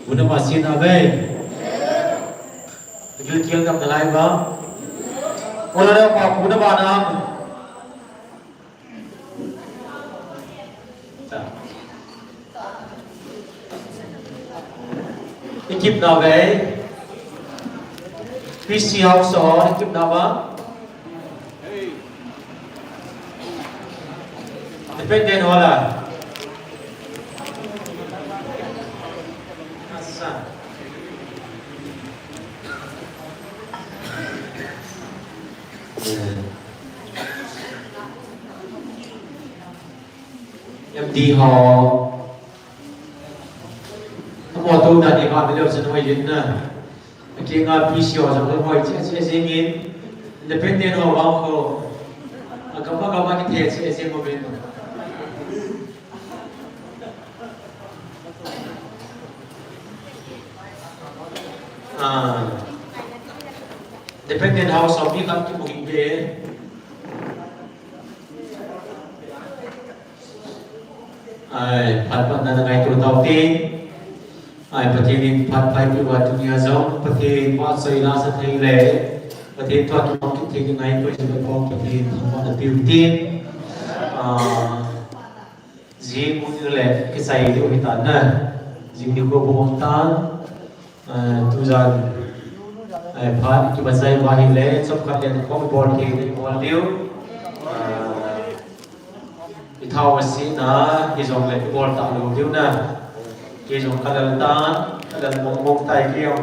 Una masin abe. Gil kiel kam dalai ba. Ola re pa una ba na. Ekip na be. PC house or ekip na ba. Depende wala. Em đi họ họ tu đã đi họ bây giờ sẽ nói gì nữa khi ngài PC họ sẽ nói sẽ nghe depende họ bao họ các bạn cái thế sẽ một bên depende how some people come to booking dayผัดนันไงตัวเต่าตีประเทศนี้ผัดไปที่วัดดุนยาจงประเทศวัดไซลาสเทเลประเทศตัวที่ต้องคิดยังไงก็จะเป็นของประเทศทั้งหมดบิวตี้จีมุนเลยก็ใส่ดูให้ตันนะจีมุนก็บวงตันทุจานผัดที่ภาษาบาลีเลยชอบกันเรียนของบอลเกมบอลเดียวที่เท่ากับสิ่งนั้นที่ส่งเลยบอลต่างลูกเดียวนะที่ส่งกระดานตากระดานมงไตเกี่ยว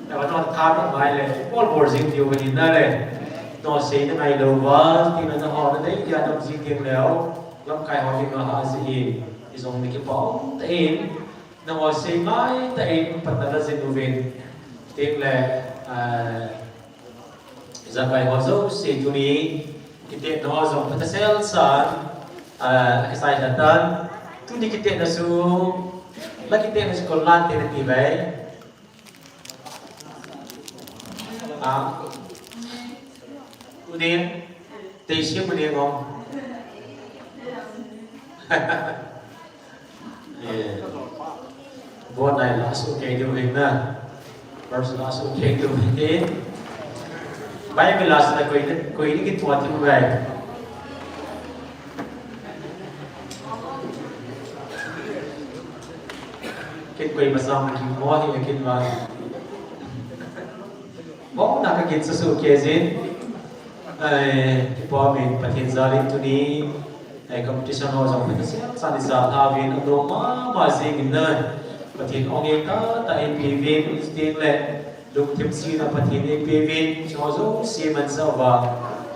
แต่ว่านอนทับยังไงเลยบอลสิ่งเดียวกันนั่นเลยนอนสิ่งยังไงเราว่าที่นั่นหอนั่นได้ยาดมสิ่งเดียวแล้วร่างกายหอที่มาหาสิ่งที่ส่งในกระเป๋าแต่เองนอนสิ่งไงแต่เองปัตตานีดูเวนเต็มเลยจะไปหัวโซ่สิ่งตัวนี้kita nozong patasel san kisah datang tu di kita nasu lagi kita nasu kolan tiba-tiba kemudian teisnya kemudian ngom buat này langsung kayak điều hình nè baru langsung kayak điều hình banyak gelas ada kau ini kita buat yang baik. Kita kau bersama kita mau yang kita buat. Mau nak kita sesuatu kezin, kita ambil perhentian itu ni, competition orang kita sandi saat habis untuk masih gina perhentian orang kita tak MPV mesti le. Lúc thêm si là phát hiện APV cho dấu si mình sao và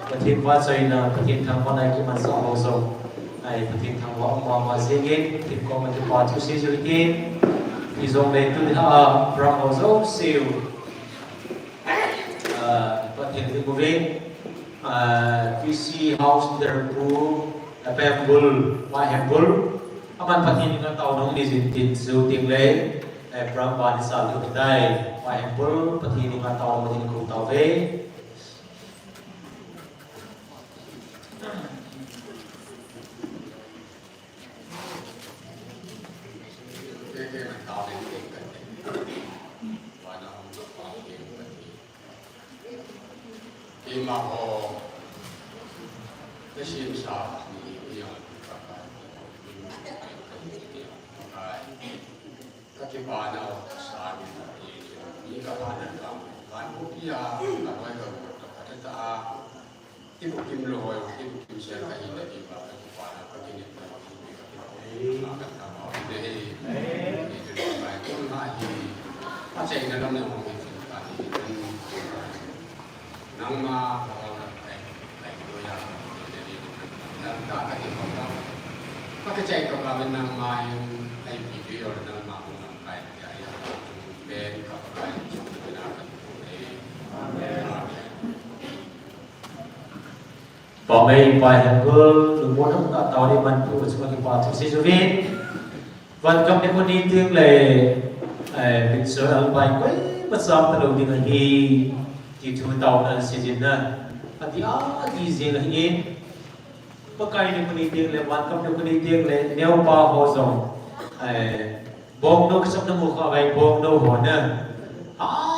phát hiện qua chơi là phát hiện thằng con này khi mình sao bao giờ này phát hiện thằng võ mà dễ nghe thì có mình thì qua chú si chơi game thì dùng để từ from bao dấu siêu phát hiện từ của bên PC house Liverpool Pebble Whitehall aman phát hiện những tàu nông đi dịch dù tiền lệ from ban di salu kedai Whitehall peti ni matau mesti ku tahu ve Imaho kesim sah ni yang kakibana sah ni kapana kam kan pupia kan ka ta ibu kim loy ibu kim sia ka ina di ba kapana ka kini ta ka ta ma de ni de ba ko ma hi a chei na lam na mo ni ka ni nang ma ka ka do ya de nang ta ka ni ko ta ka chei ka ba nang ma ai pi yo nang ma ko nang kai ya ya ben ka ka ni Bỏ mây vài hàng gương được muốn không tạo tàu đi mình phụ cho cái quả thực sự viên và trong những con đi tương lệ mình sửa ở vài quấy bất xong từ đầu tiên là thì chúng tàu là sẽ diễn ra và thì diễn là hình bất cái những con đi tương lệ hoàn công những con đi tương lệ nếu ba hồ dòng bong no kasam na mukha kay bong no hona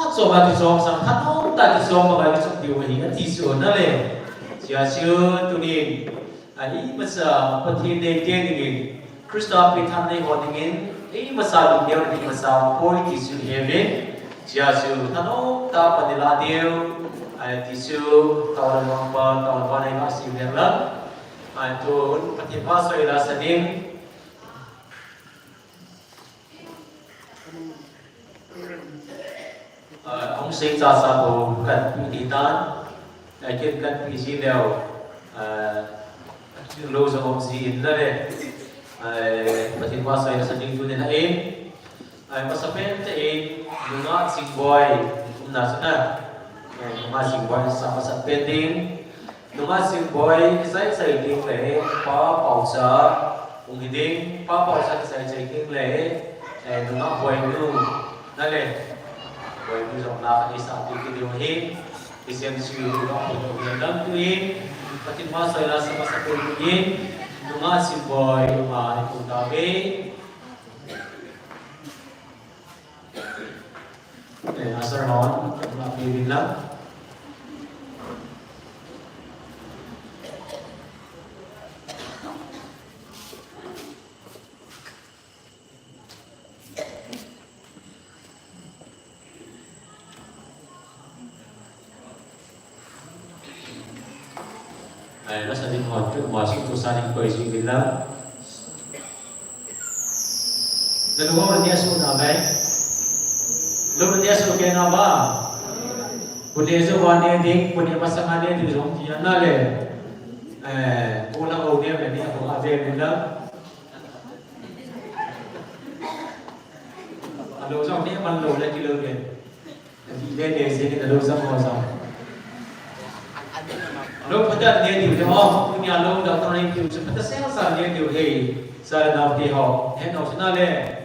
so ba ti som sang thanong ta ti som ba ti som ti wa hi ti so na le sia siu tunin ai masa pati de te ni Krista pi tham nei ho dingin ai masa lu deu ni masa poi ti su heve sia siu thanong ta panila deu ai ti su tawon mong pa tawon pa nei ma si ler la ai tu pati pa so ila sading ông sinh ra sa bộ cần bị tan cái chuyện cần bị gì đều lâu rồi ông gì in đây và thì qua sai là sản sinh nên em mà sắp đến thì đúng là sinh boy cũng là thế nào mà sinh boy sao mà sắp đến đến đúng là sinh boy cái sai đi lễ có bảo trợ cũng đi đến có bảo trợ sai đi lễ đúng là boy luônนั่นเลยbởi vì dòng là phải sao thì cái điều hết thì xem sự đó của người lớn tuổi và tin hoa soi là sama satu tuổi đúng là xin boy mà cũng đã về để asar non là vì lắm nó sẽ linh hoạt trước mọi sự tu sa những quầy suy nghĩ lắm nên lúc đó dia sudah nabai lúc đó dia sudah kena ba punya sebuah dia ding punya pasangan dia tu giống dia na le pulang orang dia ni aku ada ni lah kalau giống dia malu lagi lebih dia dia sini kalau sama sama lúc bây giờ nghe điều cho họ nhà lâu đã tao nên điều cho tất sẽ sao nghe điều thì sao nào thì họ hết nào sẽ lên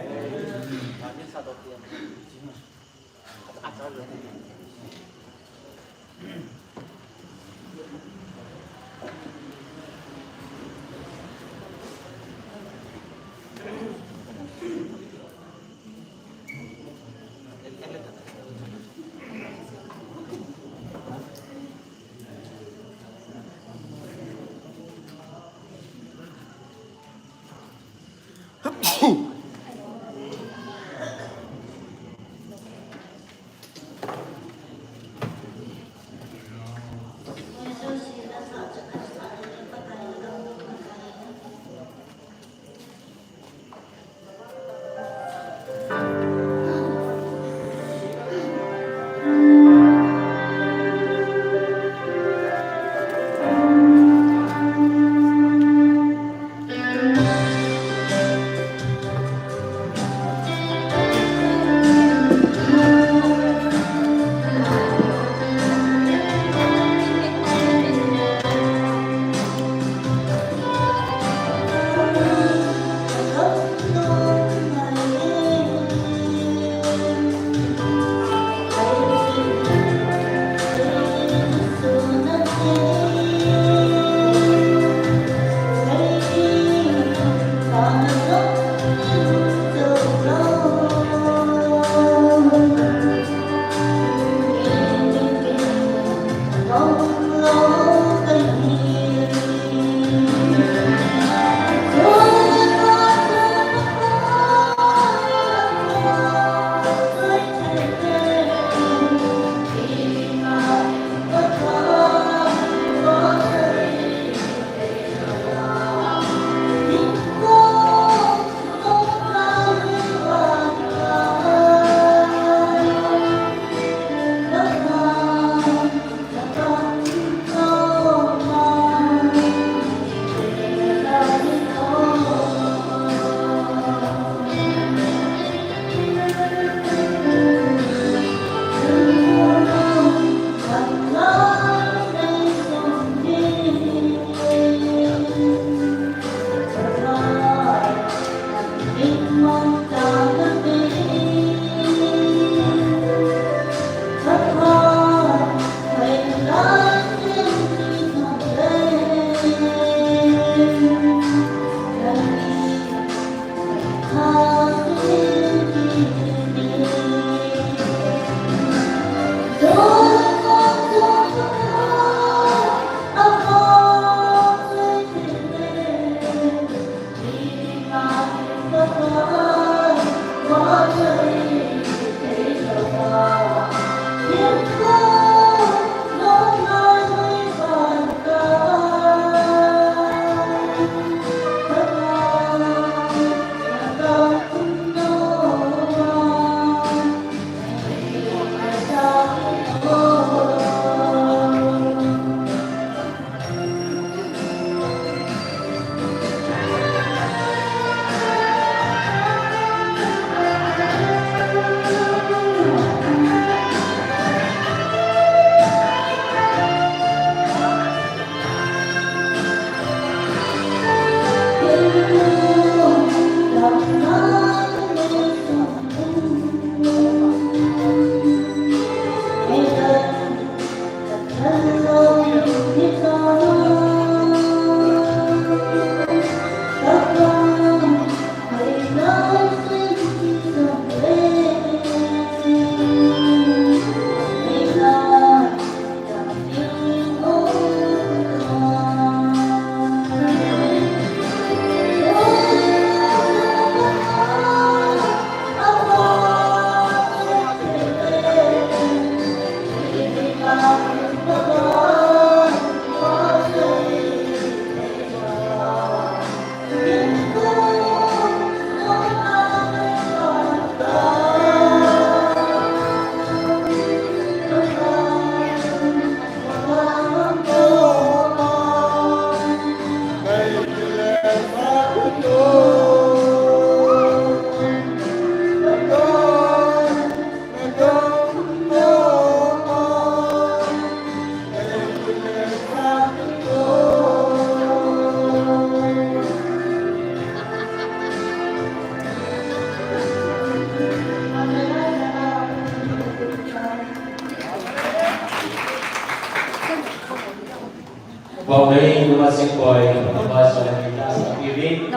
Bawai masing boy bahas oleh kita saat ini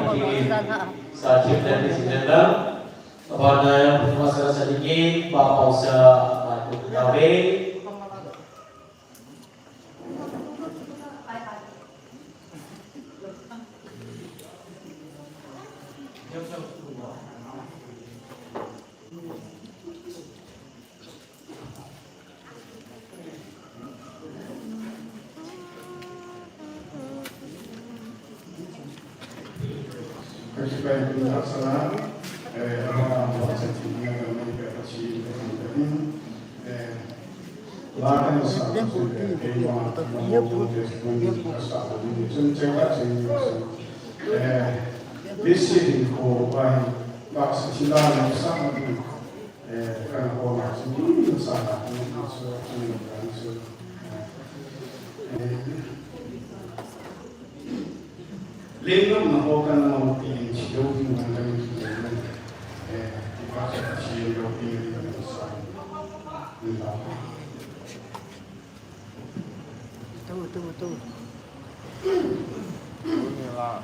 saat dan di sini kepada masalah sedikit Pak Pausa Matu Gawe Ketika itu terlaksana, orang bangsa Cina kami berkasi dengan lahan besar sudah kehilangan membangun destinasi asal ini cenderung sehingga besi ko bahan bangsa Cina yang sangat kan orang sendiri sangat Lengkap melakukan mauti jauh dengan bahasa kecil jauh dengan besar. Betul. Inilah.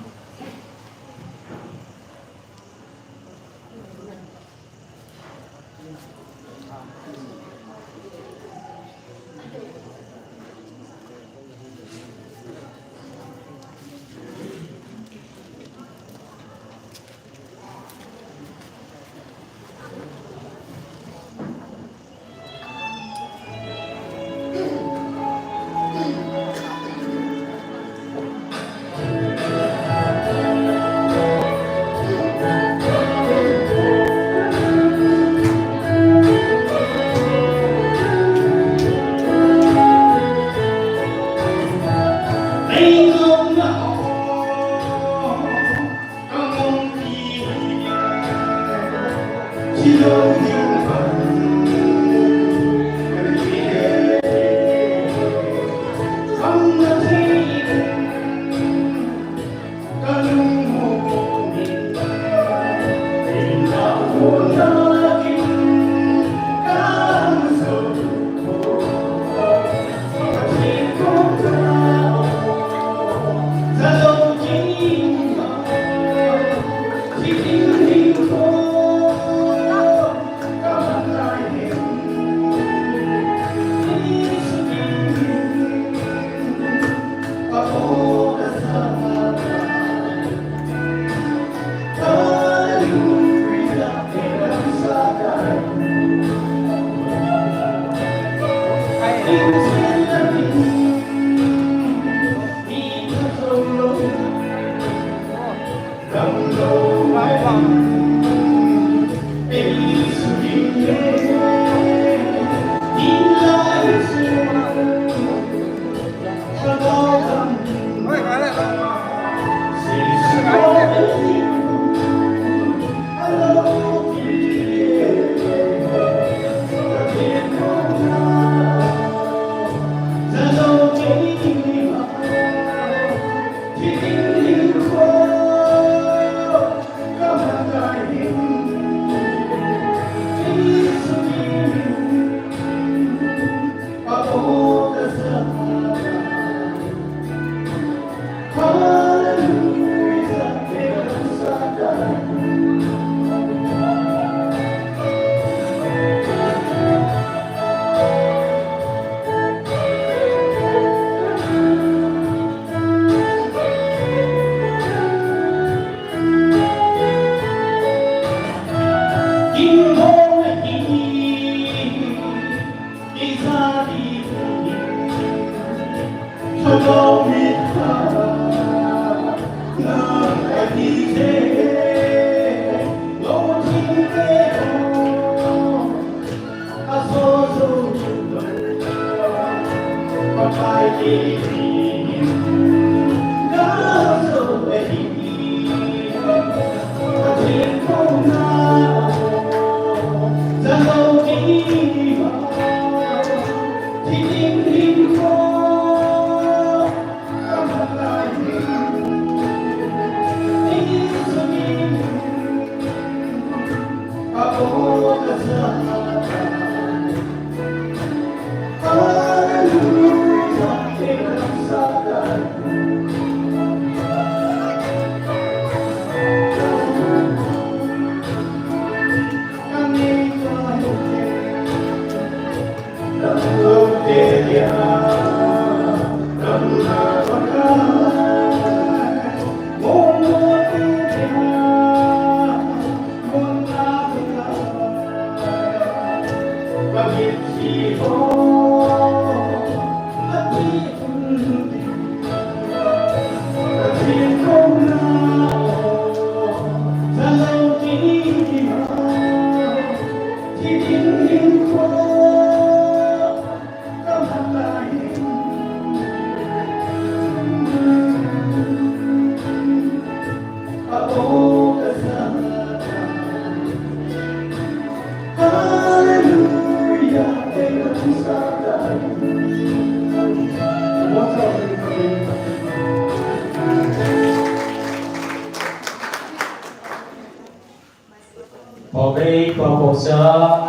Hôm nay qua cuộc sống,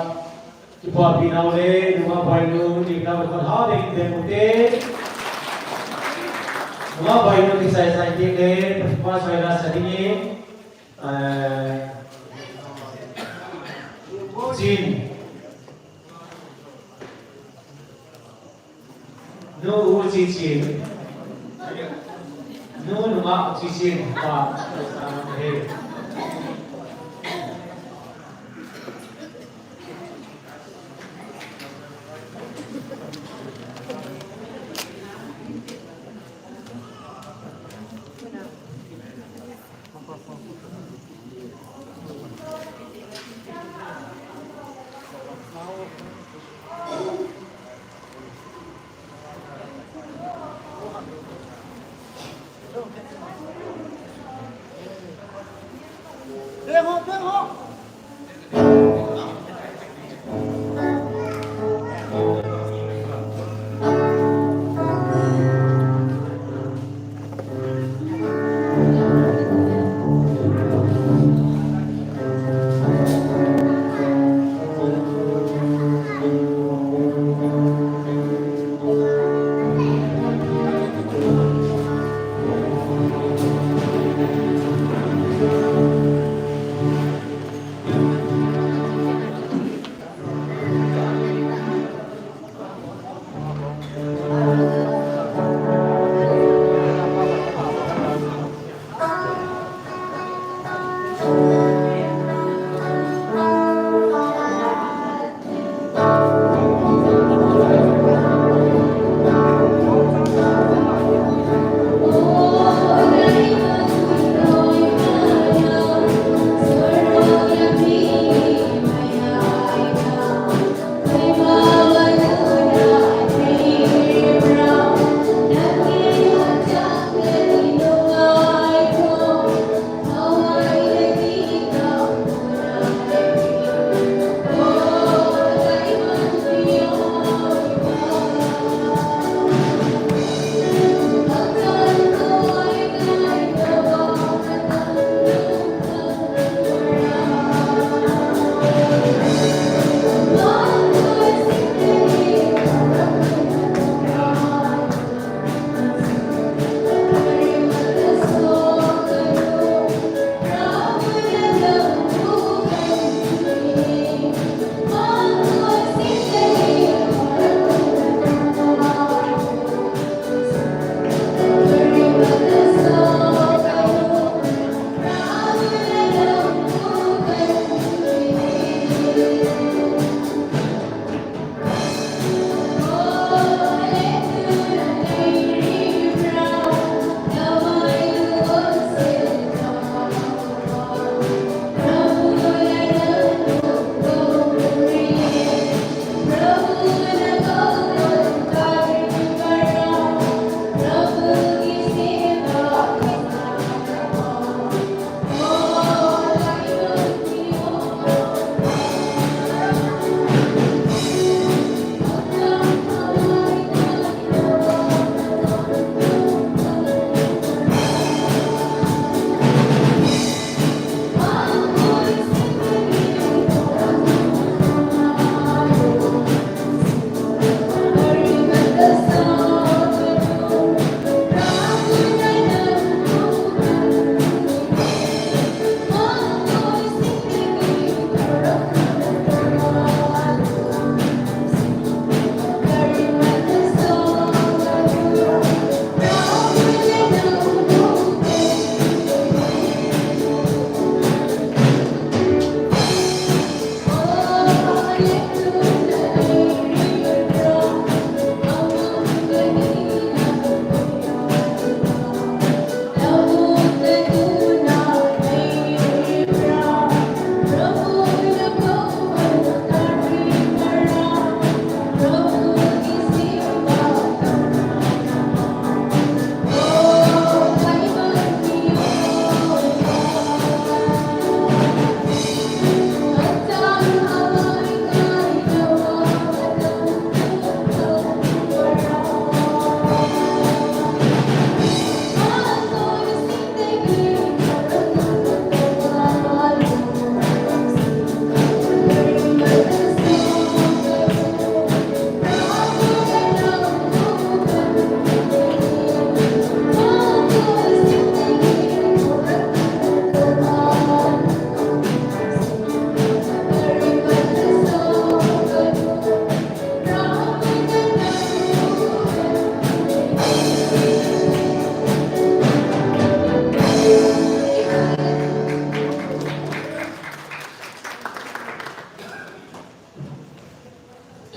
chúng ta bị nào đấy, đúng không? Phải luôn, đi nào còn hot đi, đến một tí. Đúng không? Phải luôn đi sai tiếng đấy, qua xoay ra sẽ đi. Jin, no Jin, no numa Jin, và hey.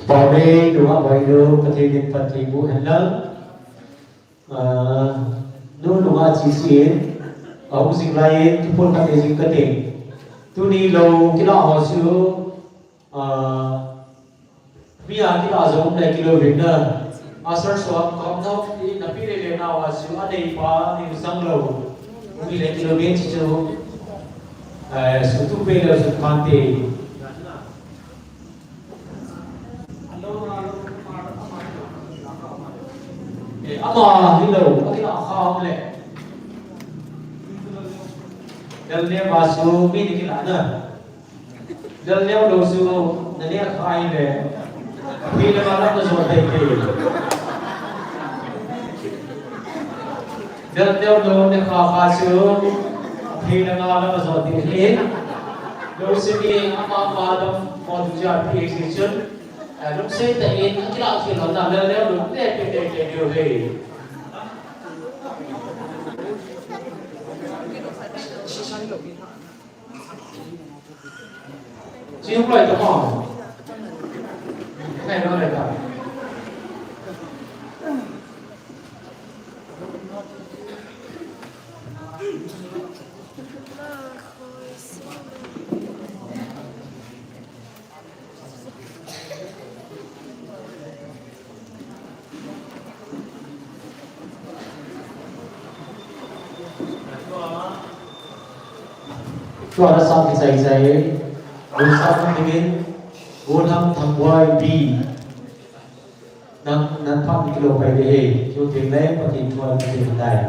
Bảo vệ đúng không? Bảo vệ có thể đến phần thì vũ hành lớn nó đúng là chỉ xuyên ông sinh lại cái phôn các cái gì cái này tu ni lâu cái đó họ xưa bây giờ cái đó giống này cái đồ Việt Nam asal suap kom thau di napi le nào xưa ở đây qua đi sang lâu vì lấy cái đồ Việt chỉ cho sự tu về là sự quan trọng ama hello cái đó không lệ dal ne basu mi ni kila na dal ne lo su na ne khai le mi le mala ko so tai ke dal ne lo ne kha su mi le mala ko so tai ke lo se mi ama ma dam mo du ja pi extension lúc xây tại cái đạo truyền thống làm leo đúng để điều gì chứ không phải tao hỏi cái này nó là cả cho nó xong thì giày vốn xong thì đến vốn thằng quay bi năng phát kilo phải để cho tiền lấy và tiền cho tiền này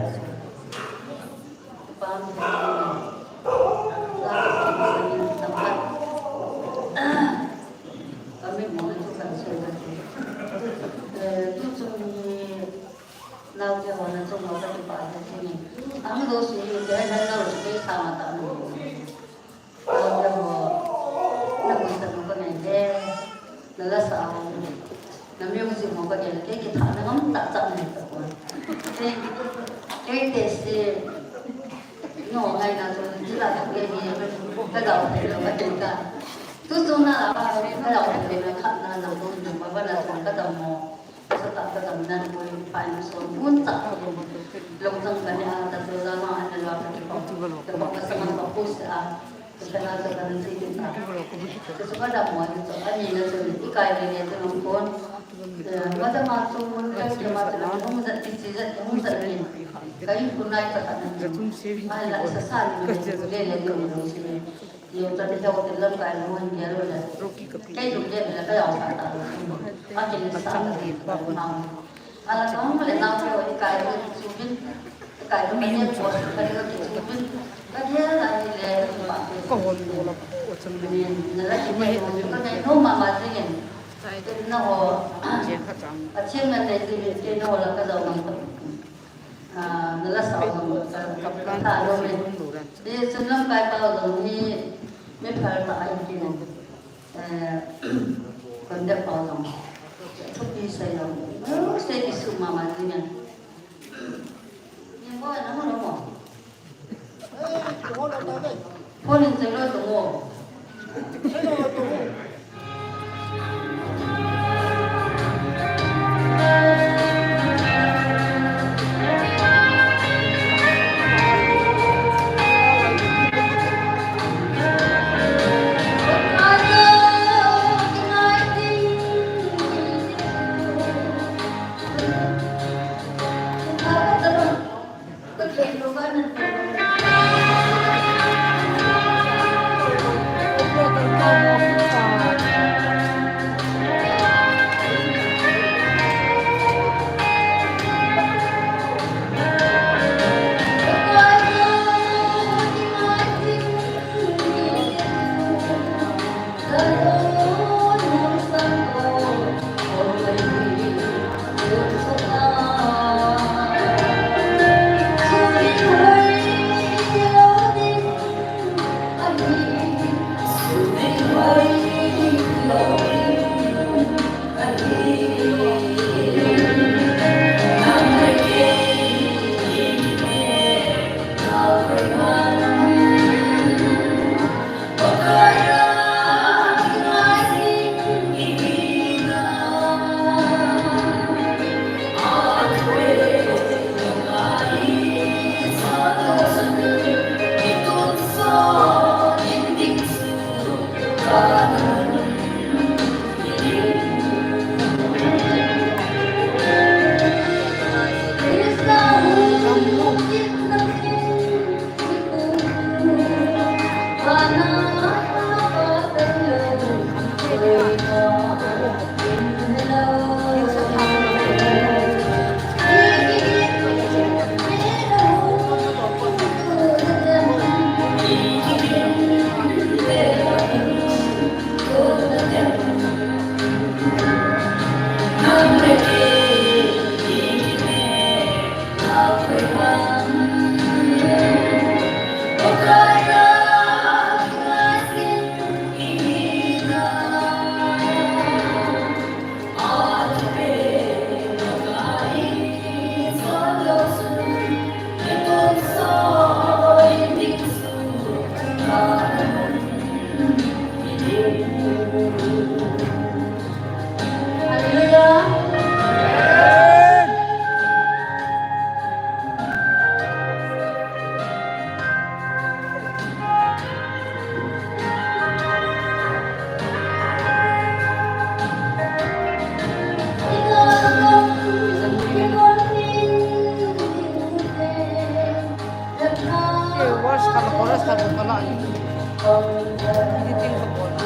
Wash kalau boros kalau kalau ini tinggal boros.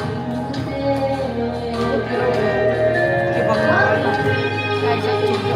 Kita bangun kayak gitu.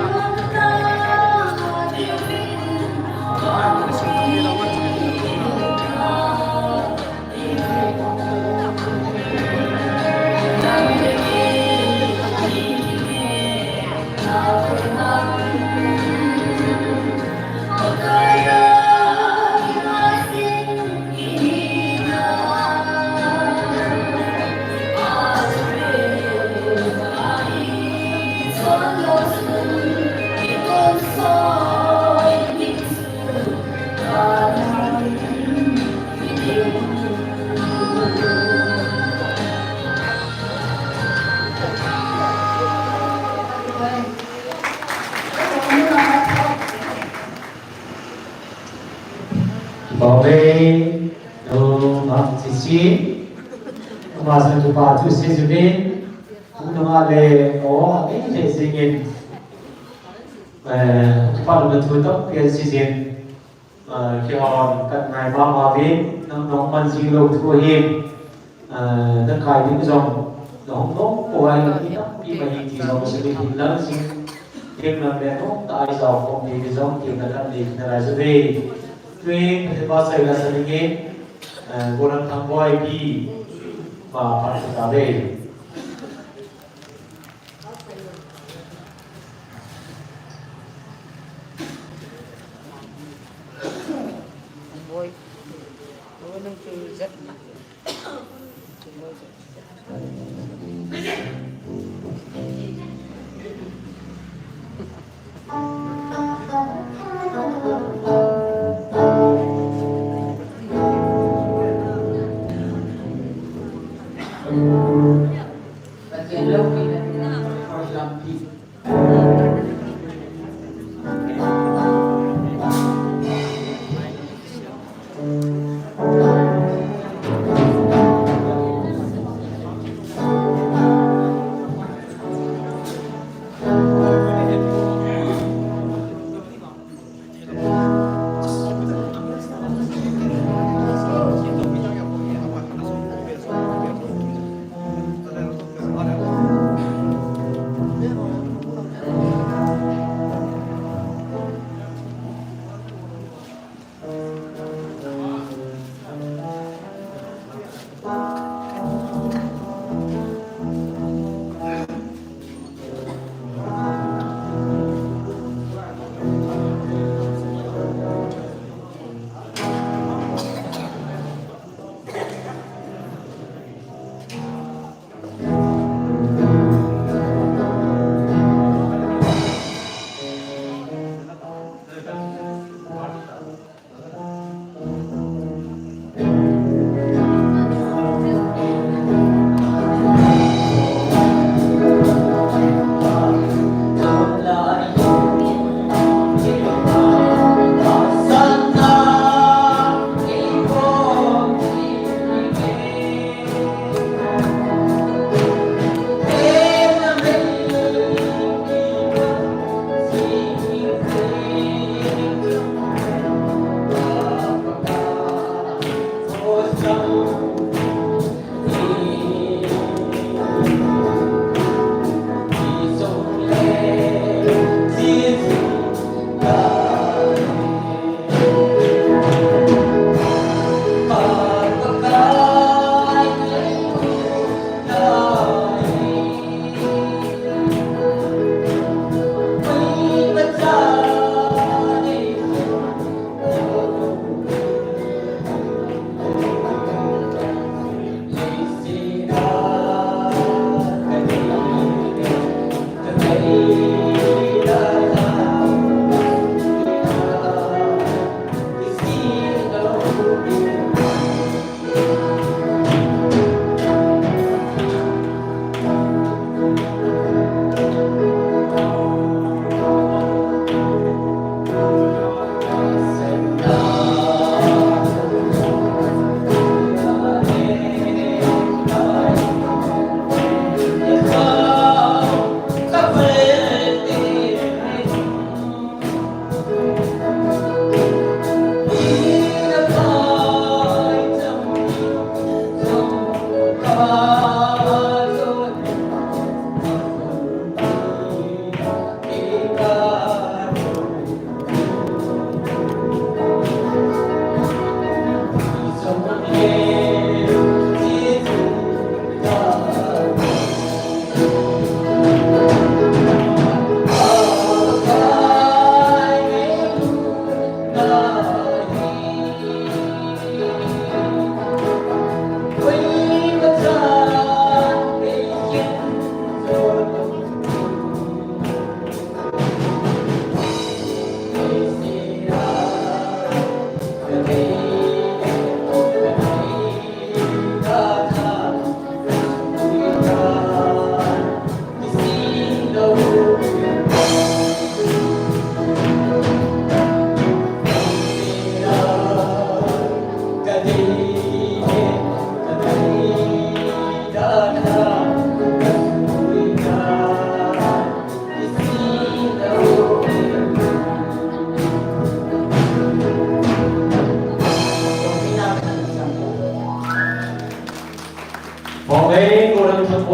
Babe, no, not sisi, masuk ke batu sisi, unang ale, oh, ini singin, pada betul tu, dia sisi, kira kat nai bapa be, nong manzi lo tu him, nak kai di zong, nong kuai kita, pi bagi di zong sebi hilang sing, him nak betul, tak ada zong, di zong, kita kan di negara sebi. Tuy ba sai la sa ni goran thang boy bi ba pa ta be Boy, nung zat na.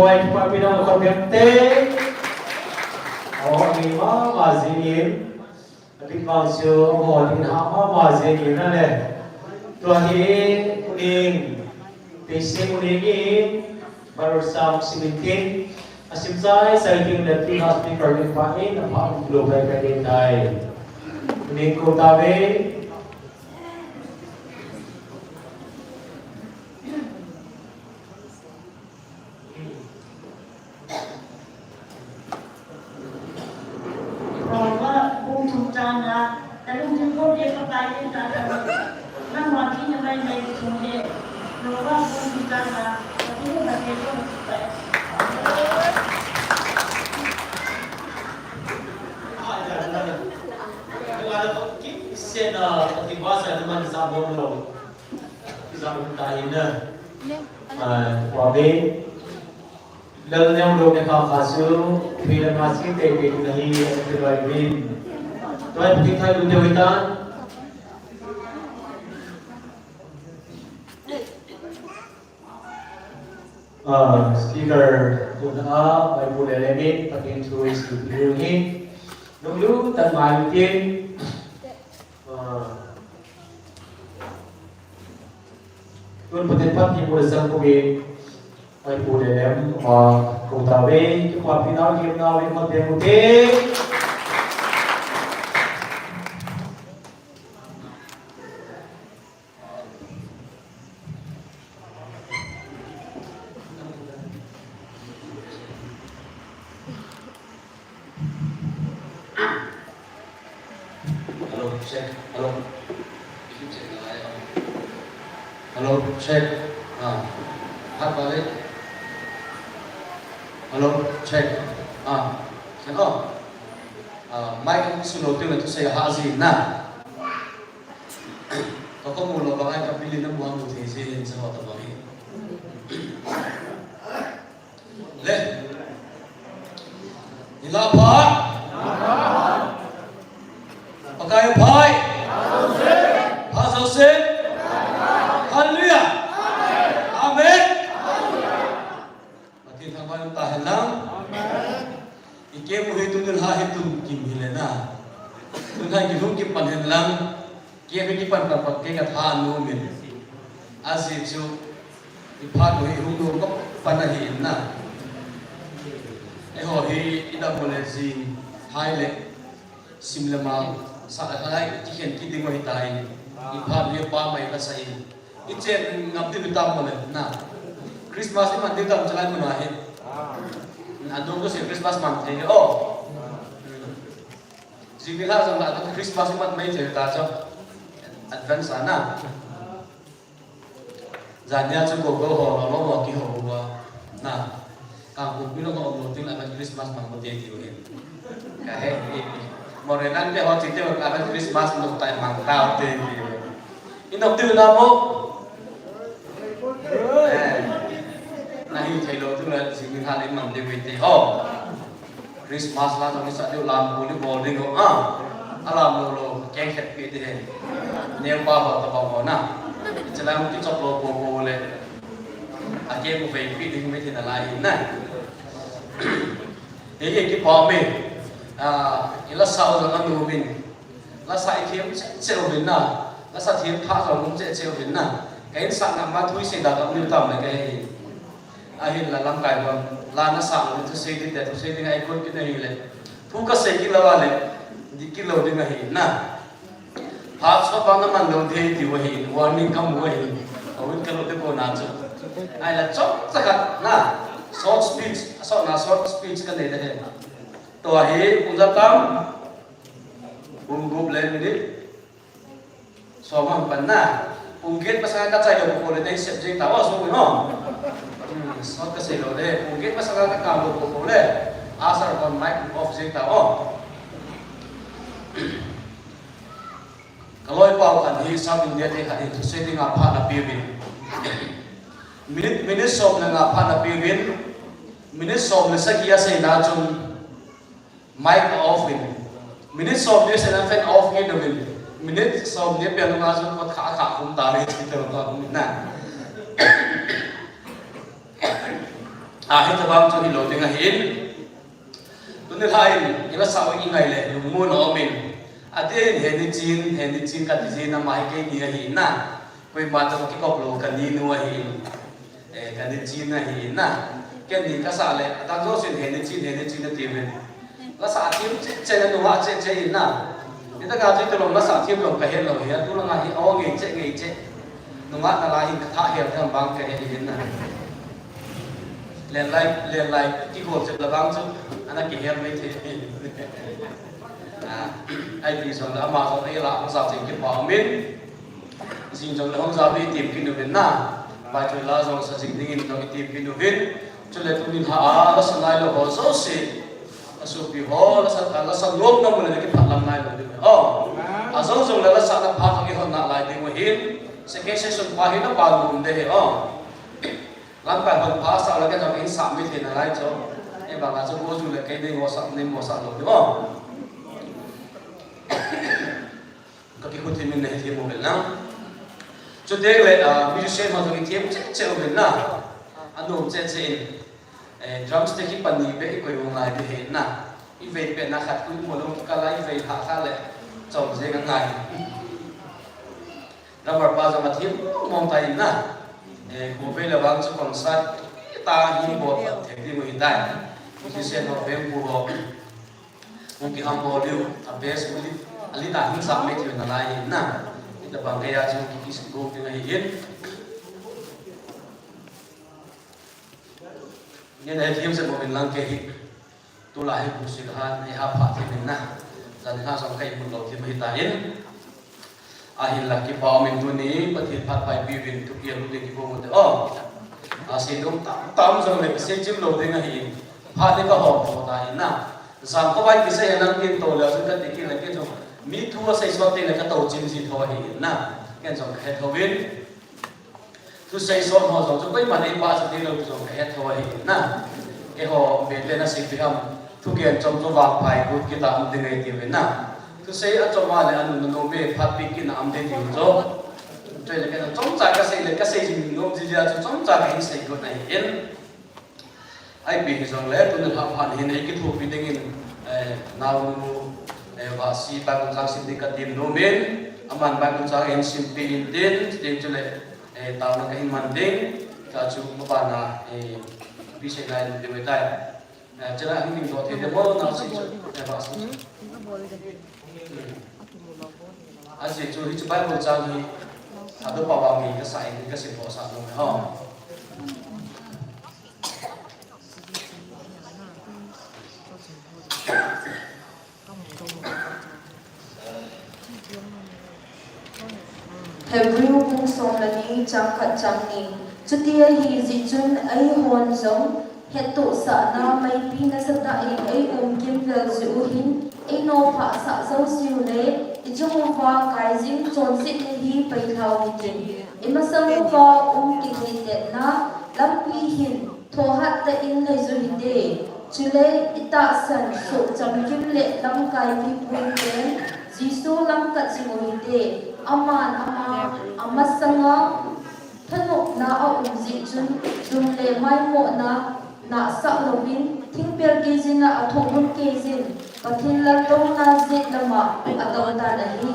point pa pinang pagkakte. Ni mazingin. Ating kausyo mo din mazingin na le. Tuahin kuning pising kuningin baru sam simintin. Asimsay sa iting natin hospital ng pain na pang-global kadetay. Kuning ko tabi. Katibasan naman sa bawang isang tayo na wabe lalo niyang loob na kakaso bilang masking tayo nahi at pinawagin tuwan pati tayo ludawitan speaker tuna may pulelemin pati tuwis lupiruhin nunglu tan malutin Tuan Petempat yang bersama kami, ay po dalam kung tabi, yung mga pinagiging namin magdemutin. Halo, check. Halo. Halo, check. Hát balik. Halo, check. Ano? Mic sunod yung ito sa hazi na. Kako mula ba kayo kapili ng buhang mutisin sa mga tabahin? Le. Nilapa. Pagkayo pay. Pasausin. Hallelujah. Amen. Matin ang mga tahan lang. Ike mo hitong nilahitong kimhilena. Tunay gilong kipanhin lang. Kaya may kipan papagking at haan numin. Asip siyo, ipado ihulong ko panahiin na. Eho, ida mo na si Haile, simlamang sa alay, ikikin kiting mo hitahin. Ipado yung pamay ka sa iyo. Itse ngabdi bitang mo na. Christmas ni man dito ang salan mo nahin. Andun ko si Christmas man. Sige lang sa mga Christmas man may cerita sa advance sana. Zanya sa gogo ho mo ki ho na. Kung pino ko umutin ang Christmas man mo tiyuhin. Kahit morenan de ho tite ang Christmas no tayo mangtao din. Inokti na mo. Nahi thelo tu la sing halin mam de wite Christmas la no sa de lam ko ni boarding ho alam lo keng khet pi de ne pa ba ta ba mo na chala mo ti chop lo ko le age mo ve pi ding me thi na lai na ye ki pa me ila sa o na no min la sa i thiam che lo min na la sa thiam tha lo mum che che min na cái sa na ma thui se da ka ni tam le cái ahin la lam kai ba la na sa lo tu se di te tu se di ngai ko ki nei le thu ka se ki la wa le di ki lo di ngai na ha so ba na man lo the di wa hi warning kam wa hi awin ka lo de ko na chu ai la chok sa ka na short speech ka nei de he to hi u za tam group le ni di so ma pan na Ungkit pasangan kacay yung kukulit ay subject tawa so no. So kasi lo de ungkit pasangan kakalo kukulit asar on mic object tawa. Kalau ipaw kan hi sa India te kan ito setting apa na piwin. Minute sob na nga pa na piwin. Minute sob na sa kiya sa inachon mic off in. Minute sob na sa fan off in the minute so dia piano ngasun kot kha kum tarik kita ka kum na hi tabang chu hi lo ding a hin tun hain ila saw ingai le lumu no min aden he ni chin ka ti na mai ke ni hi na koi ma ta ki kop lo kan ni nu hi kan ni chin na hi na ke ni ka sa le ta zo sin he ni chin na ti men la sa tim che na nu ha che na ita ka tu long la sa tim long ka he lo hi tu la nga hi o nge che nu nga na la hi tha he tham bang ka he hin na len lai ki ko che la bang chu ana ki he mai the ai bi song la ma song ai la ang sa che ki pa min jing jong la hong sa bi tim ki nu ben na ba chu la song sa jing ding in no tim ki nu ben chu le tu ni ha la sa lai lo ho so se asu pi ho la sa ngom na mo le ki phat lam nai lo oh azong jong la sa na pha ki ho na lai ding mo hin se ke se sun pa hin na pa lu de he oh lam pa hon pa sa la ke jong in sa mi the na lai cho e ba ga chu mo chu le ke ding mo sa lo de oh ka ki khu thi min ne thi mo bel na chu de le mi se ma to ki thiam che bel na anu che drumstick ki pani be ko yung ngai de he na i ve pe na khat ku mo lo ka lai ve ha kha le chom je ka ngai number pa za ma thiam mong tai na ko ve la wang chu concert ta hi bo the di mo hindai ki se no be bu bo mo ki ham bo liu a bes li ali ta hin sa me thi na lai na ita bang ya chu ki se go ki ngai hin nên là thêm sẽ một mình lăng kề tu lại một sự han hay hấp phát thì mình na dan ha sang kai mun lo thì mình ta in ahin la ki ba mình tu ni bắt hiện phát bài vin tu kia lu de ki bo mo de xin dum tam sang le se chim lo de nga hi pha de ka ho to ta in na sam ko bai ki se lang kin to la sun ka ti ki la ke jo mi thu sai so te la ka to chim si tho hi na ken jong ka tho win tu say so ho so chu bai ma nei pa sa ti lo chu ka het ho hi na ke ho be le na sik bi ham tu gen chom zo wa phai ku ki ta am de ngai ti ve na tu say a chom ma le anu no me phat pi ki na am de ti zo tu le ke na chom cha ka say jing ngom ji ja chom cha ka hi sai ko nai en ai bi hi zong le tu na ha phan hi nei ki thu pi ding in naw nu wa si ba kun sang sin di ka tim no men aman ba kun sang en sim pi in den tin chu le tao na kahin manding ka chu pa na bi se lai de we tai chara hin ning do the de mo na si chu e ba si a si chu hi chu bai mo cha ni a do pa wa mi ka sai ni ka se bo sa no me ho Hebrew kung song lani changkat changni chutia hi zichun ai hon zong hetu sa na mai pi na sa ta ai kim vel zuhin ai no pha sa zo siu le I chung wa kai jing chon sit ne hi pai thau ni tin ima sam wa ki ni te na lam pi hin tho hat ta in nei zu hi de chule ita san so cham kim le lam kai pi pui ten jisu lam ka chi mo hi de aman ama sanga thanok na a ji chun dum le mai mo na sa lovin thing per ke jin na athong ke jin pathin la tong na je lama ataw ta na hi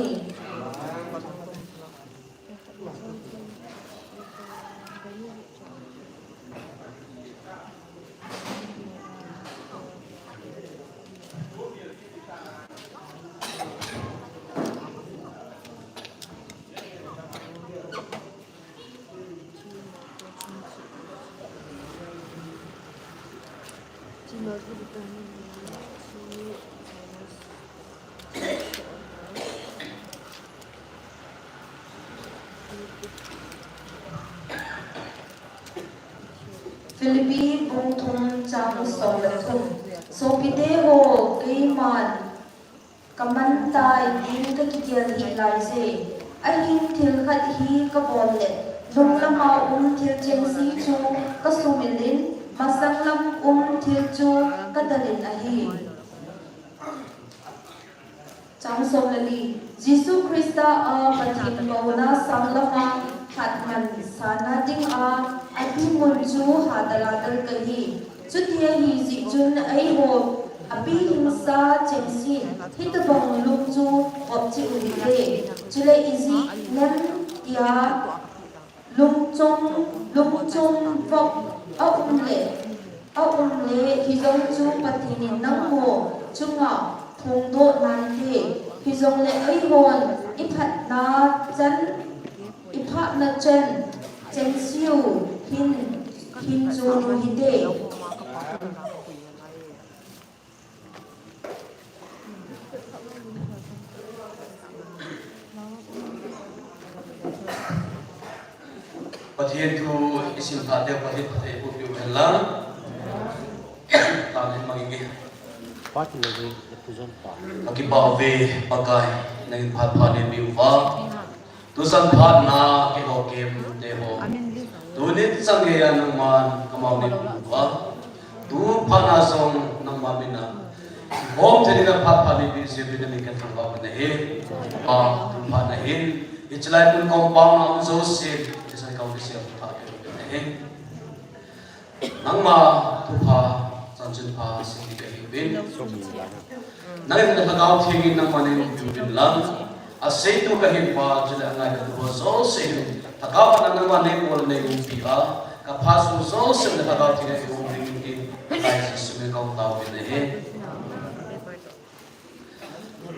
Philippi bung thum chang som la thum so pide ho ke man kaman tai din ka kian hi lai se a hin thil khat hi ka bon le lum lama thil chen si chu ka sumilin masang lam thil chu ka dalin a hi chang som la li Jisu Krista a pathin mo na sang lama khat man sana ding a Ati munju hadaladal kahi. Chutia hi zijun ai ho. Api himsa chemsin. Hitabang lungju opchi urite. Chile izi nem tia lungchong vok aumle hizong chu patinin nang mo chunga thongdo nante hizong le ai hon iphat na chen chen siu hin chu hide Pathian tu isim hati pathian pathian upiu hela, tahan mengingi. Pati lagi episode pa. Lagi bawa pakai nangin pat biuva. Tusan pat na kemo kem demo. Tunit sanggaya nang man kamau ni biuva. Tu panasong nang mamina. Bom jadi na pat biu siapa ni kan bawa nahin. Tu nahin. Ichlai pun compound am Joseph. Kau bisa pakai ini. Nangma tuha sanjun pa sini kahibin. Nangin nakagaw tingin ng maning jubin lang. Asay tu kahimpa jila ngay katuwa Joseph. Tagaw na naman ay wala na yung piha. Kapaso Joseph nakagaw tingin yung tingin. Kaya sumikaw tawin na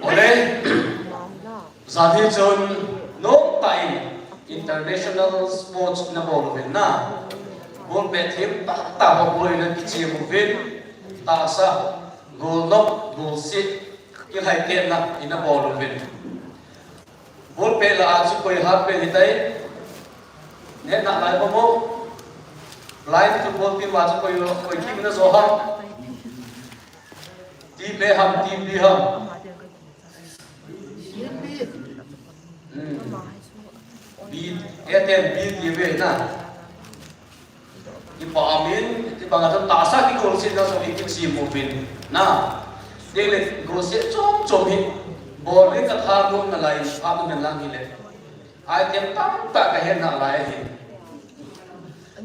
Oleh Zahir John no time international sports na ball na ball betim ta ball na kichi mo vin ta sa goal knock goal sit ki hai te na ina ball vin ball pe la achu koi hat pe hitai ne na lai mo line to ball team achu koi kim na zo ham team le ham team bi ham Bid, bid yewe na. Ipamin, ipangatang tasa ki golset na so ikim si movin na. Dele golset chom hit. Ball ka thagon na lai, amin na lang hile. Ay tem tam ta ka hen na lai hin.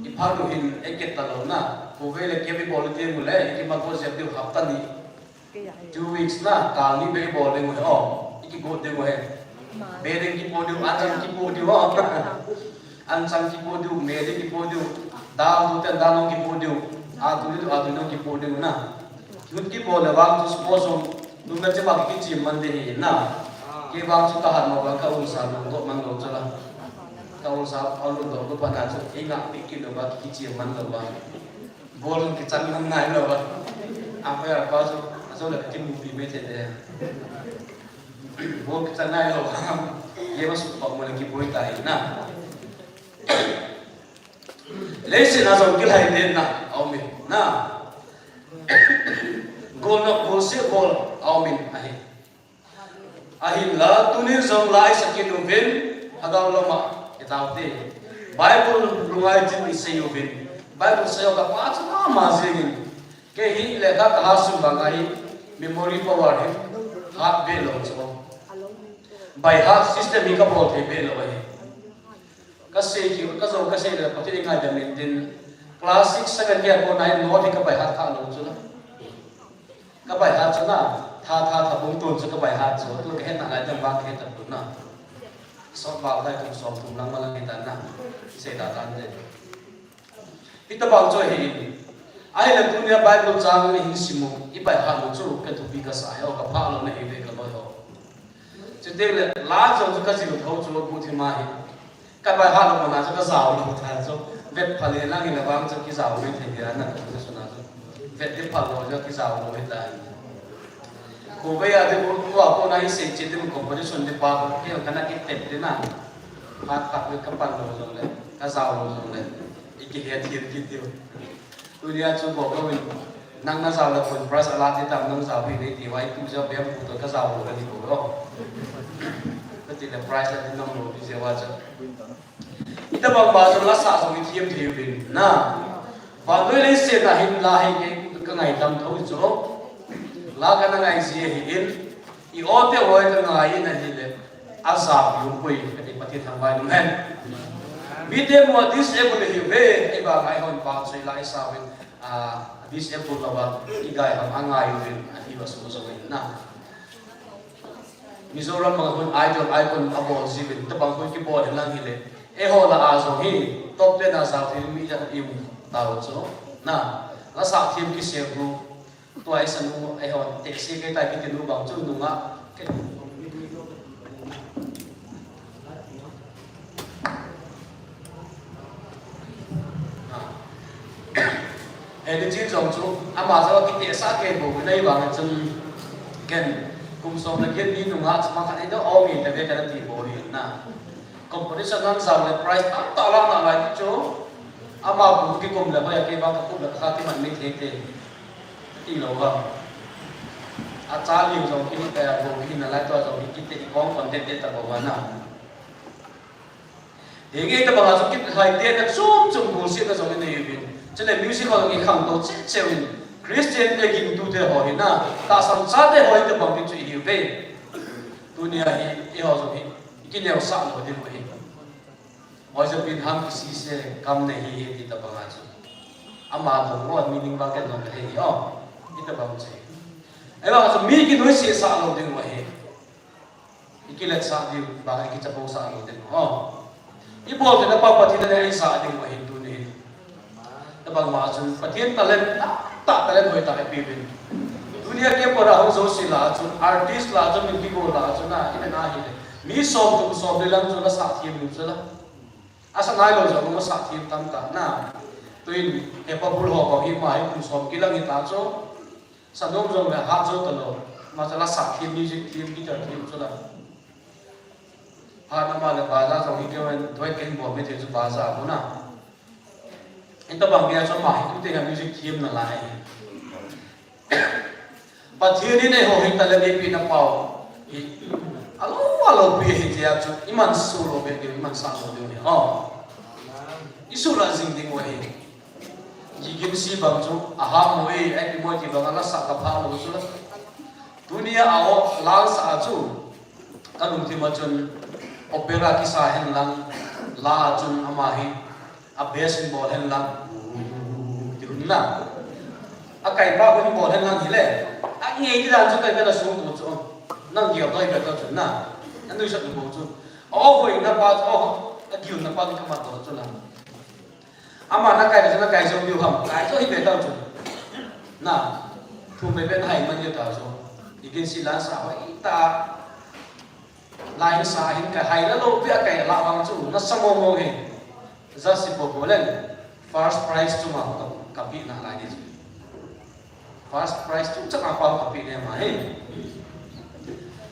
Iphago hin eket talo na. Kovele kemi ball te mule, iki magol se tiu hafta ni. 2 weeks na, kali be ball mo ho. Iki go de mo he. Medeng ki podium, anjang ki podium, anjang ki podium, medeng ki podium, dal tu dalong ki podium, adu ki podium na. Yun ki bola wang tu sposong, nunga cuma ki cim mandi na. Ki wang tu tahan mo bang kau usah untuk manglo cala, kau usah alu do ko pada tu ingat pikir do bang ki cim mandi bang. Bolong ki canggung nai lo bang. Apa ya pas tu dah kim movie macam tu. Bol kita naik loh, dia masuk pak mulai kiboi tahi na. Lesen asal kilai den na, amin na. Gol nak gol se gol, amin ahin la tunir zong lai sakit ubin, agaw lama kita uti. Bible lungai jin isay ubin, Bible sayo kapat na mazingin. Kehi lekha kahasu bangai, memory power he, heart belong so. By heart system ika bol the belo ai kasi ki kaso kasi le pati ngai da min class 6 second year ko 9 no ka by heart ka lo chuna ka by heart chuna tha bung tun chu ka by heart chu tu ka hena lai da ba ka ta tu na so ba lai tu so tu lang malang kita na se da tan de ita ba cho hi ai la dunia bible chang ni hinsimu i by heart chu ka tu bi ka sa yo ka pha lo na hi de ka lo ho Jadi lah jauh juga sih tahu cuma putih mahi. Kapai hal mana juga jauh lu tahu so. Vet paling lagi lah bang so kisah lu itu dia nak tu sana so. Vet di palu aja kisah lu itu dah. Kau ada buku apa naik senci tu kompetisi di palu. Dia kena kita tu na. Pat kepal lu so le. Kisah lu so le. Iki dia gitu. Tu dia cuba kau nang jauh lah pun pras alat itu nang jauh ini diwai tu jauh biar putar kisah lu kan itu loh. Ketika price lagi nombor bisa wajah. Kita bangsa lasa so itiem tiupin. Nah, pada lesen nahin lahi ke kengai tam tahu jo. Laga nangai sih hin. I ote oe kengai nahin le. Asap lumpui ketika pati tambai nuhen. mi te mo disable hi ve e ba ngai hon pa sei lai sa wen disable la ba i gai ham angai wen ani ba so so wen na Mizoram mga kun icon abo zibin tabang kun ki bod lang hile e ho la azo hi top te na sa film mi ja im tao so na la sa film ki se group to ai sanu e ho taxi ke ta ki tinu bang chu nu nga ke e de jin jong chu ama za ki te sa ke bo nei bang chung ken cùng sống là kiến đi nung hạt mà cái đó ôm in tại vì cái đó thì bồi na competition năng sao là price tạo ra là lại chỗ ama cũng cái cùng là bây giờ cái bao cũng là cái mình mới thế thì lâu hơn cha liu rồi cái bồi cái là lại cho rồi cái con content để tập vào nào thì cái tập vào cái thời tiết là chung bồi xịt là rồi cái này cho nên musical cái khẳng độ chết treo Christian te gin tu te hoi na ta sam sa te hoi te bang chu hi ve dunia hi e ho zo hi ki ne sa lo de hoi hoi zo bin ham si se kam ne hi ti ta bang chu ama do mo meaning ba ke no le hi o ti ta bang che e ba zo mi ki no si sa lo de hoi ki le sa di ba ki cha bo sa lo de o i bo te na pa pa ti ne sa de hoi tu ne ta bang ma chu pathian ta len tak kalian boleh tak happy bin. Dunia ke pora hong so sila chun artist la chun min kibo la chun na ina na hi. Mi som tu som de lang chun la sa thiem lu chun la. Asa ngai lo jong ma sa thiem tam ta na. Tuin e pa bul ho ko hi mai kum som ki lang ta cho. Sa nom jong la ha cho ta lo. Ma cha la sa thiem music thiem ki ta thiem chun la. Ha na ma la ba za jong hi ke wen doi ken bo me the chu ba za bu na. Ito bang biya so mai tu te music theme na lai pathian ni nei ho hi ta le pi na pau hi alo pi hi tia chu iman su lo be de iman sa lo de ni ho isu la jing ding wa hi ji gim si bang chu a ha mo e ai mo ti bang la sa ka pha lo chu la dunia ao lang sa chu kanum ti ma chun opera ki sa hen lang la chun ama hi a baseball hen lang na a kai ba ko ni ball hen lang hi le a nge ti dan chu kai ka da su tu chu nang giao doi ka ka chu na an du sa tu bo chu o hoi na pa o a giu na pa ka ma to chu la ama na kai da na kai so biu ham kai so hi be ta chu na thu be be hai man ye ta so ikin si lan sa wa ita lain sa hin ka hai la lo pe kai la wang chu na samo mo he za si bo bolen first prize tu ma kapi na lai ni first prize tu chắc apa kapi ne ma he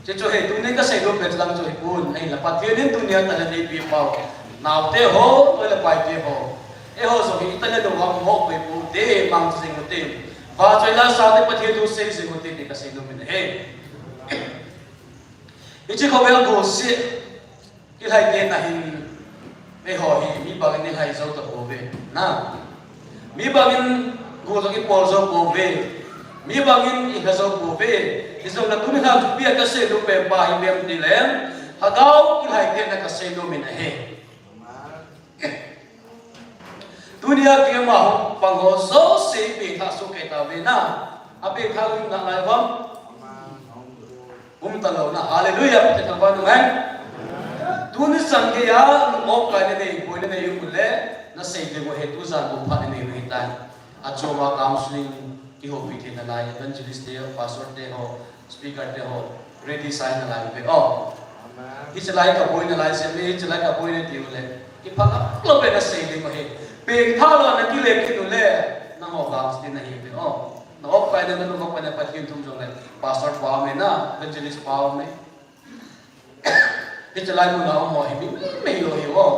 che cho he tu ne ka sai lo pe lang cho he kun ai la pathian ni dunia ta le pi pau naw te ho to le pai te ho e ho so hi ta le do wang ho pe pu de mang sing te ba choi la sa te pathian tu sei sing te ni ka sai lo min he ichi ko bel go si ki lai te na hin me ho hi mi ba ni hai zo ta ho ve na mi bangin go zo ki por zo go be mi bangin i ga zo go be iso na tuni ha pi ka se lu pe ba hi mem ni lem ha gao ki hai te na ka se lu min he dunia ke ma ho pang ho zo se pe tha su ke ta ve na a pe tha lu na lai bam ta lo na hallelujah pe ta ba nu han tuni sang ke ya mo ka ne nei ko ne nei yu le na sei de go he tu za bu pha ne nei ta a choma counseling ki ho pi the na lai evangelist de pastor de ho speaker de ho ready sign na lai pe oh hi chalai ka boy na lai se me chalai ka boy ne ti le ki pha lo pe na sei de go he pe tha lo na ki le ki nu le na ho bounce din na hi pe oh na op pa na no pa na pathin tum jong le pastor pa me na evangelist pa me hi chalai mu na mo hi me lo hi oh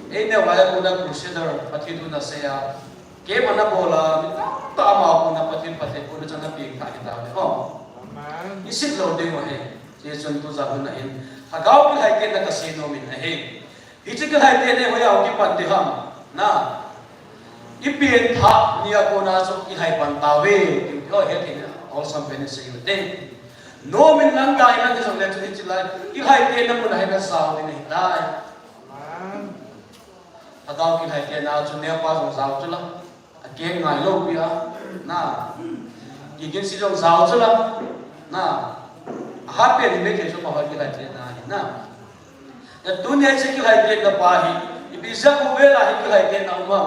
e ne wala ko na consider pathin tu na se ya ke mana bola ta ma ko na pathin pathin ko na chana pi kha ki ta me oh isit lo de mo he je chon tu za na hin ha gao ki hai ke na ka se no min he hi chi ka hai te ne ho ya ki pan de ham na ipien tha nia ko na so ki hai pan ta we ko he ke all some benefits you te no min nan dai na ke so le chi lai ki hai te na mun hai na sa ni dai Agao ki hai te na chu ne pa jong zau chu la ke ngai lo pia na ki gen si jong zau chu la na ha pe ni me ke chu pa ki hai te na ya tu ne se ki hai te na pa hi ibi za ku ve la hi ki hai te na ma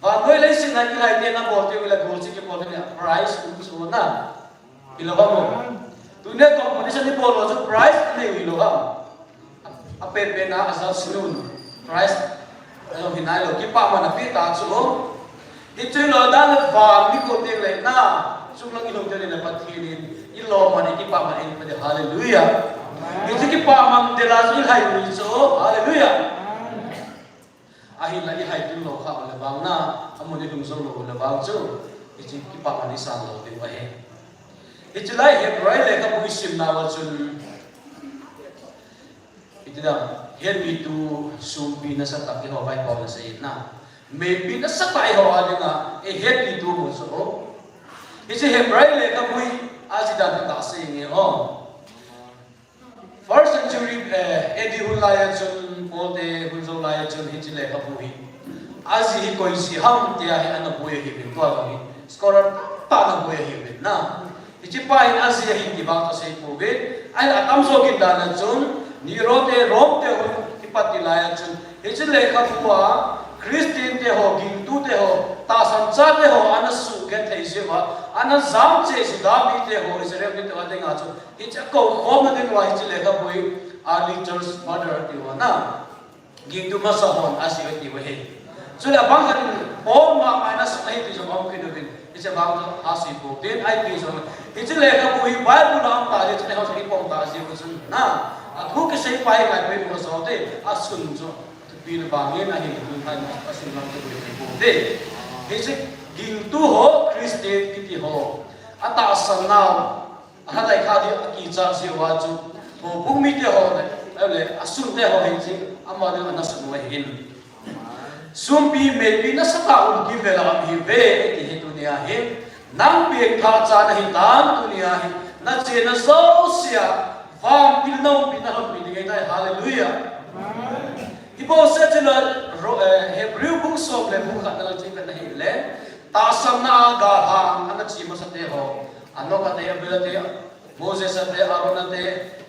và người lấy sinh này cái này là một cái là gold cái một cái price cũng số na kilo không tụi này competition đi bol là price này kilo không apa pena asal sinun price kalau hinai lo kipa mana pita so itu lo dan farm ni ko ting le na sung lang ilong tele na pathinin ilo man kipa man in pade hallelujah itu kipa man de la sul hai ni so hallelujah ahil lagi hai tin lo kha le bang na amoni dum so lo le bang chu ichi ki pa mani san lo tin wa he ichi lai he rai le ka bu sim na wa chun ichi da he bi tu sum bi na sa ta ki ho vai ko na sai na me bi na sa tai ho a na e he bi tu mo so ichi he rai le ka bu ajida ta se nge ho first century edi hulaya chun pote hunzo laya chun hichile kapuhi azi hi koi si ham tia hi ana boye hi bin twa hi scholar ta na boye hi bin na hichi pa in azi hi ki ba to sei poge ai atam so ki dana chun ni rote rom te ki pati laya chun hichile kapua Christian te ho ging tu te ho ta san cha te ho ana su ke thei se wa ana zam che si da mi te ho Israel te wa de nga chu hi cha ko khom na de wa hi le ka boi early church mother ti wa na ging tu ma sa hon asi ke ti wa he chu la bang han o ma minus ai ti so am ke do bin hi cha bang ha si po den ai pi so hi cha le ka boi bible na am ta je cha ho sa ki pom ta si ko sun na a thu ke sei pai ngai boi mo so te a sun jo pil bangi na hi tu han asin lang tu ko de hese ging tu ho Christian ti ho ata sanau hadai khadi ki cha si wa chu ho bumi te ho le asun te ho hin si ama de na sun wa hin sumpi me bi na sa ta un ki vela am hi ve ti he tu nia he nang pe kha cha na hi dan tu nia hi na che na so sia fam pil no pi na ho pi de ngai hallelujah ibo se chila Hebrew book so le book ka na ching na hi le ta sam na ga ha ana chi ma sa te ho ano ka te ability Moses sa te Aaron te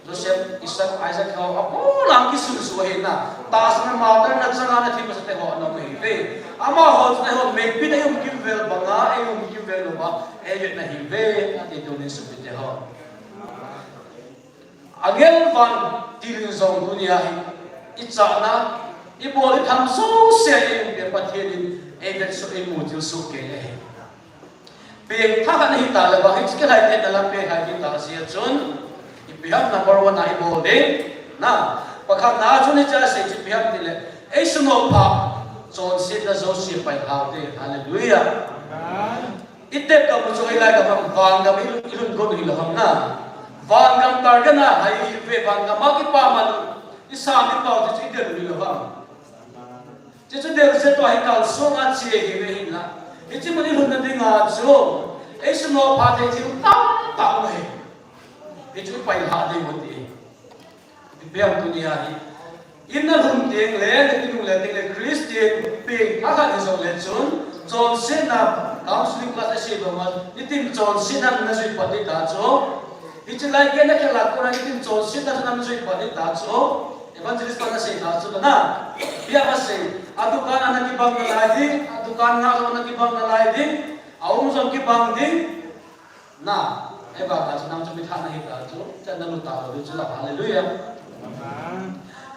Joseph Isaac Isaac ho apo lang ki su su he na ta sam ma ta na changa na thi ma sa te ho ano me ve ama ho te ho me pi na yum ki vel ba nga e yum ki vel ba e yet na hi ve ati to ni su te ho agel van tilin zong dunia hi ichana iboli tham so se in be pathianin eget so in mutil su ke le pe tha kan hi ta la ba hi ke lai te dalam pe hai ta sia chun ipiham number 1 ai bol de na pakha na chun cha se chi piham ti le ei suno pha chon se da zo si pai hau te hallelujah itte ka bu choi lai ka bang wang ga mi ilun go ni lo ham na wang gam tar ga na hai ve wang ga ma ki pa man isa ni pa te chi de ni lo ham chứ đều sẽ tỏa cầu số ngã chia thì về hình là cái chứ mà đi luôn đến ngã số ấy số nó phá thế chứ tao tao này cái chú phải hạ đi một tí bây giờ tôi đi à in là luôn tiếng lẽ cái tiếng lẽ Christian bị các bạn dùng lẽ chốn John sẽ là counseling class sẽ vào mà đi tìm John sẽ nằm nó duy bật đi đá chỗ đi chơi lại cái này là cô này đi tìm John sẽ nằm duy bật đi đá chỗ evangelist na say na so na biya ba say adukan na kibang na lahi adukan na so na kibang na lahi aum so kibang din na e ba ka nam so bitha na hi ka so cha na lu ta lo chu la hallelujah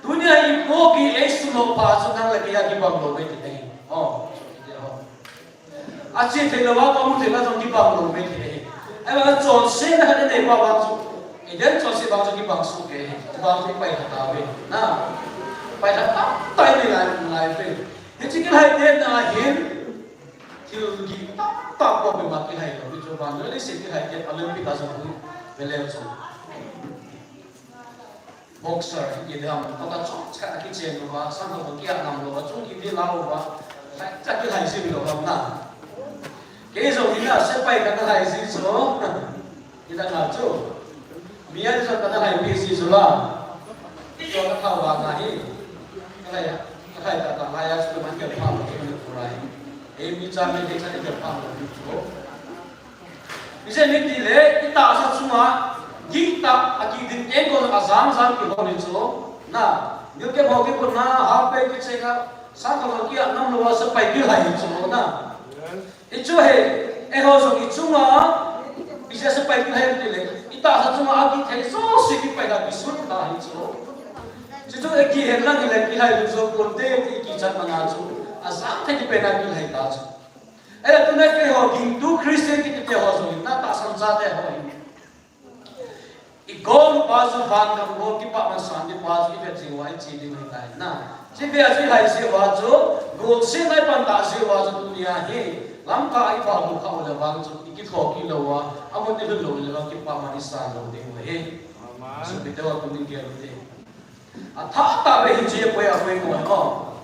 dunia i ko ki esu lo pa so na la ki ya kibang lo be ti dai a chi the lo wa ko mu the na so kibang lo be ti dai e ba chon se na ka de ba ba so idan chon se ba so kibang su ke bang thì phải thả về na phải thả tay này lại về thế chỉ cái hai tên là hiến thì gì tóc qua về mặt cái này rồi cho bạn nữa lấy xin cái hai tên Olympic là gì về leo xuống boxer thì gì đó nó có chọn cái chuyện rồi và sang đầu kia nằm rồi chúng thì đi lao và chắc cái hai gì rồi không na cái rồi thì là sẽ phải cái hai gì số thì đang làm chú biar so kana hai PC sula so ka wa nga hi kala ya khai ta laya su man ke pa ma ke ne kurai e mi cha me de cha ne ke pa ma ni chu ise ni ti le ita sa chunga gita aki din e ko azam zam ke ho ni chu na ni ke ho ke ko na ha pe ke che ka sa ka lo ki nam lo sa pai ki hai chu na e chu he e ho so ki chunga ise sa pai ki hai ti le ita sa chunga aki the so si ki pai ka bi su ta hi chu Cucu eki hendak ilaki hai luso konte eki chat mana cu asam te ki pena ki hai ta cu era tu na ke ho ging tu Christian ki te ho so na ta sam sa te ho I gol bazu van ka ho ki pa ma san di bazu ki te wai chi di mai tai na chi be asi hai se wa cu gol se nai pan ta se wa cu dunia he lam ka ai pa bu kha le wang cu ki tho ki lo wa amon te lo le wa ki pa ma ni sa lo de ho he so be te wa tu ni ke te thả ta về hình chia quay ở quay ngồi không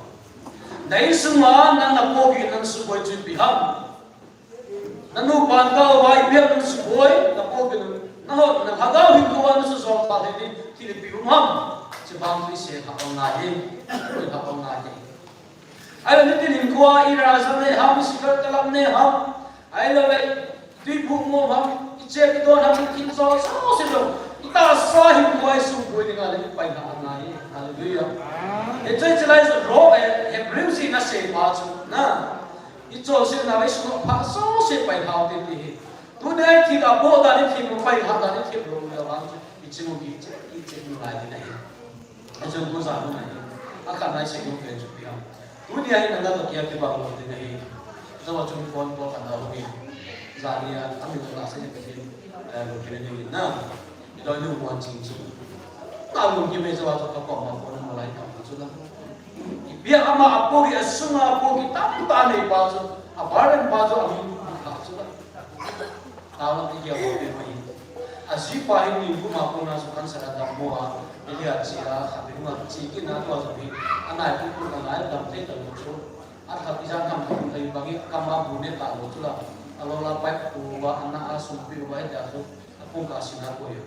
đấy xưng mà năng là cô kỳ năng sự bồi chuyện bị hâm năng nụ bàn cao vài biết năng sự bồi là cô kỳ năng hốt năng hàng gạo hình cô năng sự giọt ta thế đi thì bị hâm hâm chỉ bằng cái xe thằng ông ngài đi rồi thằng ông ngài đi ai là những cái hình qua ira ra này hâm sự vật ta làm này hâm ai là vậy tuy bụng mồm hâm che cái đôi hâm kinh gió sao xin được kita sahih kuai sungguh dengan lebih baik angai, haleluya. Itu jelas roh Hebrew sih nasi baca, nah itu sih nabi suruh pasal sih baik hal ini. Tu dah kita boleh dari kita baik hal dari kita belum dalam itu mungkin itu mulai ni. Itu bukan mana. Akan naik sih mungkin juga. Tu dia ini nanti kita bangun ini. Zaman cuma pon kan dah mungkin. Zania ambil kelasnya kecil, mungkin ini. Nah. Đó là một chính trị. Tao muốn như bây giờ cho các con mà con mà lại cảm thấy là biết ama apo cái sung apo cái tam ta này bao giờ, abaran bao giờ anh cảm thấy là tao là cái gì vậy mày? Asyik paling minggu maupun masukan seragam mua, lihat sih lah, tapi cuma cikin atau apa sih? Anak itu pun anak dalam cerita lucu. Ada kisah kamu dari bagi kamu bunet tak lucu lah. Kalau lapai tua anak asuh tua itu asuh, aku kasih aku ya.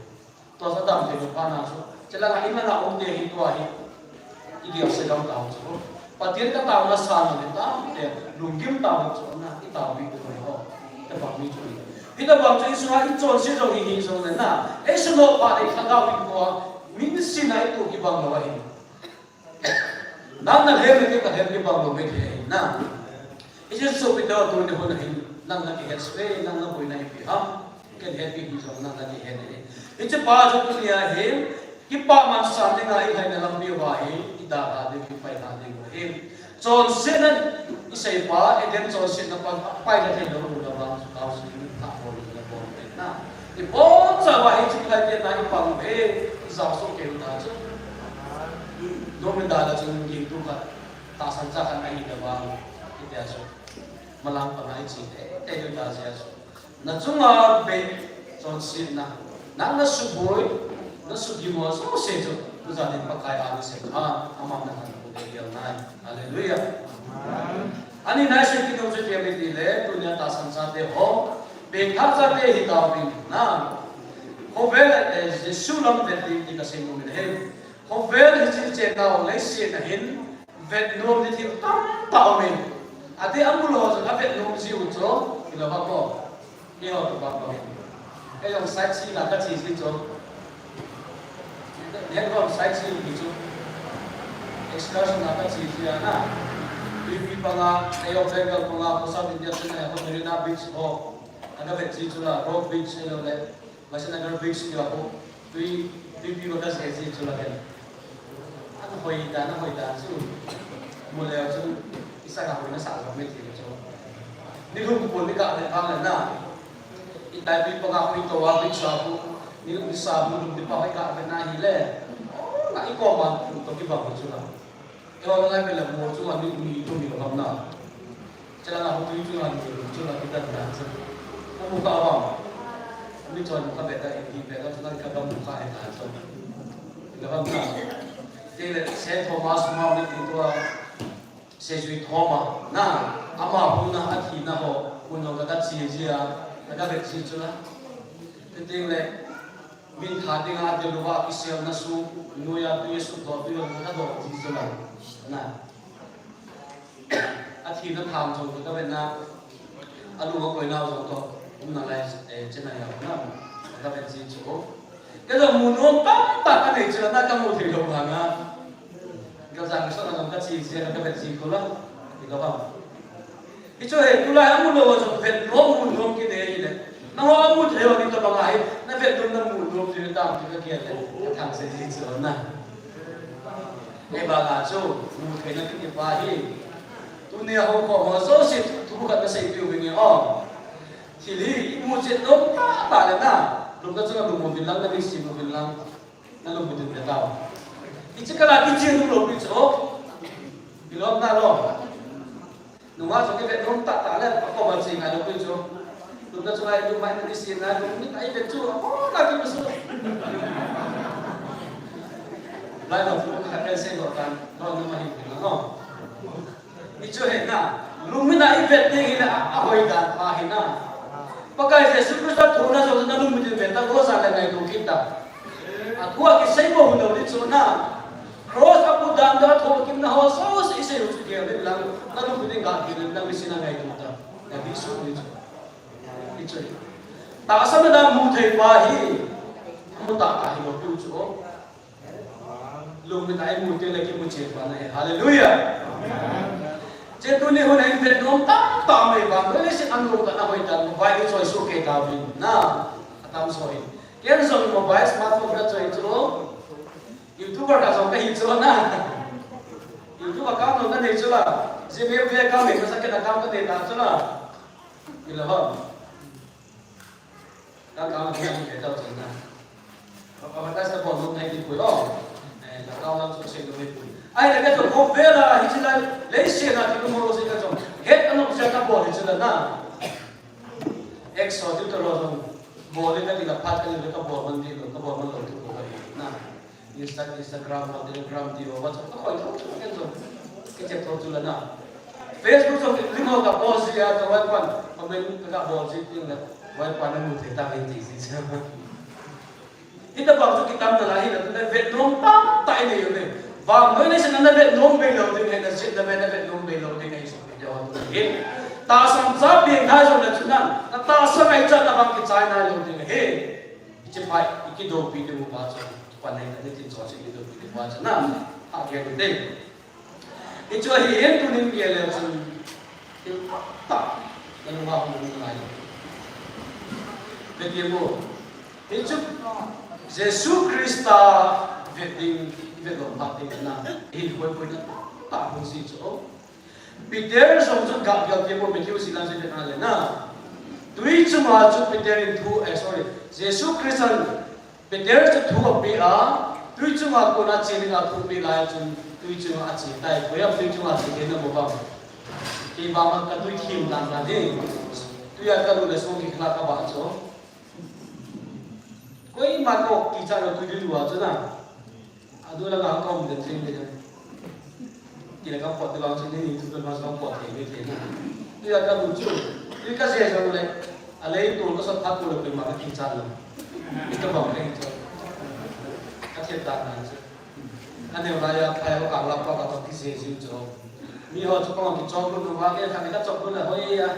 Tuh sedang jadi panas. Celaka ini nak umde itu ahi. Ini sedang tahu tu. Patian kan tahu masalah ni tahu. Lunggim tahu tu. Nah, kita tahu itu mereka. Tempat ni tu. Kita baca semua itu sesuatu ini sesuatu na. Semua pada kita tahu itu. Minsi na itu kita bawa ini. Nana leher kita leher kita bawa ini. Nah, itu sesuatu kita tu ni pun ini. Nana kita spray, nana pun ini piham. Kan happy bisa nana kita ini. Itu baca tu dia hem, kita masa dengan ini dalam biawai, kita ada di pihak ini. John Cena, isai pa, eden John Cena pa, pada hari dulu dalam kau sini tak boleh dalam nah, di bawah sahaja itu kita dia naik panggung, isau kau tahu, domen dalam jeung gitu kan, tak sancakan ini dalam kita aja, melampau naik sih, itu dah saja. Nah cuma be John Cena. Nang nasuboy, nasugimo so sejo, usahain pakai alis sekarang, amam dengan budaya lain. Haleluya. Ani nasi kita uji dia betile, dunia tasan sate ho, bekar sate hitapin. Nah, hovel sulam beti kita singgung ini. Hovel hijau cekau lesi nahin, vet nom di tim tam taumin. Ati amul ho, vet nom si ujo, kita bapa, ini ho bapa. Yang saksi nak kasih itu, dia kalau saksi itu, excursion nak kasih itu na, di panga, ayo bengkel panga, pusat India sana, atau Marina Beach ho, ada beach itu lah, Rock Beach itu le, masih ada beach itu ho, di batas kasih itu lah kan, ada hoitan tu, mulai tu, isa nak punya sahaja macam itu, ni rumpu pun dekat dengan na. Tapi pengaku itu wabik sabu, ni bisa belum dipakai kat benar hile. Nak ikut apa? Untuk kita berjuang. Kalau orang lain belum berjuang, ni itu ni orang nak. Jangan aku itu lah, berjuang kita berjuang. Kamu buka apa? Kami jual muka beda ini, beda jangan kita buka yang ada. Kita buka. Jadi saya Thomas mau ni itu saya jadi Thomas. Nah, ama pun nak hati nak ho, pun nak kata cia-cia. Ada begitu lah. Ketika le, min hati ngah dia lupa kisah nasu, nuya tu Yesus tu tu yang kita doa begitu lah. Nah, athi nó tham trong cái bên na alu có quay nào trong to cũng là trên này là các bên gì chỗ cái giờ mùa nôm tắt cái này chưa na cái mùa thì đồng hàng à cái rằng cái số là cái gì sẽ là cái bên gì có lắm thì có không cái chỗ này cũng là mùa nôm trong bên nó mùa nôm cái này này nó hoa mùa thì đi tao bằng ai nó bên trong nó mùa nôm thì tao thì cái kia cái thằng sẽ gì chỗ na cái bà gà chỗ mùa thì nó cái bà hi tu nia hậu có mà số xịt tu cần cái xây tiêu bình như thì lý mùa chết đúng ta là na lúc đó chúng ta dùng một viên lăng, nó đi xịt một viên lăng, nó dùng một viên để tao. Thì chỉ cần là cái chiên lúc đi chỗ, thì nó na rồi. Đúng không? Cho cái việc nó tạ lên, có bao nhiêu ngày lúc đi chỗ, lúc đó chúng ta dùng máy nó đi xịt ra, lúc những cái việc chỗ, là cái gì đó. Lại là phụ cái xe gọiกันnó nhưng mà hình thì nó không. Thì chưa hết na, lúc mình đã việc này là hồi đàn mà hình na. Pakai Yesus Kristus thuna so na lum din benta ko sa lai ko kita aku ki sei mo hulo di chona cross apu dan da tho kim na ho so se se ru ki le lang na lum din ga ki na mi sina ngai ta na bi su ni ni choi ta sa da mu thei ba hi mu ta ka hi lo pu chu lum mi tai mu te le ki mu che ba na hallelujah trên tôi này hôm nay Việt Nam tám mấy vàng mới sẽ ăn luôn cả năm mươi tấn vài cái rồi số kê tao bình na tam rồi cái rồi mobile smartphone đã chơi chỗ YouTuber đã dùng cái hình chỗ na YouTube account nó này chỗ là Gmail về account mình nó sẽ cái account cái nền tảng chỗ là như là không các account này cái tao chơi na và cái sẽ bỏ luôn này đi cuối đó là account nó sẽ chơi được ai là cái chỗ không về là hình như là lấy xe là cái mô tô cái chỗ hết nó sẽ các bộ thì chưa na extra thì tôi rồi bộ lên cái là phát cái các bộ mình đi các bộ mình làm cái bộ này na Instagram và Telegram thì vào WhatsApp nó khỏi không cái chỗ cái chụp thôi chưa na Facebook trong cái link của các bộ gì à các bạn còn mình các bộ gì thì là bạn quan nó thể tạo hình gì chứ kita waktu kita melahir kita Việt Nam tại này rồi và mới đây sẽ nói Việt Nam về lâu thì này là chuyện là Việt Nam về lâu thì này sẽ bị giàu hết ta sang giáp biển thái rồi là chuyện nào ta sang ngày chân là bằng cái trái này lâu thì này hết chỉ phải cái đồ bị được một bao giờ quan này là cái chuyện gì cái đồ bị được bao giờ nào cái vấn đề thì cho hiện tu nên cái là chuyện ta là nó vào một ngày cái điều thì chúc Jesus Christa Việt Đình Việt Nam phát triển na hình quay quay na ta không gì chỗ Peter sống trong gặp cái một mình kêu xin làm gì Việt Nam na tuy chung mà chung Peter in thu sorry Jesus Christ Peter chung thu ở bia tuy chung mà cô na chỉ là thu bia lại chung tuy chung mà chỉ tại bây giờ tuy chung mà chỉ đến một vòng khi mà cái tuy khiêm làm gì tuy là cái lúc sống thì là các bạn chỗ કોઈ માકો કિચાનો કીધું વાંચો ના અદુલા ગામ કામ દેખે ને kira ka pot dalam sini itu kan masuk pot ini kena dia akan muncul dia kasih saya boleh alai itu kalau sempat boleh pergi makan kican lah itu bang itu kasih tangan saja ane raya kayak orang lapar atau kisah itu mi ho cakap orang kicau pun rumah kita kami tak cakap lah oh iya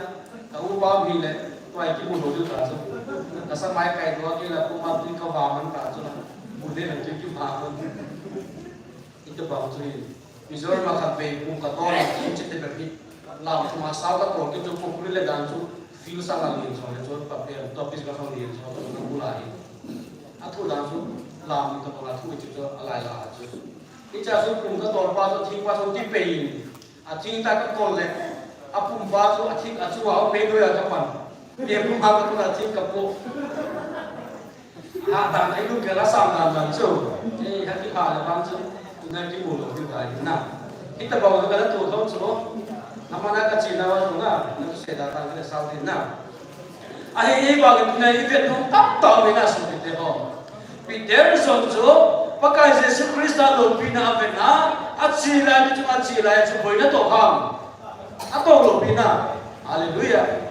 kamu bawa mi le tuai kibu dulu tak so nasa mai kai dua kila pun mati kau bawa man tak so boleh nanti kibu bawa itu bang tu Misal makan bayi pun kata orang kincit terberki, lam cuma sahabat orang itu pun boleh dancu feel sangat lian soalnya soal pakai topis kafan lian soal tu nak mulai, atau dancu lam itu kalau tu itu alai lah tu. Ini jadi pun kata orang baca tinggal tu di bayi, ating tak kau le, apun baca ating acu awak bayi dua kapan, dia pun baca tu ating kapu. Dan itu kira sama dancu, jadi hati hal dancu. Nanti mulu juga nah kita bawa ke dalam tuh tahun semua nama nak Cina wasung na nanti saya datang ke Saudi na akhirnya bagi punya event tu tak tahu bina seperti itu Peter sonjo pakai Yesus Kristus lo bina bina acila itu cuma acila itu boleh toham atau lo bina haleluya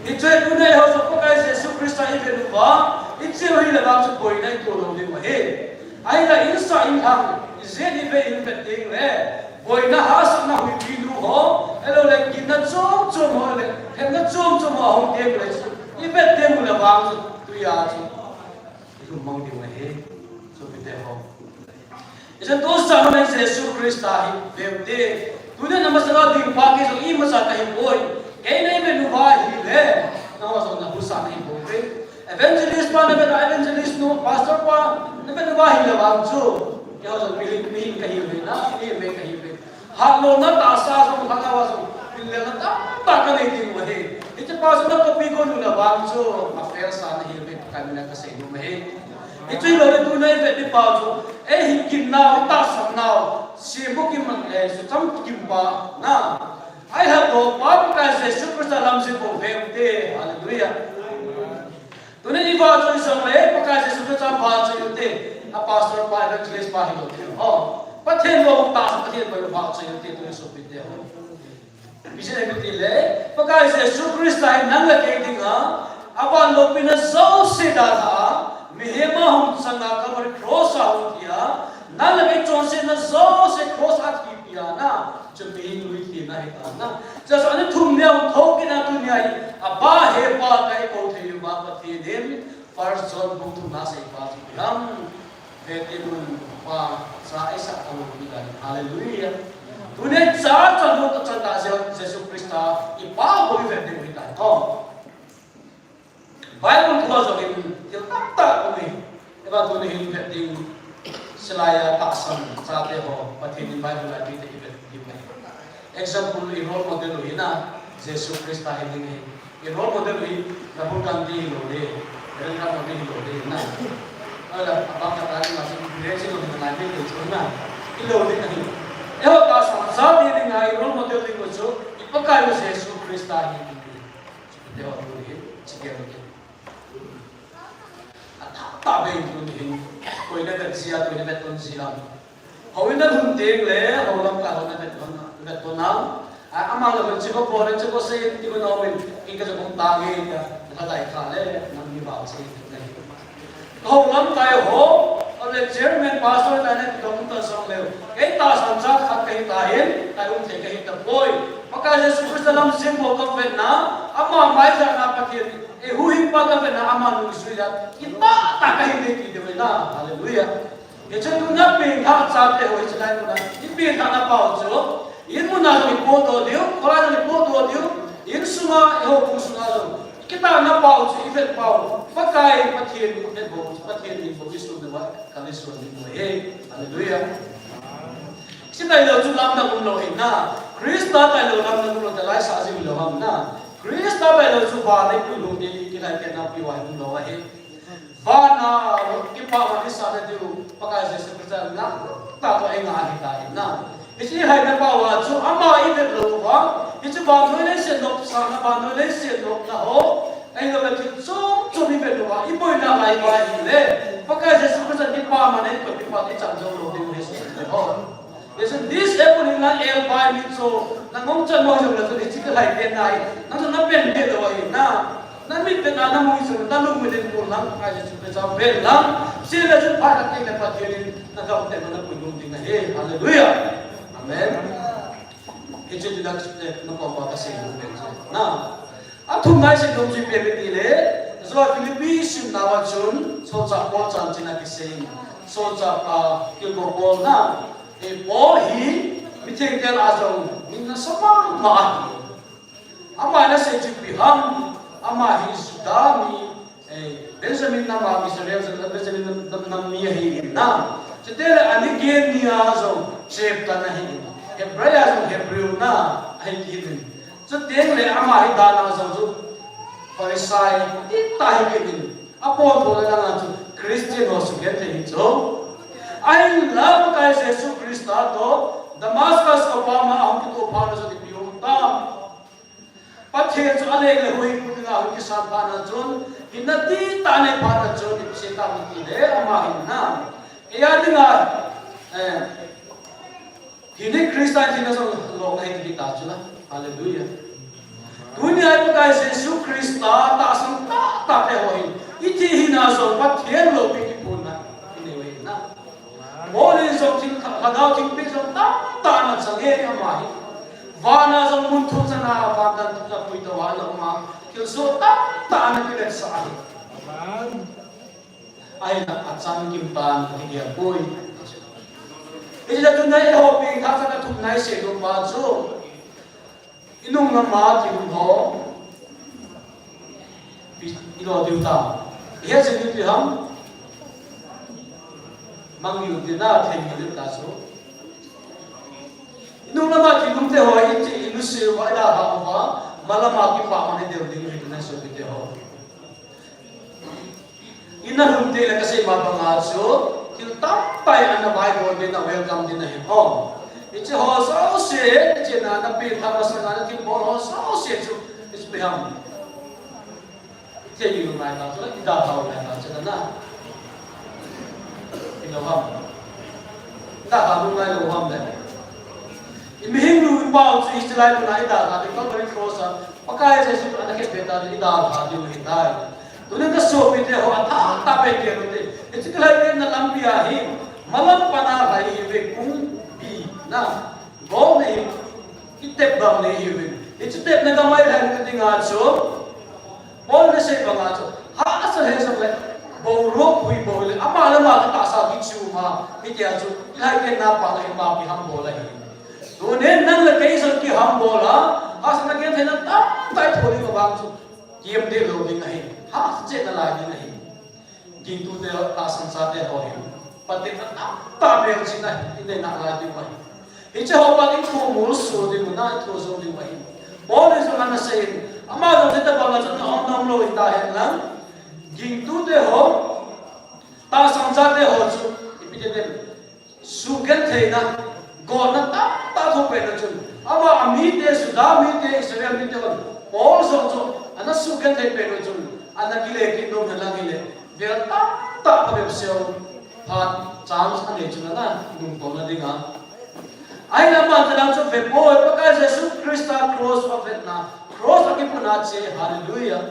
itu punya harus pakai Yesus Kristus event apa itu boleh langsung boleh itu lo bina akhirnya insa inham Jadi be in beting le, boy na has na hui binu ho hello le kin na chom ho le hem na chom ho hong te le i bet te mu la wang tu ya chu tu mong di he so bi te ho isan to sa na Jesus Christ hi ve te tu ne namasala di pa ke so i ma sa ta hi boy ke nei be nu ba hi le na wa so na hu sa hi bo ve evangelist pa na be evangelist no pastor pa na be nu ba hi la wang chu ke ho so mi ka hi le na mi me ka hi le hat lo na ta sa so ka ka wa so pil le na ta ka nei di mo he ite pa so na ko pi ko nu la wang chu affair sa na hi be ka mi na ka se nu me he ite lo le tu nei be di pa chu e hi kin na ta sam na si mo kim man e so tam kim pa na I have no power because the super lam se ko ve te hallelujah tu ne ni ba chu so me because the super lam ba chu te a pastor pa evangelist pa hi lo te ho pathen lo ta pathen ba ba chu te tu so bi te ho bise ne bi le because the super Christ ai nang la ke ding ha aban lo pin so se da ha mehema hum sanga ka mar cross a hu dia nang la ke chon se na so se cross a ki pia na chu bi lui ki na he ta na just an thum ne thok ki na tu ne ai aba he pa kai ko the yu ba pa thi dem first John book tu na se pa chu ram ve te lu pa sa isa ka lu ni ga hallelujah tu ne cha cha lu ta cha ta Jesus Christ i pa bo ve te ni ta ho Bible ko so in til ta ko ni e ba tu ne hin ve ting selaya taksam sa te ho pathin Bible la ti te ve example in role model lo ina Jesus Christ ta hin ni in role model hi na bu kan ti lo de ren ka mo ti lo de na ala abang ka ta ni ma sin dire si lo na ni lo chu na ilo de ni e ho ta sa ni ni ngai role model ni ko chu ipakai lo Jesus Christ ta hin ni de ho lo hi chike lo de ta be tu ni ko ina da sia tu ni beton sia ho ina hum te le ho lam ka ho na beton betonang amang la chi ko por chi ko se ti ko no men ki ka jong ta ge ka dai kha le nam ni ba se nei ho lam kai ho ale chairman pastor ta ne dong ta song le ke ta san cha khat kai ta hin ta um the kai ta boy maka Jesus Christ lam sim ho ka vet na ama mai ja na pa ki e hu hin pa ka vet na ama nu su ya ki ta kai ne ki de na hallelujah ye chen tu na pe tha cha te ho chi lai na ki pe tha na pa ho in muna ni poto dio kora ni poto dio in suma ho kusuna lo kita na pau chi ifet pau pakai pathin et bo pathin ni bo isu de wa kalisu ni mo he hallelujah sita lo chu lam na kun lo na krista ta lo lam na kun lo ta lai sa ji lo ham na krista ba lo chu ba nei ku lo ni ki lai ke na pi wa kun lo wa he ba na ki pa ma ni sa de dio pakai se krista na ta to ai nga hi ta na isi hai na ba wa chu ama i de lo wa ichi ba no le se no sa na ba no le se no na ho ai lo ba ki chu ni be lo wa i poi na lai ba i le pa ka je su sa ni pa ma ne ko pi pa ti chang jo lo de ne se ho yes this happen in la el ba ni so na ngom chan mo jo la so ni chi ka lai de nai na na pen de lo wa na na mi pe na na mo i so na lu me de ko lang ka je su pe sa be lang si la ju pa na te na pa ti ni na ga te na ko lu ding na he hallelujah amen itu tidak nampak apa sih na atum nai se dom ji pe ti le zo Filipi sim na wa chun so cha po chan china ki se so cha ki ko po na e po hi mi theng tel a zo min na sama ma ama na se ji bi ham ama hi sudami Benjamin na ma Israel sa Benjamin na mi hi na Setelah ani gen ni azo chep ta nahi Hebraya zo Hebrew na ai kidin so teng le ama hi dana zo zo Farisai ta hi kidin apon to la na zo Christian ho su get hi zo I love kai Jesus Christ to Damascus ko pa ma ang to pa na zo di biyo ta pathe zo ale le hui ku na hu ki sa pa na zo hinati ta ne pa na zo di se ta ki le ama hi na Iya dengar, ini Kristen kita so long naik kita cula, haleluya. Dunia itu kayak Yesus Kristus tak sang tak lehoin, itu hina so patien lo pikir pun na, ini weh na. Boleh so ting kadau ting pikir so tak nak sange amahi. vana zong mun thu chana van dan thu na pui to wa lo ma kil so ta na ki le sa ai na achang kim pan ki dia pui ila tu nai ho pi tha sa na thu nai se do ba chu inung na ma ki rum ho ilo diu ta ia se diu ti ham mang yu ti na then ni ta so inung na ma ki rum te ho i ti ilu se wa da ha wa mala ma ki pa ma ne de ding ri na so ti te ho ina rum te la ka se ma ba nga so til tam pai an na bai bo de na welcome din na he ho ichi ho so se che na na pi tha ma sa na ti bo ho so se chu is pe ham te yu mai na so la da ha wa na cha na ino ham da ha lu mai lo ham le mi hing lu ba chu is lai lu nai da ha de ko ri cross pa ka je su na ke pe da ni da ha di lu dai tune ka so pi te ho tha ta pe ke lu te ichi ka lai na lam pi a hi malam pana hai ve kung bi na go ne itep ba ne hi ve ichi tep na ga mai han ka dinga cho bol ne se ba nga cho ha asal he so le bo ro hui bo le ama la ma ta sa ki chu ma mi ke chu lai ke na pa la ma pi ham bo la hi tune nang la ke so ki ham bo la as na ke the na ta tai thori ba bang chu kiam de lo ding nahi ha che na lai ni nahi king tu de ta samsa de ho hi patin na ta be chi na ine na lai di mai ichi ho pa king thu mu su de na thu zo di mai bo le so na se ama do de ta ba la cha on nam lo ita hen lang king tu de ho ta samsa de ho chu ipi de su gen the na go na ta thu pe na chu ama ami de su da mi de Israel mi de Paul so so ana su kan thai pe no chun ana kile ki no na lang ile ver ta pa be seo phat chance ane chun na dum ko na dinga ai na ma ta lang so ve boy pa ka Jesus Christ cross of it na cross aki puna che hallelujah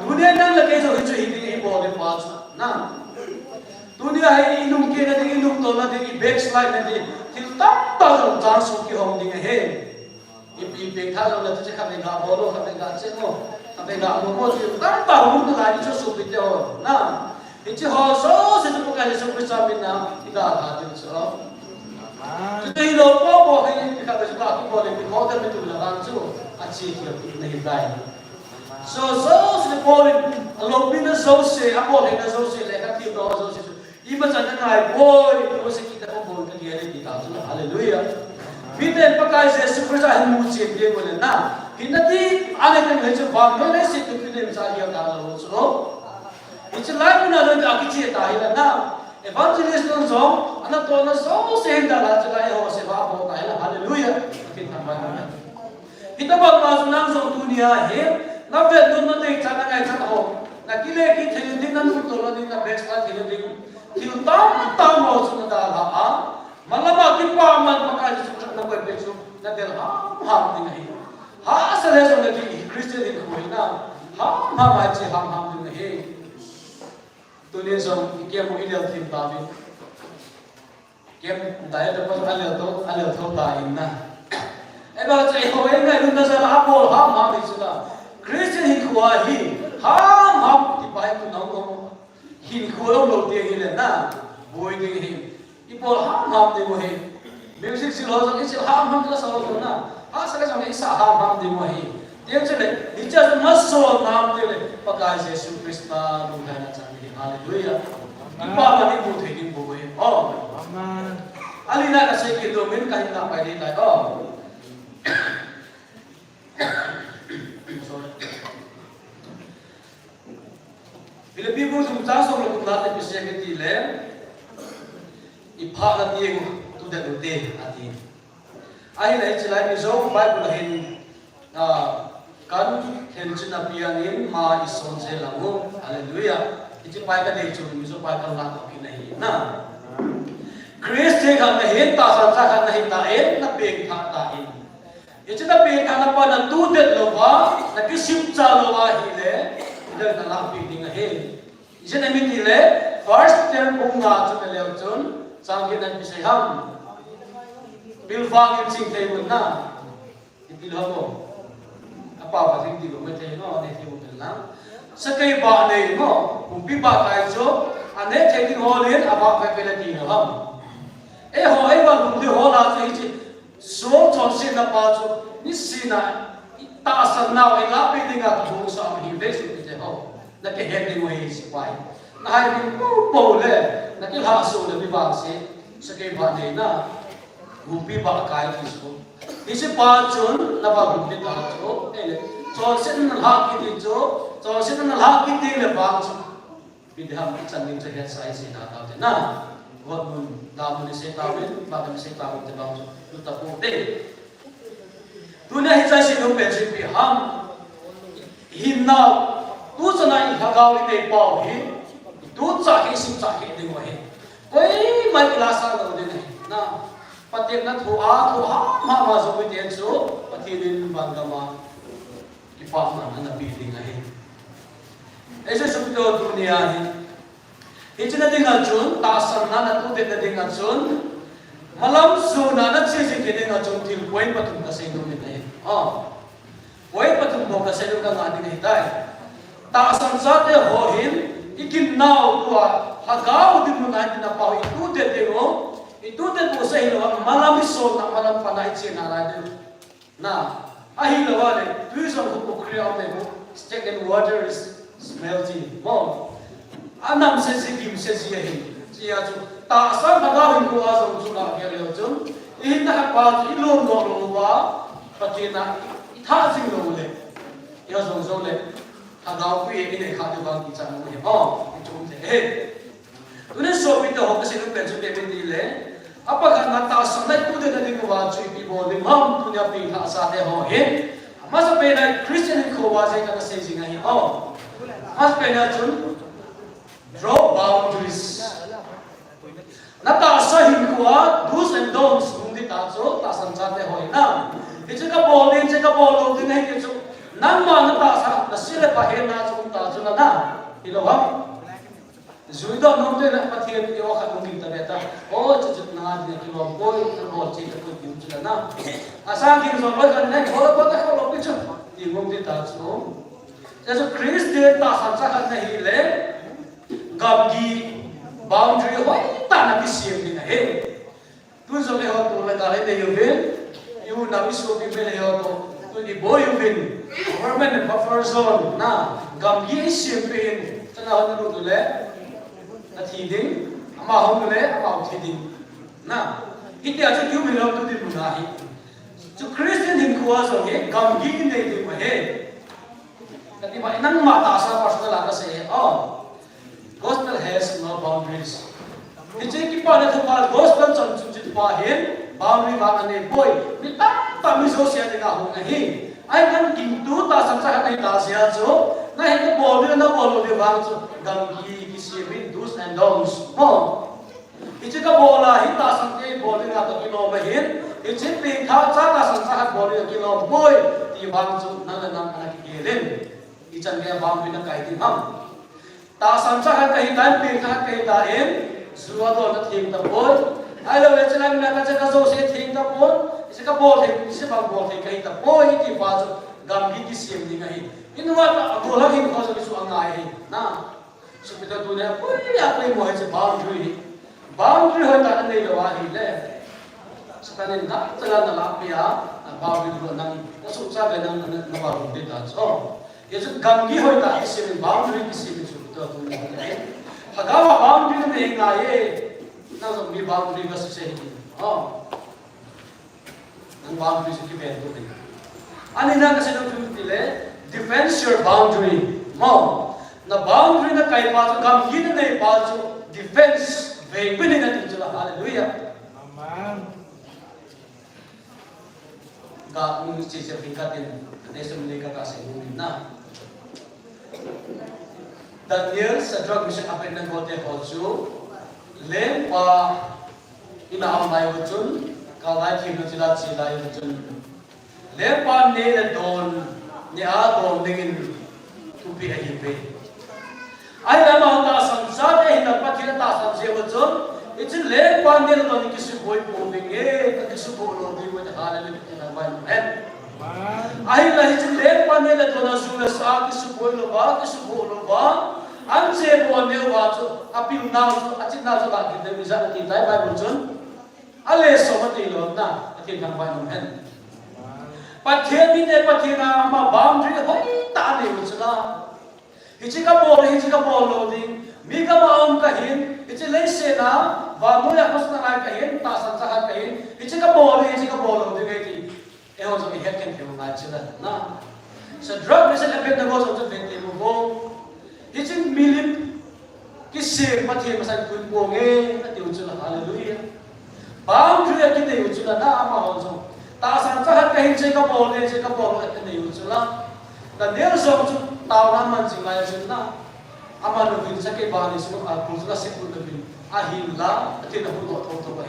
dunia nang la ke so hi chu hi ding hi bo de pa na dunia hai inum ke na ding inum to na ding backslide na ding til ta chance so ki hom ding he ipi tha lo la che kha me ga bo lo kha me ga che no kha me ga mo ti ta hu na la ni so pi te ho na ichi ho so se tu ka so pi sa min na ida ha ti so tu lo po po he ni ka ka ki bo le ki mo ta me tu la ran chu a chi ki na hi dai so se po le lo pi na so se a bo le na so se le ka ti do so se i ma cha na ngai boy ko se ki ta ko bo ka ye le ki ta chu hallelujah Biden pakai Jesus Christ ahin musim dia boleh na. Hinati anak yang hanya bang mana sih tu kita misalnya dia kalau so. Itu lain pun ada yang aku cerita hilang na. Evangelist tu so, anak tu na so sehendak lah celai ho sebab ho kaya haleluya. Kita tambah. Kita buat masuk langsung dunia he. Nabi dunia tu cara ngai cara ho. Nak kile kita hidup nan tu lah di nak best lah hidup. Hidup tam ho sudah dah lah. Malama ki pa man pakai Jesus na ko peso na del ha din nahi ha asal hai so na ki Christian din ko na ha ma che ham din nahi dunia so ke mo ilal tim ta bi ke dai da pas alil to ta in na e ba che ho e ngai dun da sa ha bol ha bi su da Christian hin ko hi ha ti pai ku na ko hin ko lo te hi le na boy ding hi ipol ham de mo he music sil ho so ki sil ham la so so na ha sa ka jang isa ham de mo he dia chele he just must so nam de le pakai Jesus Christ na lu na cha ni hallelujah ipa ma ni bu the ni bo he oh amen alina ka se ki do men ka hin na pai de tai oh bila bibu tum ta so lo tum la te pise ke ti le ipha la tieng tu da du te ati ai lai chilai mi zo bible hin kan hen china pianin ma ison se lamu hallelujah ichi pai ka de chu mi zo pai ka la ko ki nahi na Christ the kan hen ta sa sa kan nahi ta en na peng tha ta in ichi na peng ka na pa na tu de lo wa na ki sim cha lo wa hi le ida na la pi ding he ichi na mi ti le first term bung nga chu le le chun sang ki nan bi se ham bil fang im sing thei mun na itilhamo apa ba thing ti lo me the no ne thi mo lang sa kai ba nei mo kum pi ba kai cho ane the ki ho len aba pe pe la ti no ham e ho ai ba kum de ho la che chi so chon sin na pa cho ni sina ta san na ai la pe dinga ka bo sa hi ve su ti te ho na ke he ni we si pai na hai ni po le na ke ha so le bi ba se sa kai ba nei na kum pi ba kai ki so isi pachun naba gumpi tacho ele chosin na haki di cho chosin na haki di le pachun bidham chanin che het sai se na ta na god mun damun se tawin bagam se tawin te bang tu ta pu te dunia hi sai se no pe se pi ham hinna tu chana i hagawi te pau hi tu cha ke sim cha ke de mo he koi mai klasa lo de na patik na thua ma zo bi ten so patilin bangama ipa na na building ai ese subto dunia hi china dinga chun ta san na tu de dinga chun malam su na na che che ke dinga chun til koi patum ka se no me ai koi patum bo ka se no ka na dinga dai ta san sa te ho hin ikin nau tua hagau din mo na din na pau tu de dingo itu dan puasa hilang malam isol nak malam panai cina lagi. Nah, ahi lawan ni, tujuan hukum kriya ni, steak and water is smelting. Mau, anam sesi kim sesi ahi, cia tu tak sah bagawin kuah sama sudah kaya lewat. Ini nak pas ilmu normal, patina ithak sing normal. Ya song le, agak kuih ini kado bang kita mau ni. Itu mungkin. Tunen sobi tu hokas itu pencu depende le. Apakah nata sampai tu dia tadi kuwaci pibo limam punya pihak sahaja ho he, masa pernah Christian kuwaci kata sejingga he mas pernah cun draw boundaries. Nata sahih kuat do's and don'ts mungkin tak so tak sahaja ho na. Itu kan boleh dengan itu. Nama nata sah nasile pahen na cun tak cun na. Ilawam. Zuido nomde na pathian ke wakhat mungkin tabeta cucut na dia ki wa boy ko cik ko diucila na asa ki so kan na ko ko pichu ti mungkin ta so so Christ de ta sansa kan na hile gamgi boundary hoi ta na bisiem ni na he tu so le ho to le ka le de yuve yu na biso bi me le ho to tu di boy yuve government buffer zone na gamgi siem pe tana ho na ru le na thiding ama hong le ama thiding na hiti achu kyu milo tu di bunahi chu Christian hin kuwa so he gam gi nei di ma he kati ba nang ma ta sa personal aka se gospel has no boundaries hiti ki pa na thupal gospel chon chu chi pa hen boundary ba ane boy ni ta mi so sia de ga hong hi ai kan kim tu ta sam sa ka ta sia cho na he ko bol na bol de ba cho gam gi Siapin do's and don'ts. Itu kan bola hita sampai bola ni atau kilo mahin. Itu pihak cara sangat bola kilo boy di bangsu nang anak kilen. Ican dia bang bina kaitin ham. Tak sangat kaitan pihak kaitain. Suatu orang ting tapon. Ayo wecelang nak cakap so ting tapon. Itu kan bola itu bang bola kaitan boy di bangsu gambi di siam ni kain. Ini wat bola ini kau jadi suangai. Nah. Seperti tu ni, apa yang mohon boundary hoi tak ada lewa hile. Sekarang nak jalan nak lapia, boundary tu nang susah dengan nama rumit dah. So, itu gamgi hoi tak isi boundary isi seperti tu ni. Hagawa boundary ni engai, nang sambil boundary kasih sih. Nang boundary sekian betul ni. Ani nang kasih tu le, defend your boundary. Mau. Na boundary na kay paso gam gina na paso defense ve pili na tujula hallelujah amen ga mun si sertifikatin neso mulika ka sa na Daniel sa drug mission apen na gote hoju lem pa ina amay hojun kalay kino sila sila hojun lem pa ne na don ni a don dingin tupi ahipe ai lama ta samsat eh dapat kita ta samse betul itu le pandai tu ni kisu boy bombing kita kisu bolo di mana hal ini kita main Ahi lahi chin le pane le tona zula sa ki su boi lo ba ki su bo lo ba an che bo ne wa chu apil na chu achin na chu ba ki de mi za ti dai Bible chun ale so ma ti lo na ti thang ba nom hen pathe mi ne pathe na ma boundary hoi ta ne chu la hi chi ka bo lo ding mi ka ma om ka hin hi chi le se na wa mo ya khos na ka hin ta san sa ka hin hi chi ka bo lo ding ai ti e ho so mi het ken ke ma chu la na so drug is an effect na go so to ven le mo go hi chi milim ki se pathe ma san kun bo nge na ti chu la hallelujah boundary ki te chu la na ma ho so ta san sa ka hin che ka bo le ke ne chu la da ne so chu tao na man jing lai chu na ama no bin sa ke ba ni su a pu la se pu na bin a hin la te na hu do to ba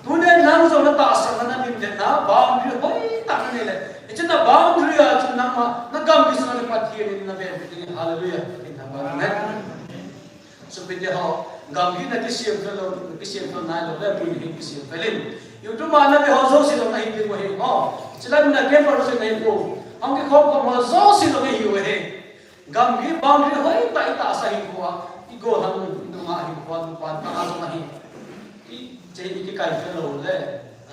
tu ne nang so na ta sa na bin de na boundary hoi ta ne le e chen na boundary a chu na ma na gam bi sa na pa thi ni na be bi hallelujah in na ba na so bin de ho gam hi na ki sim to na lo le bin hi ki sim pelin yu tu ma na be ho so si lo na hi bi wo he ho chila na ke par se nei ko ang ke khop ko ma so si lo hi wo he gam gi boundary hoi ta sa hi ko I go ham du ma hi ko pan ta so na hi I je ni ki kai fe lo le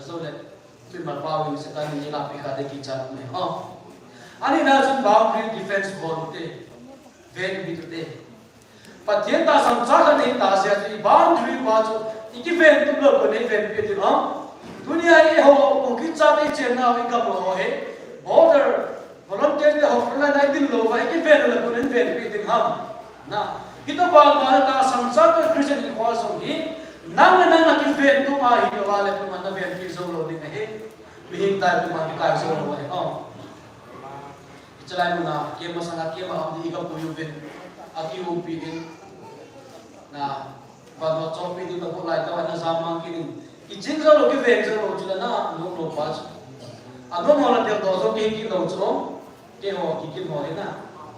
aso le tu ma pa wi se ta ni la pi ka de ki cha me ho ani na sun boundary defense ball te ven bi te pathian ta sam cha ka nei ta se ti boundary ba chu ki ven tu lo ko nei ven pe ti ho dunia ye ho ko ki cha te chen na wi ka mo he border volunteer de ho la nai din lo ba ki ven la ko nei ven pe ti ham na kita ba ta sam cha ka Christian ko so hi nang ki ven tu ma hi wa le tu ma na ven ki zo lo ni he mi hin ta tu ma ki ka zo lo he ho chalai mu na ke ma sang ke ma am ni ka pu yu ven aki u pi in na ba no chong pi di ba ko lai ta na sam mang ki ni ki jing zo lo ki ven zo lo chula na no no pa a no mo na te do zo ki lo cho ke ho ki mo he na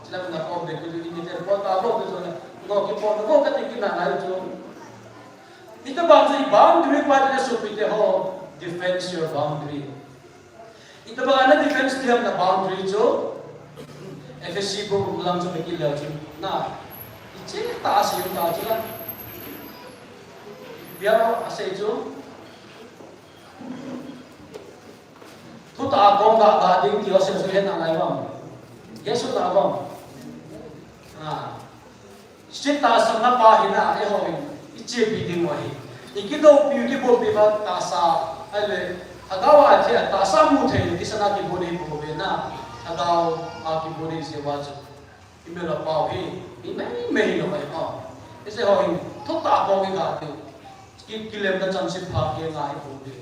chalai mu na ko de ku ni te po ta lo ke zo na no ki po no ka te ki na lai cho ita boundary pa na so pi te ho defense your boundary ita ba na defense te na boundary cho FSC ko lang so ki la cho na iche ta si yung ta chila biaro ase jo tu ta kong da ding ti ose so hen na lai bam yesu ta bam shit ta sa na pa hina e ho iche bi ding wa hi ikido pi ki bo bi ba ta sa ale hagawa the ta sa mu the ki sana ki bo ni bo be na hagaw a ki bo ni se wa chu imela pa hi ni mai no mai ha ese ho hin thot ta bo ki ga ti ki lem da cham se pha ki nga hi bo bi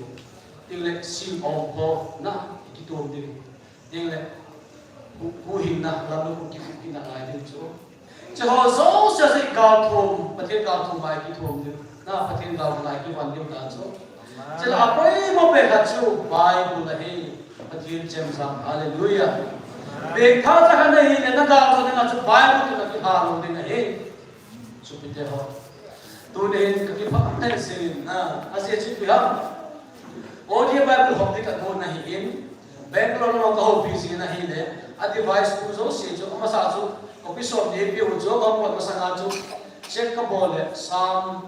ti le sim on bo na ki to bi ti le ku hin na la lu ki na lai de chu cho zo sa se ga thom pathe ga thom bai ki thom de na pathe ga lai ki wan dim ta chu chela apoi mo pe ha chu bible la he pathe chem sam hallelujah be tha ta ha nei ne na ga zo na chu bible tu na ki ha lo de na he chu pi te ho tu ne ka ki pha ta se na ase chi pi ha audio bible hom de ka ko na hi in background mo ka ho bi si na hi le a device ku zo se chu ma sa chu episode de pi ho zo ga mo ma sa na chu check ka bole sam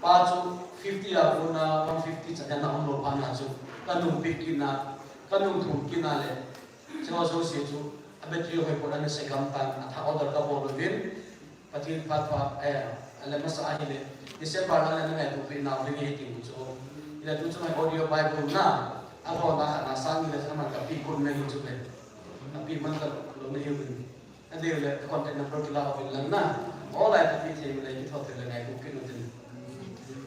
pa chu 50 a ko na 150 cha na hom lo pa na chu kanung pi ki na kanung thu ki na le cho zo se chu abe tri ho ko na se gam tan atha order ka bole din patin phat pha ale ma sa hi le December na na ngai tu pi na ri hi ti chu ila tu chu mai audio bible na a ho na na sang ni le sa ma ka pi kun na hi chu le a pi man ka lo na hi bin ade le content number ki la ho bin lang na all I pi the le ki thot le ngai ku ki no tin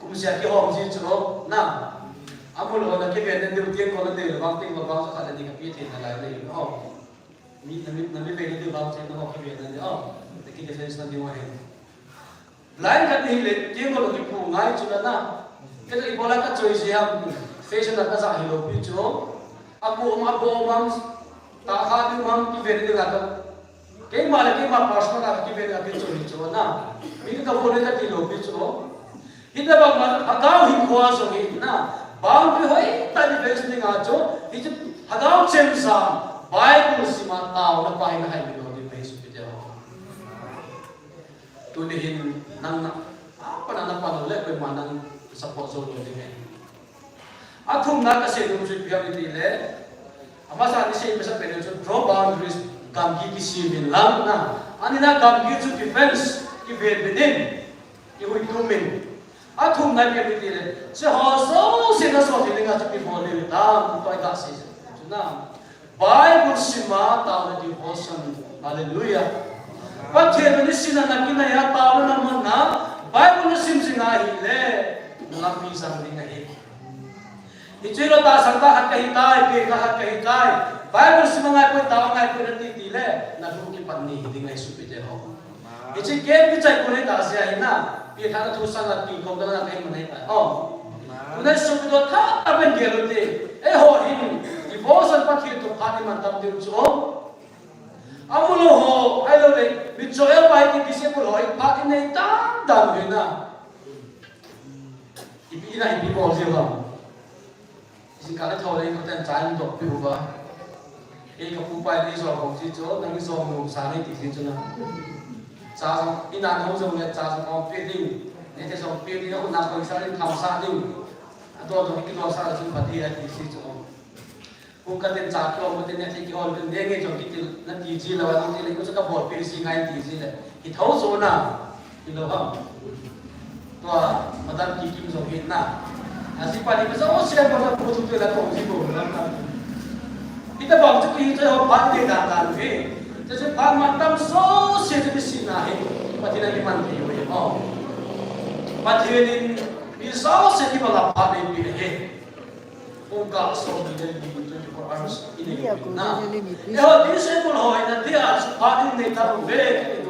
kum sia ki hom ji chu na amul ho na ke be ne de ti ko na de le bang ting lo bang sa kha ni ka pi the na lai le ho mi na mi be ne de bang chen no ki be na de ho de ki defense na di wa he lain ka ni le ti ko lo ki pu ngai chu na ke ta ibola ka choi ji ham fashion na ka sa hi lo pi chu abu ma bo mam ta kha di mam ki be ne de ga ka ke ma le ke ma personal ka ki be na ki choi chu na mi ka bo ne ka ti lo pi chu hita ba ma hagaw hi khwa so hi na boundary hoi ta defense ni nga chu hi hagaw chem sa Bible sima tao na pahin na hai mino di pesu pidya ho. Tulihin nang apa na panole ko manang sa poso lo di ngai. Athum na kasi dum su biya di le. Amasa ni sei mesa pene so draw boundaries gamgi ki simin lam na. Ani na gamgi su defense ki benin. Ki hui tumin. Athum na biya di le. Se ho so se na so di nga chu pi mo le ta to ai ka si. Na Bible sima tao na devotion. Hallelujah. Pagkira ni sina na kinaya tao naman na Bible na simsingahin le. Nalapisang din nga eh. Ichiro ta sangka hat kahitay, peka hat kahitay. Bible sima nga po tao nga po natitile. Naluki panni hindi nga isupite ho. Ichikep bichay ko rin tasya na. Peka na tusang at tingkong na nga kayo manay oh. Unay supito ta taben gero di. Ho hin. Devotion pakit to kani mantam din so. Amulo ho, ay lo le, mitsoel pa ki disciple ho, pakit na itang na. Ipina ipipo siya. Singkalit ho le ko tan chan dok pi ba. Ka pupai ni so ko si cho nang so mo sa ni ti si na. Sa ina ho so le sa ko pi ding. Ne te so pi ding ko na ko sa rin tham sa ding. Ato to ki do sa sin pati ai ti si cho. Kung katin sa ko mo tin ne ti ko den de nge jo ki ti na ti ji la wa ti le ko sa ka bot pi si ngai ti ji le. Ki thau so na. Ki lo ha. To madan ki kim so hin na. Asi pa ni so siya pa ko tu la ko si ko na. Kita bang chu ki to ba de da ta ni. Te se pa ma tam so siya ti si na he. Pa ti na ki man ti yo ho. Pa ti ni ni so siya ti ba la pa de pi he. Kung ka so ni de ni 24 hours ini na. Yo disciple ho ina dia su pa din ni ta ve.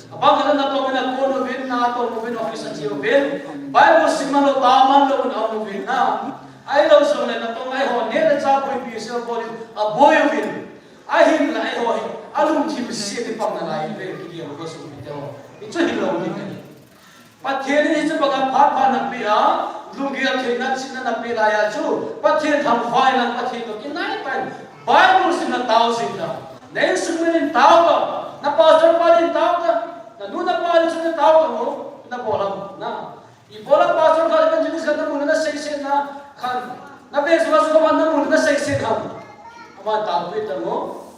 Abang kana na to na ko no bin na to mo bin office at yo bin. Bible simano taman lo un bin na. Ai lo so na to ai ho ne la cha boy bi so ko a boy bin. Ai hin la ai ho alum ji bi se de pam na lai ve ki yo ko so bi to. Icho hi lo ni ni. Pa thene ni chu ba ka pha na pi a Lugia kena sina na pilaya ju, pathe tham vai na pathe to kinai pan. Bible sina tao sina. Nei sumin tao ka, na pastor pa din tao ka, na nuna pa din sina tao ka mo, na bolam na. I bolam pastor ka kan jenis kan mo na seisen na kan. Na be suka suka man mo na seisen ham. Ama tao pe ta mo.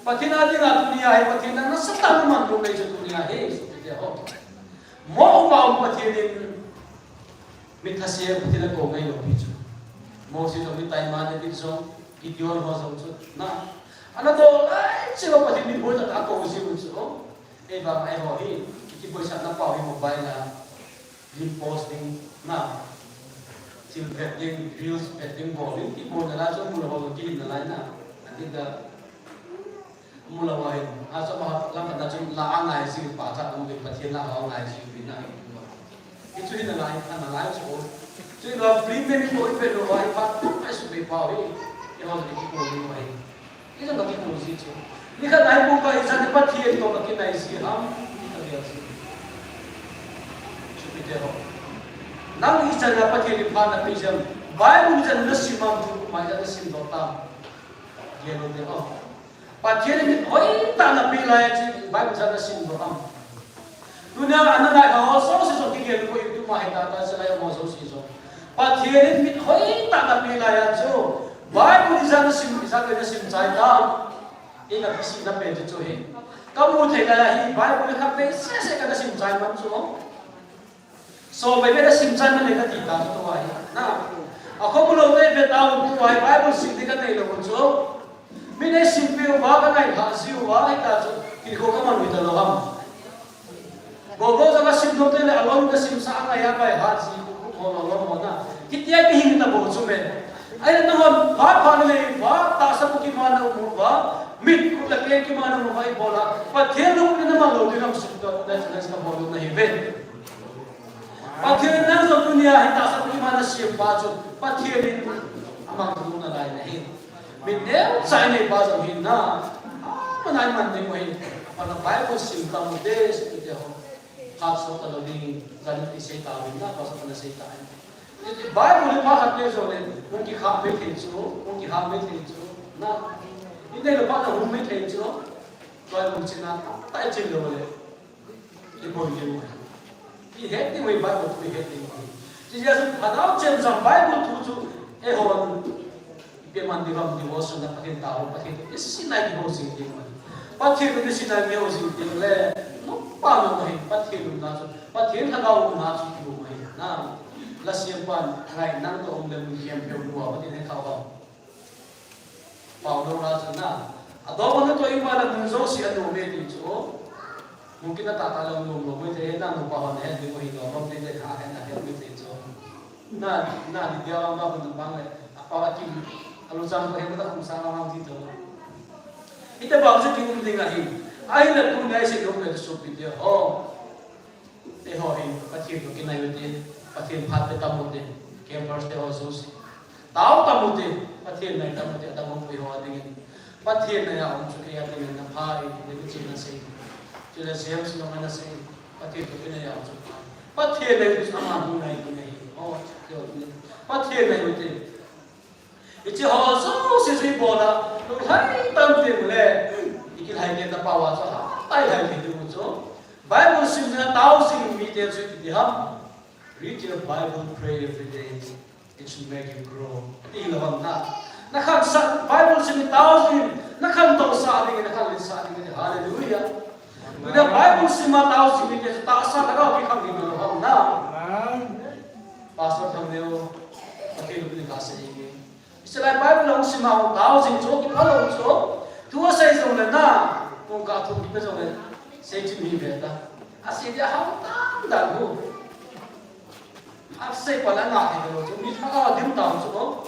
Pathe na din na dunia hai pathe na sa ta man mo nei ju dunia hai so te ho. Mo ma pathe din Mithasia putila ko ngai lo pichu. Moses of the time man it so Gideon was also na. Ano to ai siwa pati ni boy ta ako si so. E ba ai ho hi. Ki boy sa na pa hi mobile na. Lim posting na. Til betting reels betting bowling ki boy na so mula ho ki na lai na. Ati da mula wa hi. Asa ba lam na chim la angai si pa cha mo ke pathian la ho ngai si bi na. Itu di dalam analisa so, jadi kalau primer itu itu loh, ipat masuk di bawah ini, yang harus dikipul ini, ini kan bagi polisi tu. Ini kan naik buka izin dapat dia itu bagi naik siham, kita lihat sih. Seperti itu. Nang izin dapat dia di mana izin, baik izin nasi mampu, macam nasi dotam, dia nanti oh, pakai ini, oh ini tanah pilih sih, baik izin nasi dotam. Dunia anak naik hawa so sesuatu yang kau itu mahir tata selaya mau so sesuatu. Pathirin mit hoi tak tapi layan so. Baik pun di sana sim bisa kerja sim cahaya. Ini bisi nak pergi cuci. Kamu tega lagi baik boleh kape saya kerja sim cahaya macam so. So berbeda sim cahaya mereka tidak tu wahai. Nah, aku belum tahu tu wahai baik pun sim dekat ni loh so. Mina sim pil bagai naik hasil wahai tak so. Kiri kau kaman kita loham. Gogo sama sim dote le alon da sim sa nga ya pai haji ko lo na kitia ki hin ta bo sume ai na hon ba le ba ta sa ki mana mo ba mit ku la ke ki mana mo vai bola pa the lu ni na ma lo dinam sim do da sa bo na hi ve pa the na zo dunia hi ta sa ki mana sim ba jo pa the ni amang lu na lai na hi mit ne sai ne ba zo hin na manai man ne mo hi pa na bai ko sim ta mo de sti de ho Kapso talagang ganit isay tawin na, basta na say tayo. Bible pa hat ne so ne, kung ki hamit hinso, na ini lepas nak rumit aja, kalau mungkin nak tak aja le, ibu ibu. Ini heading we Bible tu heading. Jadi ada macam Bible tu hon, iman di dalam devotion nak pakai tahu pakai itu sinai di housing dia. Pakai itu sinai di housing dia le, lupa nak pakai itu nak, pakai tahu nak tu boleh. Nah, lasian rai nang tu orang lembu kiam dua, pakai ni kau. Paulo na sana. Adobo na to iba na nungso si ano medyo so. Mungkin na tatalang nung mo ite na no pa na hindi mo hino mo din ha na help me so. Na di dia ang ba ng bangay. Apawati alusang pa himo ta kung saan ang dito. Ite ba sa tingin din ngahin. Ay na kung dai si gom na so video. Oh. Hoin pati ko kinayote pati phat ta mo din. Campers te also si. Tao tamutin, patien na tamutin at among puyo ating patien na yaon so kaya ating na pari na kitchen na say sila siyam sila na say patien ko pinayaon so patien na ito sa mga hunay ko na oh patien na ito iti hoso si sui bola nung hay tamtin le ikilhay kita pawa so tay hay kita mo so Bible says na tao sing meeting so itiham read your Bible, pray every day. It should make you grow. Ilawang na. Nakang sa Bible simitawin. Nakang to sa ating nakang sa ating hallelujah. The Bible simatawin simite sa taas sa nagaw kang ilawang na. Pastor Tameo pakilo ni kasi ini. Sila Bible ang simatawin so kipalo so. Tuwa sa isang na kung katong kita so say to me beta. Asidia hawtang dago. Asay pala nga ito, hindi makakadim taon so.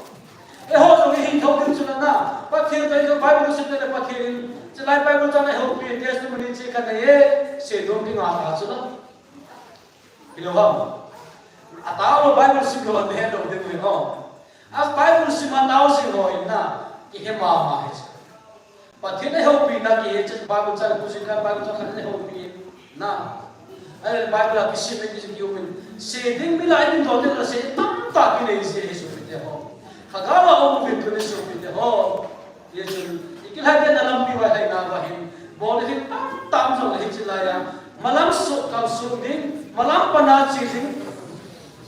Ho, hindi hintaw din sila na. Pagkira tayo Bible sila na pagkirin, sila Bible tayo na help me, testimony siya ka na sedong di nga sila. Pilawang. At ako Bible sila na help din mo. As Bible sila na sila na, ihimama siya. Pagkira help me na kiya, Bible tayo po sila, Bible tayo na help me na. Ay, Bible ang kisipin kisip yung seding milay din doon na sa tamta kinaysi Yesu pite ho. Kagawa o mubito ni Yesu pite ho. Yesu, ikilagyan na lang piwa ay nabahin. Boleh din tam sa lahin sila yan. Malang kalsudin, malang panatsidin.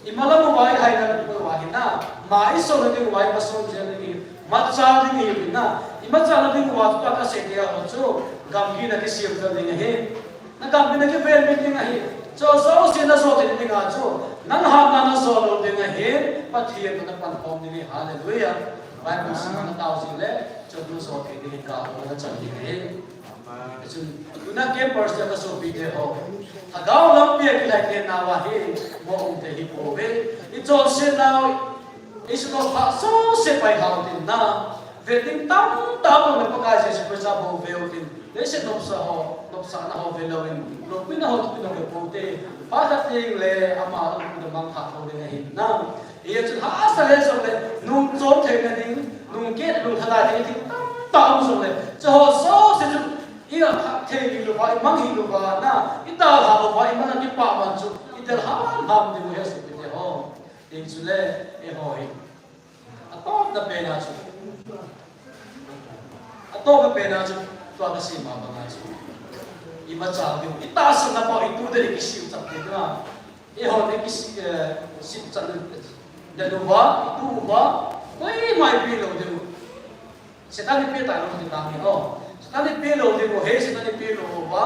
Imalang maway ay nagpawahin na. Maiso na din maway mason siya na din. Matsal din ngayon na. Imatsal na din mawat pa kasi kaya ho. Gamgi na kisip na din ngayon. Nagambi na ki-velvet din ngayon. So sila sotin din nga so. Nanghama na solo din ngayon. Pathiyan na panpong din hallelujah. Bible sa mga tao sila. So doon sotin din ka ako na chan din ngayon. So doon na campers na kasobi din ho. Hagaw lang piya kilay din nawahin. Moong tehi po be. It's also now. It's not so sepay hautin na. Veting tamo nagpagkasya sa persabo veotin. Lese nopsa na ho velawin. Lo pinaho pinapote. Patating le ama ang namang hakao din ngayon na. Iyan sa haasa le so le nung zon tayo na din nung get nung hala din tamo so le. So sa iya tayo lupa imang hilupa na ital ha pa imang kipaman so ital ham din mo yes pite ho. Din sule ho. Ato na pena so. Ato na pena so. Tuwa kasi mga so. Iba sabi mo, itaas na po ito dahil kisip sa kita. Iho, kisip sa dalawa, ito ba? Ay, may pilaw din mo. Sa tani pita, ano kita kami, sa tani pilaw din mo, sa tani pilaw ba?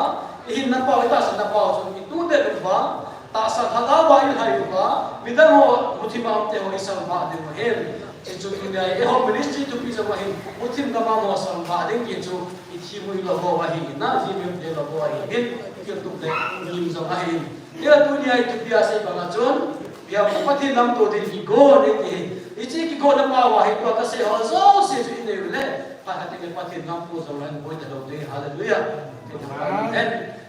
Ihin na po, itaas na po. So, ito dalawa, taas ang hagawa yung hayo ba? Bidan mo, buti maamte mo isang ba din mo, Itu dunia ini orang ministry itu bisa wahin, mutim kama mau sama ada gitu, itu mui logo wahin, na zimim de logo wahin, itu de nim so wahin. Dia dunia itu biasa banget John, dia pati nam to de higo itu higo na pa wahin tu atas saya so sih ini le, pati nam to so wahin boleh tahu de haleluya.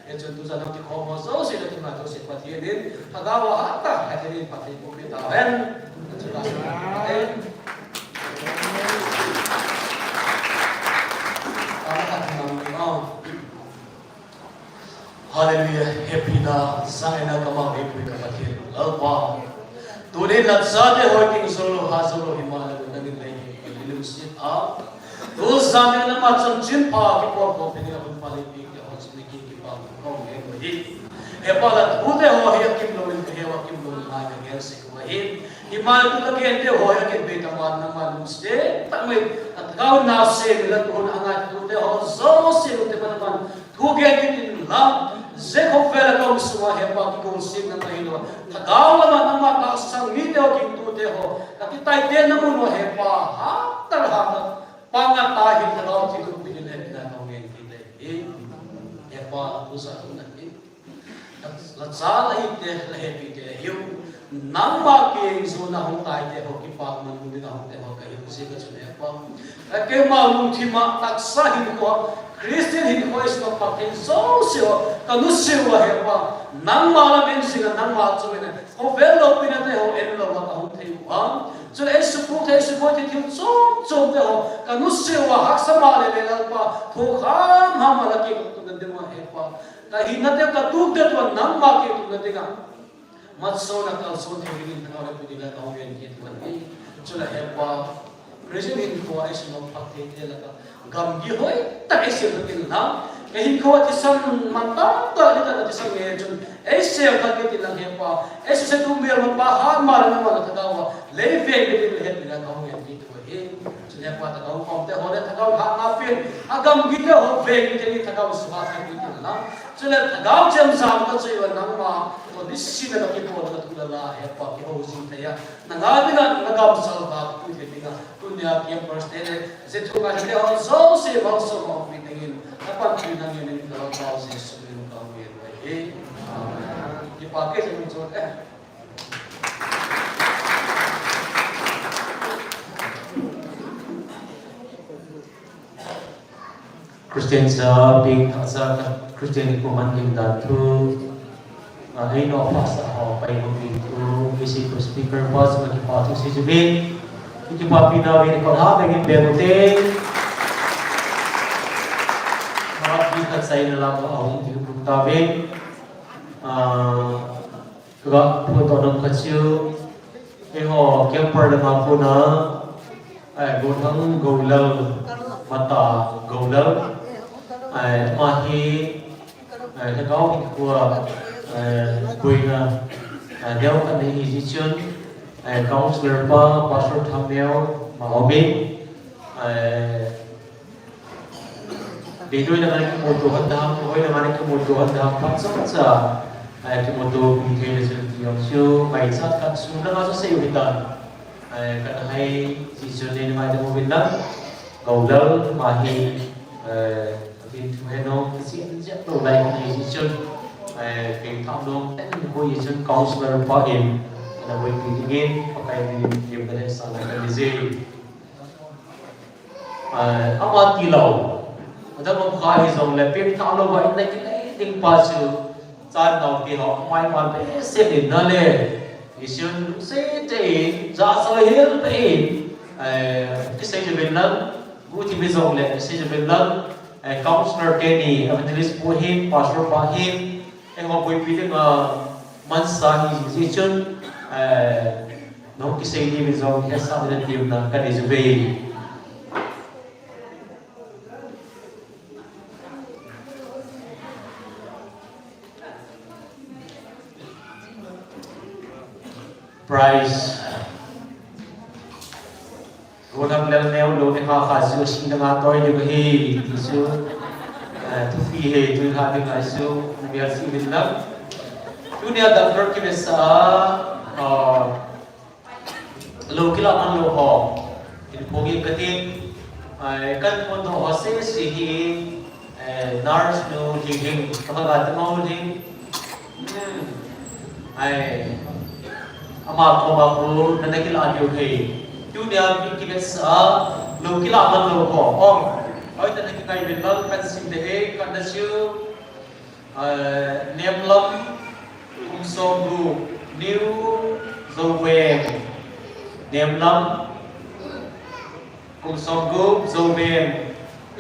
Itu tu sana di komo so sih itu na to sih pati ini, hagawa hatta hadirin pati boleh tahu Hallelujah, happy na sa ina kama happy kapatid. Alpa. Tunay na sa de hoy king solo ha solo himala na naging illusion up. tu zaman na macam chin pa ki por ko pini abun pali pi ki hon sini ki pa ko nge ko hi he pa la tu de ho he kim lo in he wa kim lo na ga gel se ko hi imal tu ka gen de ho ya ke be ta man na man ste ta me gao na se mi la tu na nga tu de ho zo se lu te man man tu gen ki la ze ko fe la ko suwa he pa ki ko sin na mai lo ta gao la na ma ta sang ni de ho ki tu de ho ta ki tai de na mo he pa ha ta ha ta pangatahin na raw si Tupi nila na kawin kita pa usa na latsala ite lahepi te yung namba ke zona hong tai te ho ki pa man ni na hong te ho kai si ka chune pa ke ma lu thi ma taksa hin ko Christian hin ko is no pa ken so sio kanu sio he pa nang ma la men singa nang ma chu ne ko velo pina te ho en lo wa hong te wa so es support te tiu so te ho kanu sio wa hak sama le le pa tho kham ha ma la ke tu de mo he pa ta hin na te ka tu de to nang ma ke tu de ga mat so na ka so te rin ta ka pu di la ka ho yen ke tu ni so la he pa president ko ai so no pa te la ka gam gi hoi ta ai se ke na ke hin ko ti sam man ta ta ni ta ti sam ye chun ai se ka ke ti la he pa ai se tu me ma pa ha ma na ma ta da wa le fe ke ti le he na ka ho yen ki tu he so le pa ta ka ho te ho le ta ka ha na fe agam gi te ho fe ke ti ta ka su ha ta ki ti na so le ta ga jem sam ka so yo na ma to this sin na ki po ta tu la he pa ki ho sin ta ya na ga bi na ga sa ka tu ke ti na tu ne a ki first day se tu ka je ho so se ba so mo mi ngin apa tu na ngin ni ka ba se su ni ka wi he ki pa ke se mi so Christian sa big sa Christian ko man king da tu ai no pasa ho pai mo big tu isi ko speaker was mo ki pa tu si jubin ki pa pina wi ko ha begin begote ha ki ta sai na la ko ahong ki ku ta ve ka pu to dom ka chu e ho camper la ma ko na ai go thang go lo mata go lo mà khi ta có cái của quyền đeo cái này gì chứ counselor pa pastor tham đeo mà họ biết để đôi là cái một tổ hành đam đôi là cái một tổ hành đam phát xuất ra cái một tổ bị thế là sự nhiều siêu mày sát các xuống nó rất siêu hiện tại cái hay gì cho nên mai ta mua bên đất cầu lớn mà thì thì nó diễn rất đồ này này gì chân cái tham đông tất nhiên có gì chân counselor bảo hiểm là với cái gì có cái điểm cái này sao là cái gì ama ti lâu mà ta không khai rồi là biết tham lâu vậy này cái này tiếng ba chữ cha đầu thì họ mai mà bé xếp đến đó lên thì chân sẽ để ra soi hết đấy cái xây dựng bên lớn cũng chỉ biết rồi là cái xây dựng bên lớn counselor Kenny, evangelist Puhin, pastor Pahin, yang mau pilih mansa hizicun, nom kisah ini bizong hesa dan tim dan kan izubei. Prize. Orang lel neo lo ne ha kha su sing na toy de hi su tu fi he tu ha de ga su bi ar si bin lam tu ne da dor ki sa lo ki la man lo ho in pogi katin kan mon do ho se si hi nars no hi hing ka ga ta mo ding ai ama ko ba ko na ki la dio he tu dia bikin sa lo kila man lo ko ong oi ta ki kai bin lal kan sim de e kan da chu nem lam kum som ru new zo we nem lam kum som gu zo we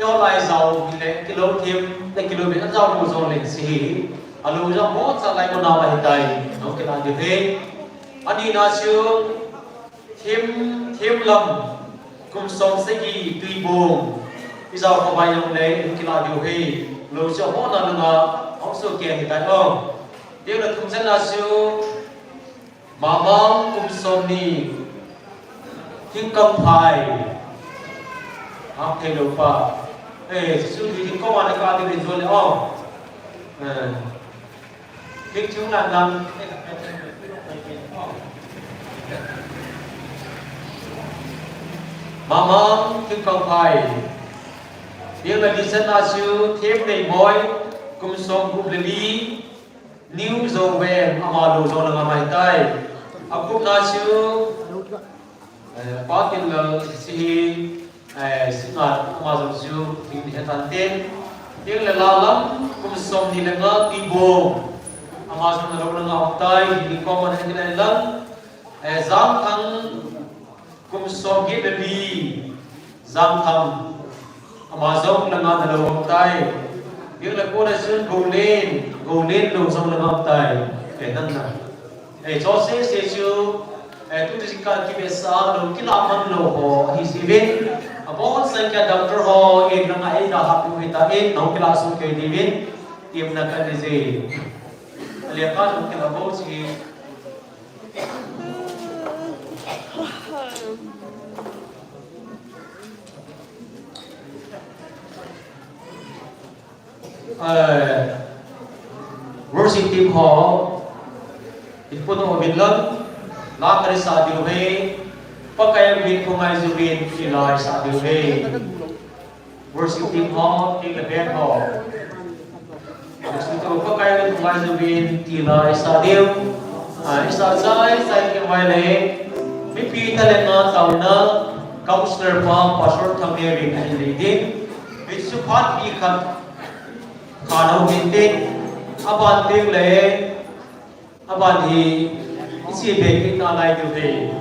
yo lai zau le kilo thêm le kilo bị zau lo zo le si alu za mo sa lai ko na ba hitai no kila de he ani na chu thêm lâm cùng sống sẽ gì tùy buồn Isa ko ba yung lay kila diu he lo siya mo na nga also kaya kita oh dia na tumsan na siyo mamang kumsoni hingkang pai ang kelo pa su di ko ma na ka di zo le oh Big chúng là năm Mama kinh công phải Điều là đi sân là siêu thêm đầy mối Cùng sống cùng lì lý Níu dầu về Mà đồ dầu là ngà mày tay Cũng là siêu Có tiền là sĩ sinh hoạt Mà dầu siêu Thì hiện toàn tên Điều là lao lắm Cùng sống thì là ngã đi bồ Mà dầu là ngà ngà tay Thì có mà hình này lắm Giám thăng Cùng sống ghét là đi Giám thăng Mà dầu là ngà ngà tay Điều là cô đã xuyên gồ lên đồ dầu là ngà tay Để nâng nâng cho sẽ siêu tu di kan ki besa lo ki la man lo ho hi si vin bahut sankhya doctor ho ek na ai da ha pu hita ek no class ke di vin tim na kan je le ka no ke la bahut si worship team ho Ipuno Vinland Nakari sa diuhe, pagkaya bin kumay zubin kilay sa diuhe. Worship team ho, tinglaben ho. Gusto pagkaya bin kumay zubin kilay sa diu. Isa sa ikiway le, may pita lang nga taon na, counselor pa, pastor tamiri na hilidin. May supat ikat kanaw hintin, abanting le, abanti, Isi baking na lai du he.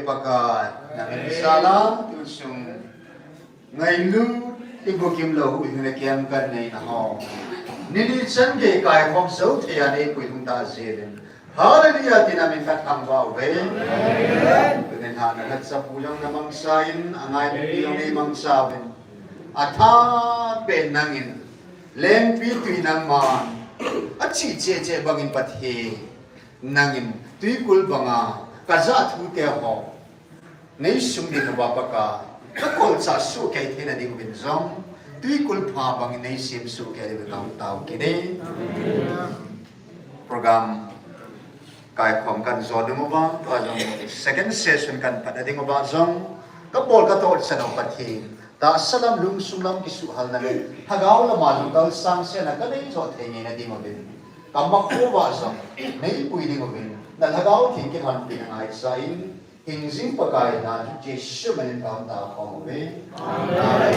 pakat namin salam tusung ngay lu ibu kim lo hu ne kiam kan nei na ho nini chan ge kai khom so thia nei pui thung ta zin hallelujah tinamin kat ang wa ve nen ha na sa pulang na mangsain angai pilang nei mangsawin atha pe nangin lem pi tui nang man achi che bangin pathe nangin tui kul banga kaza thu te ho nei sum di ba pa ka kol sa su ke the na di ko bin zong tui kul pha bang nei sim su ke de ka tau ke de program kai khom kan zo de mo ba to jong second session kan pa de mo ba zong ka bol ka to sa no pathe ta salam lung sulam kisu hal na le hagaw la malum dal sang se na ka nei zo the ni na di mo bin kamak ko ba zong nei pui di mo bin na hagaw thi ke han pin ai sai in jing pa kai na je shu men tam ta ko ve amen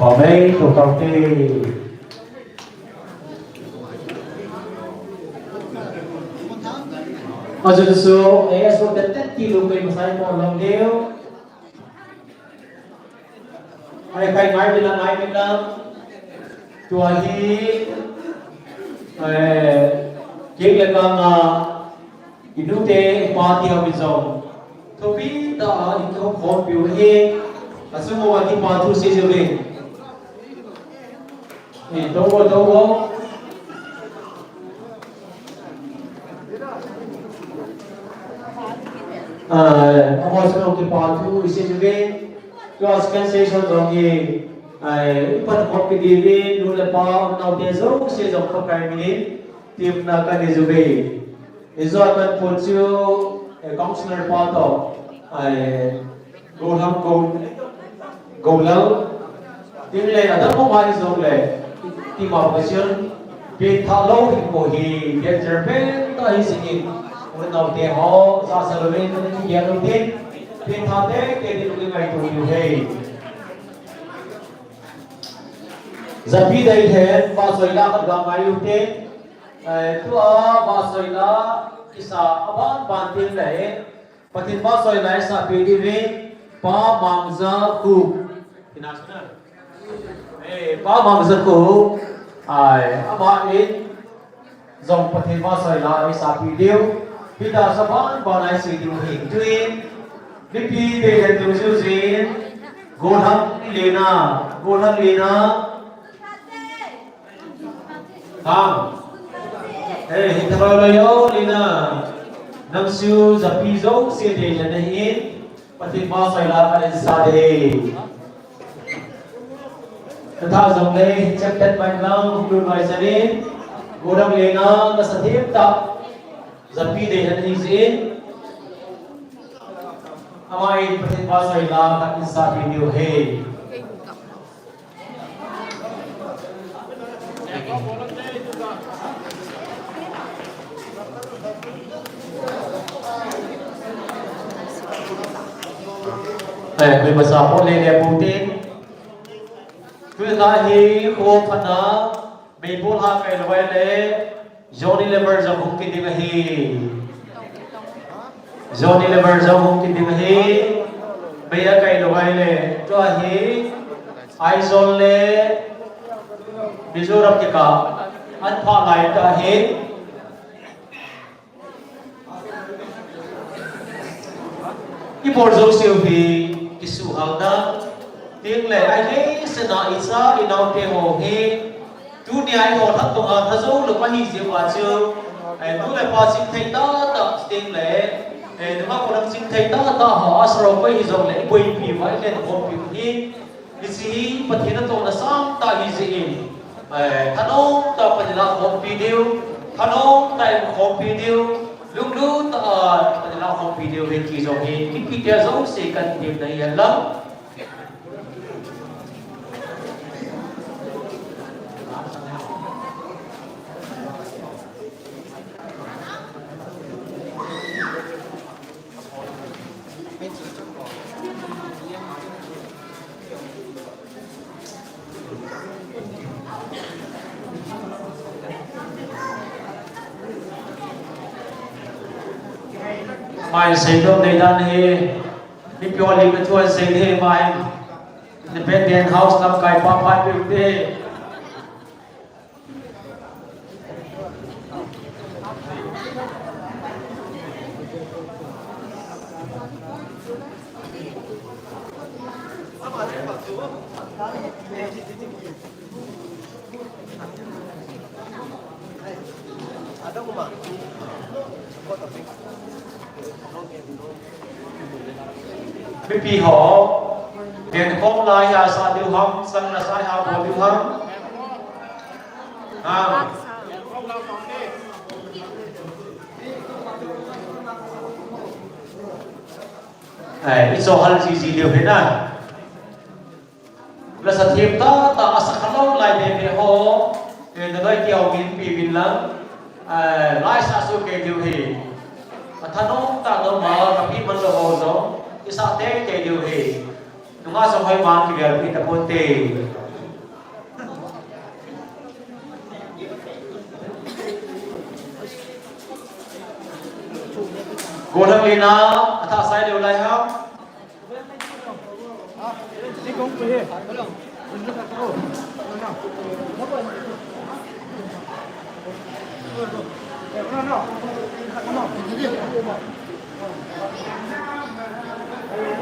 Amen to kaute Ajo so so tetet kilo kai masai mo long deu ai kai ngai bilang tua hi kek lekang inute party habizong topi da iko khom piu he asumo wa ki patu se jole dogo ako sa ki patu se jole class cancellation dong ye ipan khom pi divi nule pa na de zo se jong ka kai mini tim na ka ni jube izo man pochu counselor pa to go ham go lao tim le ada ko ma izo le tim opposition pe tha lo hi ko hi de jerpen ta hi singin un na de ho sa sa lo ven ni ya lo de pe tha de ke de lu ngai to ni he zapi dai the pa soila ka ga mai u te tua ba soila kisa aban bantin le patin ba soila sa pdv pa mangza ku inasna pa mangza ku aba in zong patin ba soila sa pdv pida saban ba nai si du hin twin bipi de le tu su zin goham lena Ham hitarayo lina nang siu zapi zo si de na hin pati ba sai la ka sa de tha zong le chapter mai lang lu mai sa ni godam lena ka sa thep ta zapi de na ni sin amai pati ba sai la ka sa video he người mà sao có lên đẹp Putin cứ là hi khô phần đó bị bút hạ cái loại lệ Johnny Lever trong không kinh đi hi Johnny Lever trong không kinh đi hi bây giờ cái loại lệ cho hi Aizol lệ Mizoram cái cả anh phá lại cho hi cái bộ dấu siêu thì kisu halda tiếng lệ ai ấy sẽ nói ít ra in đâu thế hồ he tu ni ai hồ thắt tung thắt dấu được bao nhiêu diệu quả chưa tu lệ pa sinh thấy đó tập tiếng lệ nếu mà còn sinh thấy đó ta họ sờ với hi dòng lệ quỳ bị vậy lên hồ bị hi vì gì bất thiên nó là sam ta hi gì thằng ông ta phải là hồ video thằng ông ta hồ video lúc ta phải là hồ video về kỳ dòng hi cái video dấu sẽ cần tìm này lắm mai xây đô này đan he mi pio li cái chuột xây he mai independent house năm cái ba phai biểu thế Bí bì họ tiền không lai hà sa điều hông sang là sai hà bộ điều hông ít số hal gì điều thế này là sát hiệp ta ta asa kalau lai để họ để nó gây tiêu biến bì biến lắm lai sa số cái điều gìท่านน้องตาโตมากับพี่มันโลโหโซอิสระเตะเกดิวเฮนุ่งอาสมัยมันที่เรียนพิธภัณฑ์เตโกดังลีนาถ้าใส่เร็วไรครับ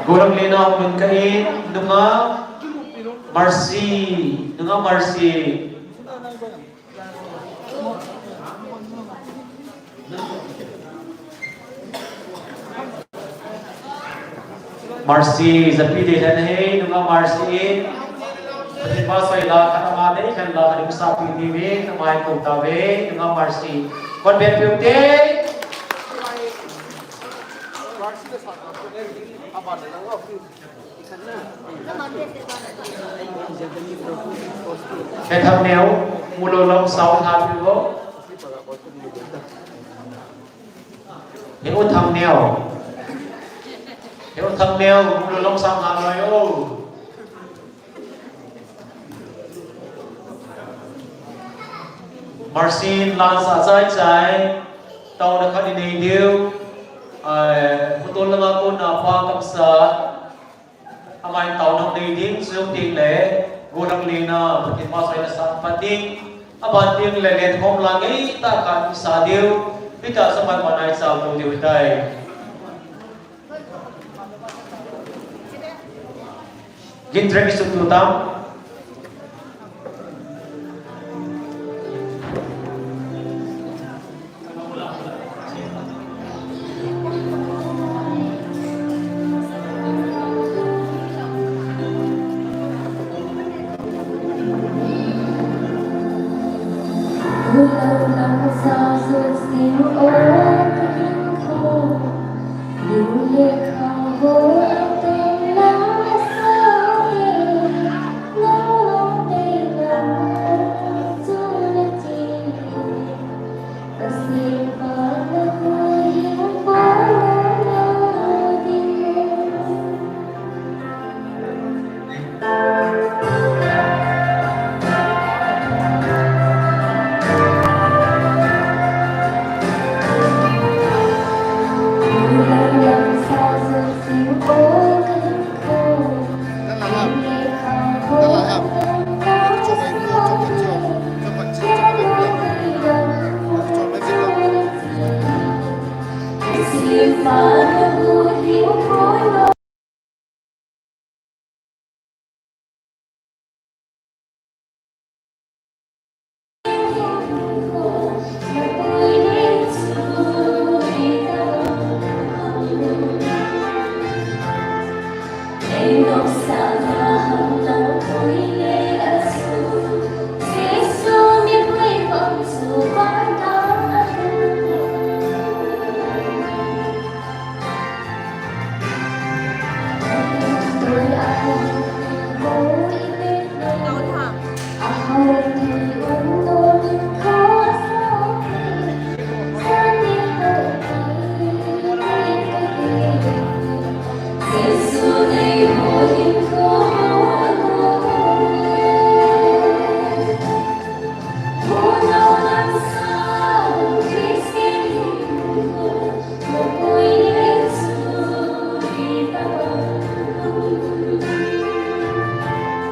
Kurang lina mun kai dunga Marcy zapi de dan he dunga Marcy Terima saya kata made kan la kadi sapi ni we namai ko ta we dunga Marcy kon ben piute cái thằng nèo mua đồ lông 6 tháng được không? Hiểu thằng nèo mua đồ lông 6 tháng rồi ô. Marcin lan sa trái tàu đã khá đi này điêu một tôn lăng ôn là hoa cầm sở amai tàu nông đi điên siêu tiền lệ Gurang lina betul pasal yang sangat penting. Abanting lelen hom lagi tak akan bisa diu tidak sempat manai sahul diu dai. Gintrek isututam.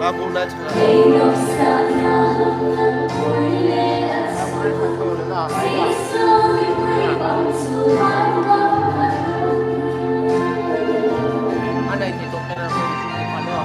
Aku na tsaka. Ano yung dito? Pero ano?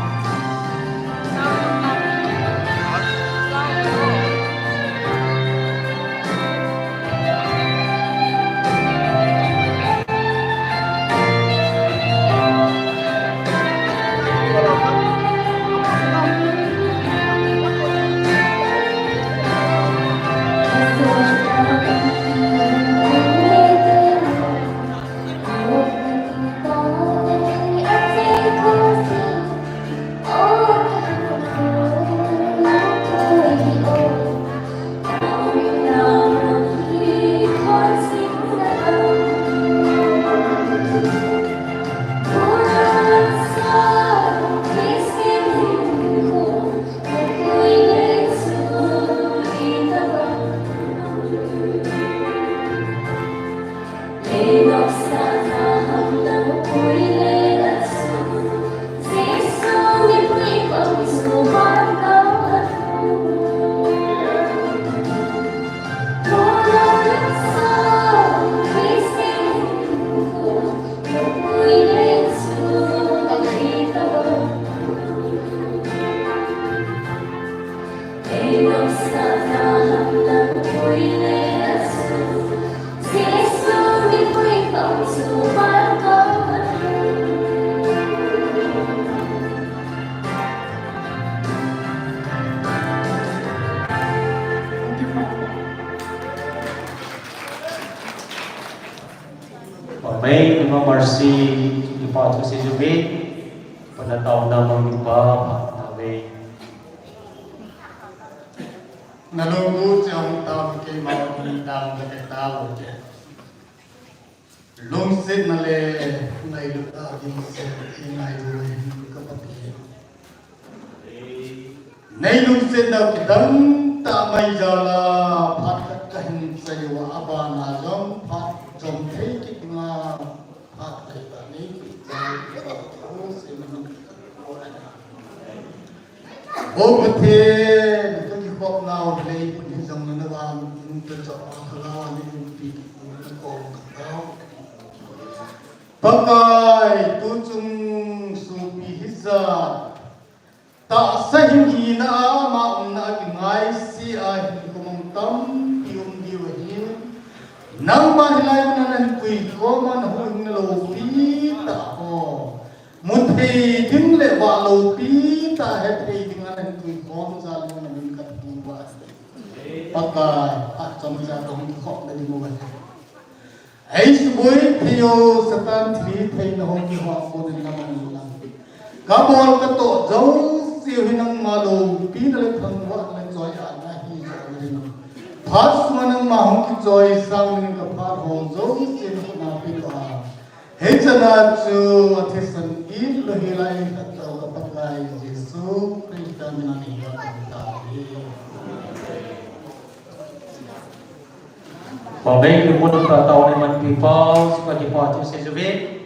May mga Marcy, ipatong si Jubin, panataw na mga iba, may Nalunggu trong tâm cái màu đi đào về cái tao chứ lung xích mà lệ này được tạo đi sẽ khi này rồi có bất kỳ này lung xích đâu cái đấng ta bây giờ là phát các cảnh xây hóa bà là giống phát trồng thấy cái mà phát cái bản ấy cái sẽ mình bố một thế Kok ngau play pun isang nanawan yung sa akalawan yung pinipun ko kau. Pakai tucung supi hisa tak sahingi na maun na kingai si ahin kumangtam yung diwahin nang mahilay na nanpuy ko man hulong na lopi ta ko muthi ding le wa lopi ta hepay ding na nanpuy ko sa lang pakai at sama dong kok dari mulai. Ais boy theo satan thi thay na hong ki ho ko din naman lang. Kabol ka to jauh siu hinang malo pi na le thang wa na joy a na hi rin. Phas manang ma hong ki joy sang ni ka pha ho jauh siu na pi ka. He chana chu athesan in lo hi lai ka to ka pakai Jesu Krista na ni ka ta. Pabay yung munong tataw naman people, suka di po ato si Jubin,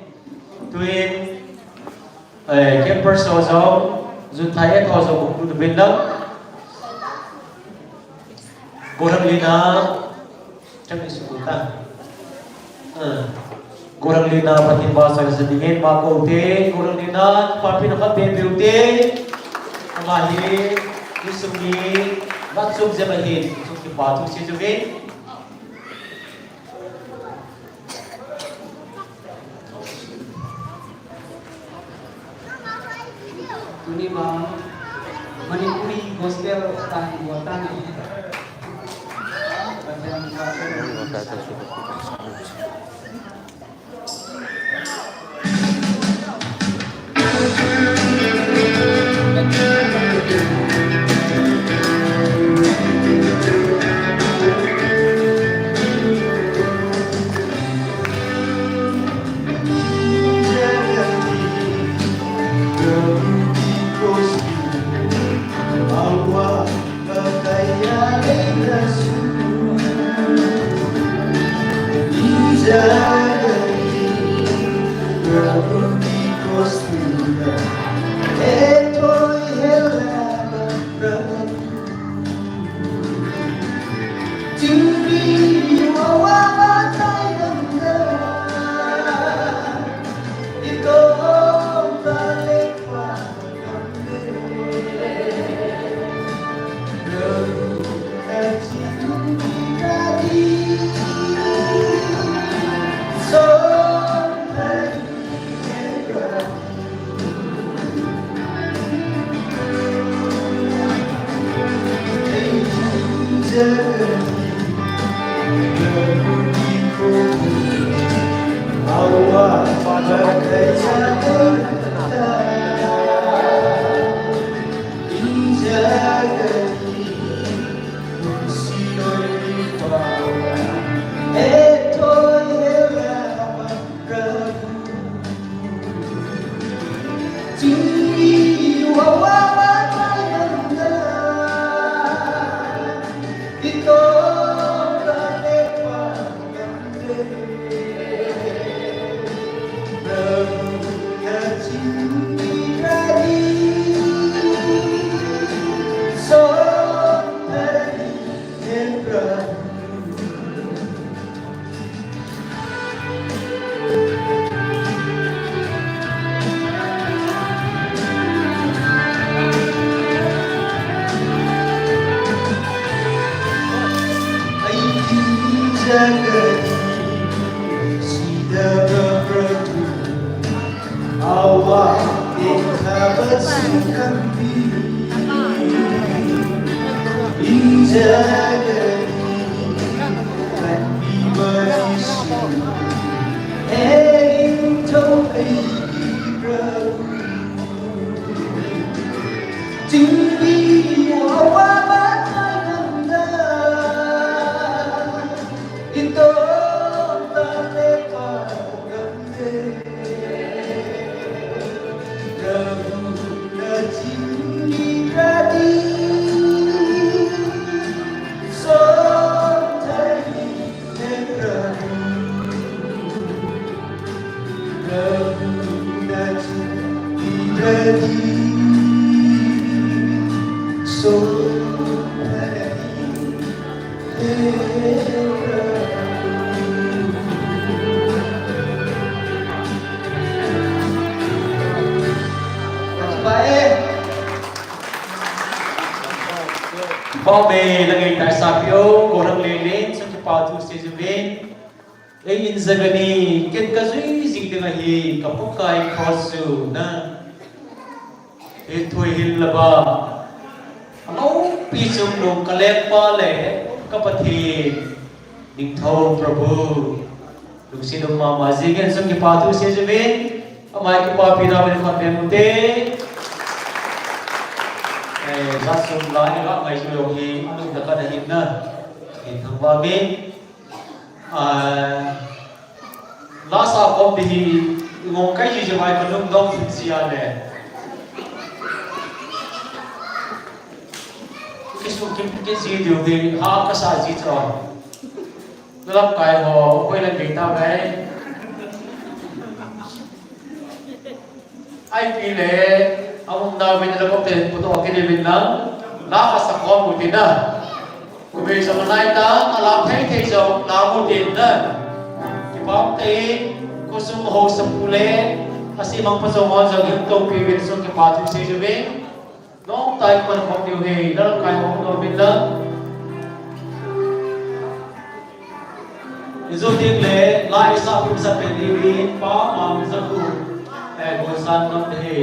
tuwin, kemper sozo, zutaya tozo buklu na bindang, gorang lina, cami sukutan, gorang lina patin basa sa dingin, makote, gorang lina, papi nakabebe-ute, amahin, isumi, batsog zemahin, suki po ato si Jubin, Ini bang Manipuri gospel tahan buatan. Yeah. jagani sida berperdu awak dekha bersukambi jagani kan berisu Ento tinggi awak nanda itu tak lepas gande Rabu tinggi radi sontai negradu Rabu tinggi radi Bao bề là ngày tại sao phiếu cổ răng lê lên trong cái bao thu xe dùm bên ấy in ra gần đi kết cả duy dình từng ngày hi cầm phúc cài khó xử na hết thôi hin là ba nấu pi sung lục cả lẹt ba lẹ các bậc thì đình thâu Prabhu lục xin ông mà gì gen trong cái bao thu xe dùm bên mai cái bao pi ra bên con bên một té rất sung lại các ngày chủ động thì anh cũng đã có hiện na hiện thằng ba bên lá sao công thì ngôn cái gì cho mai còn đông đông thì gì à nè cái gì điều thì ha cái sao gì rồi nó làm cái họ quay lên người ta đấy ai phi lệ ông nào bên đó có tiền của tôi cái này bên đó lá cái sắc con một tiền đó vì sao mà nay ta làm thế thì sao nào một tiền đó cái bóng thì có số hồ sơ phụ lệ asi mang pasong on sa gintong pivot sa kapatid sa Jube noong tayo pa ng pagdiway dalam kayo ang normin lang izo dingle la isa sa pediwin pa ang sa ku gosan ng dehe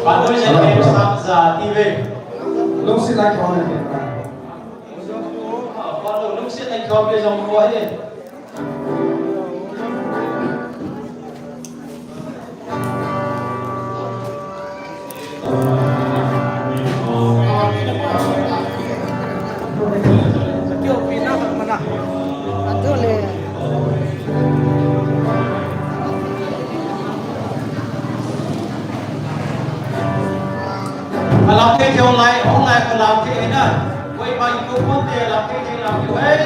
Paano siya nag-usap sa TV? Lúc xin like họ này Paano lúc siya nag-copy sa mga kuwahin? Yo, pinang mana? Aduh le. Làm cái online còn làm cái này quay bao nhiêu công ty làm cái làm kiểu ấy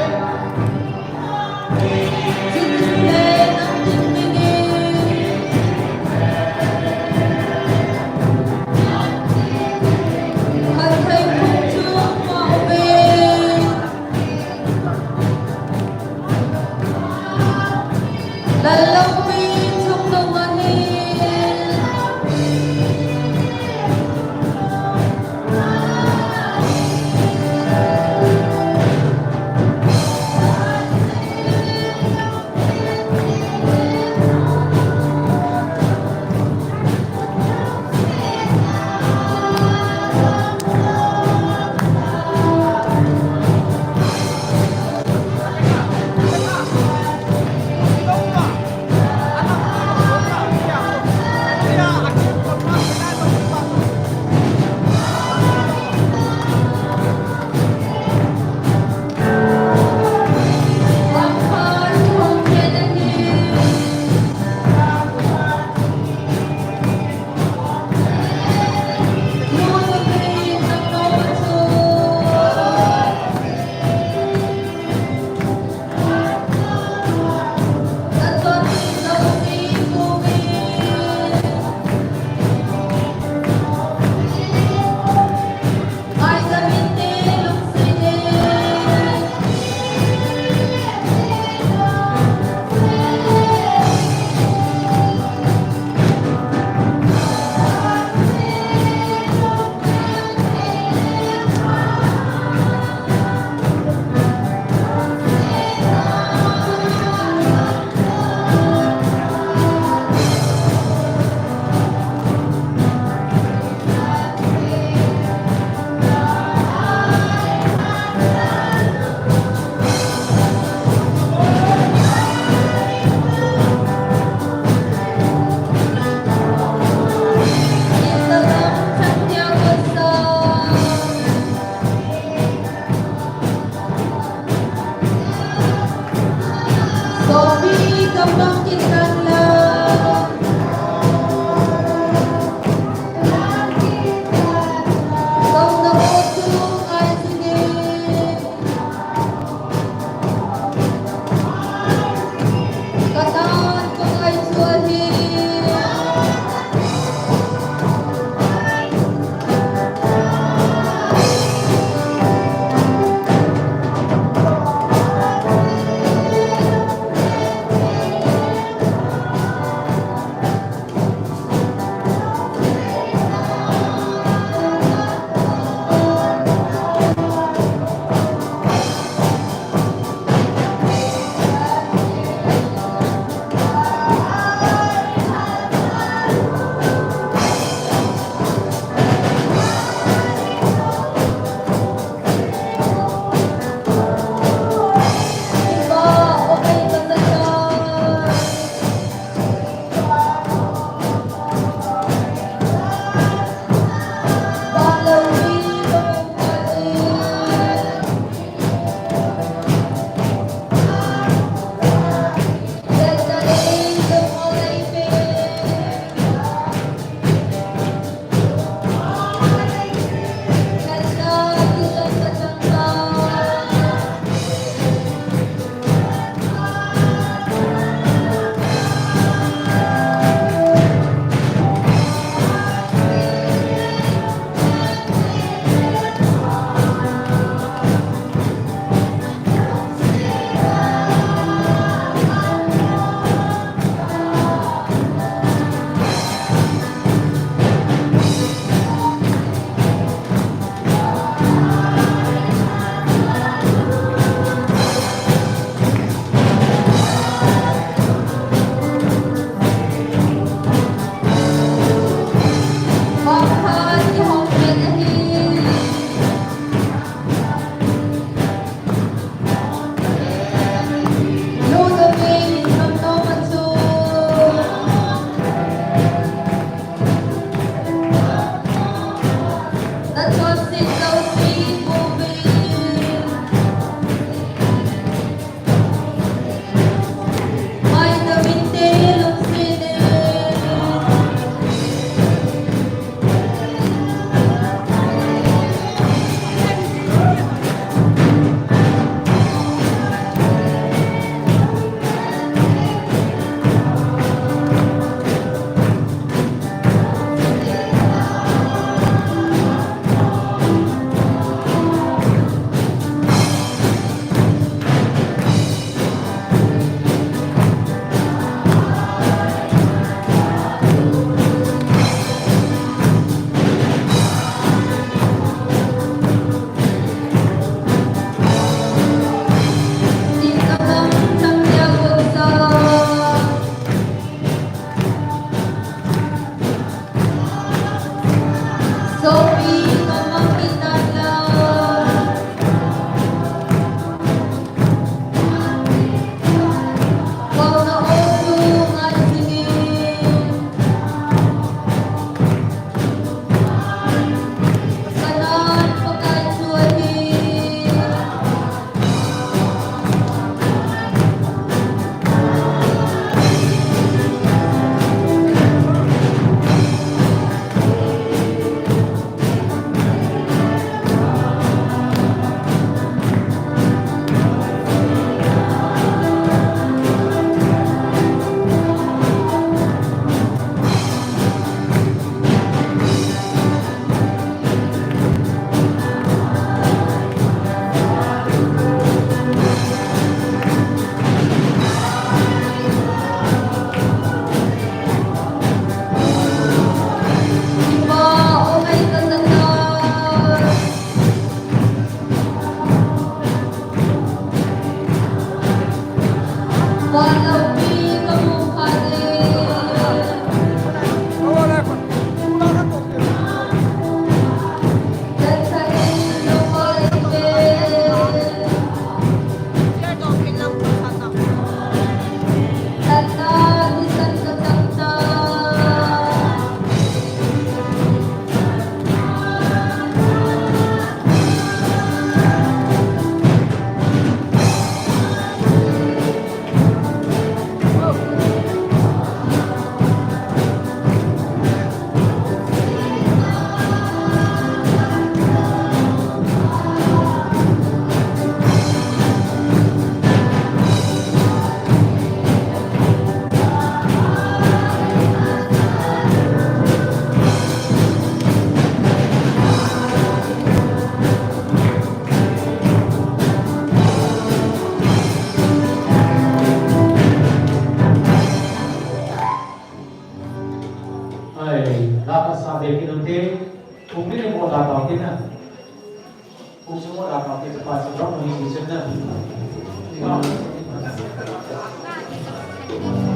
cũng chúng ta có cái tập sự đó mình chỉ chân nè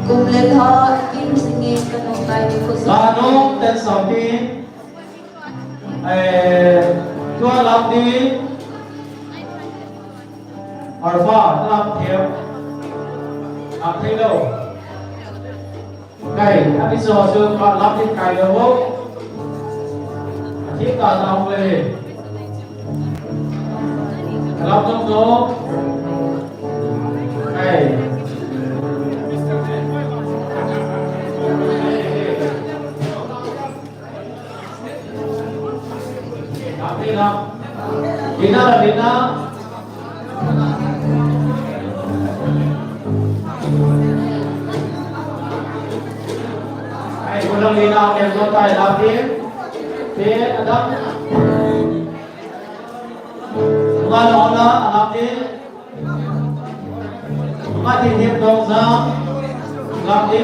cùng lên họ kim sinh nghiệp cái nông tài đi có là nó tên sáu đi chua làm đi alpha làm theo làm thế đâu cái episode chưa còn làm đến cái đâu không thiết cả làm về làm trong đó cái Dina là Dina. Ai ulang Dina yang kau tay lagi? Dia ada. Mana ona lagi? Mati dia dong sang lagi.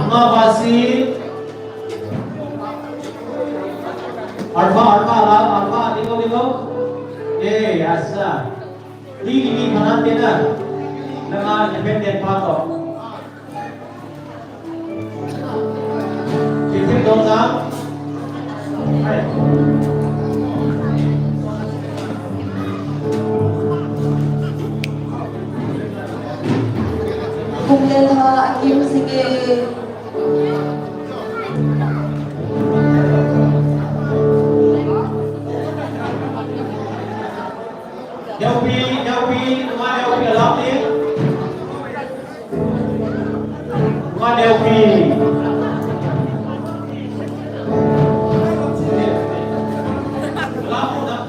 Mawasi. Alpha, digo. Asa. Di mana dia dah? Dengan independen patok. Titik dong sang. cùng lên họ kim sinh nghiệp Delphi, rumah Delphi dalam ni. Rumah Delphi. Dalam dah.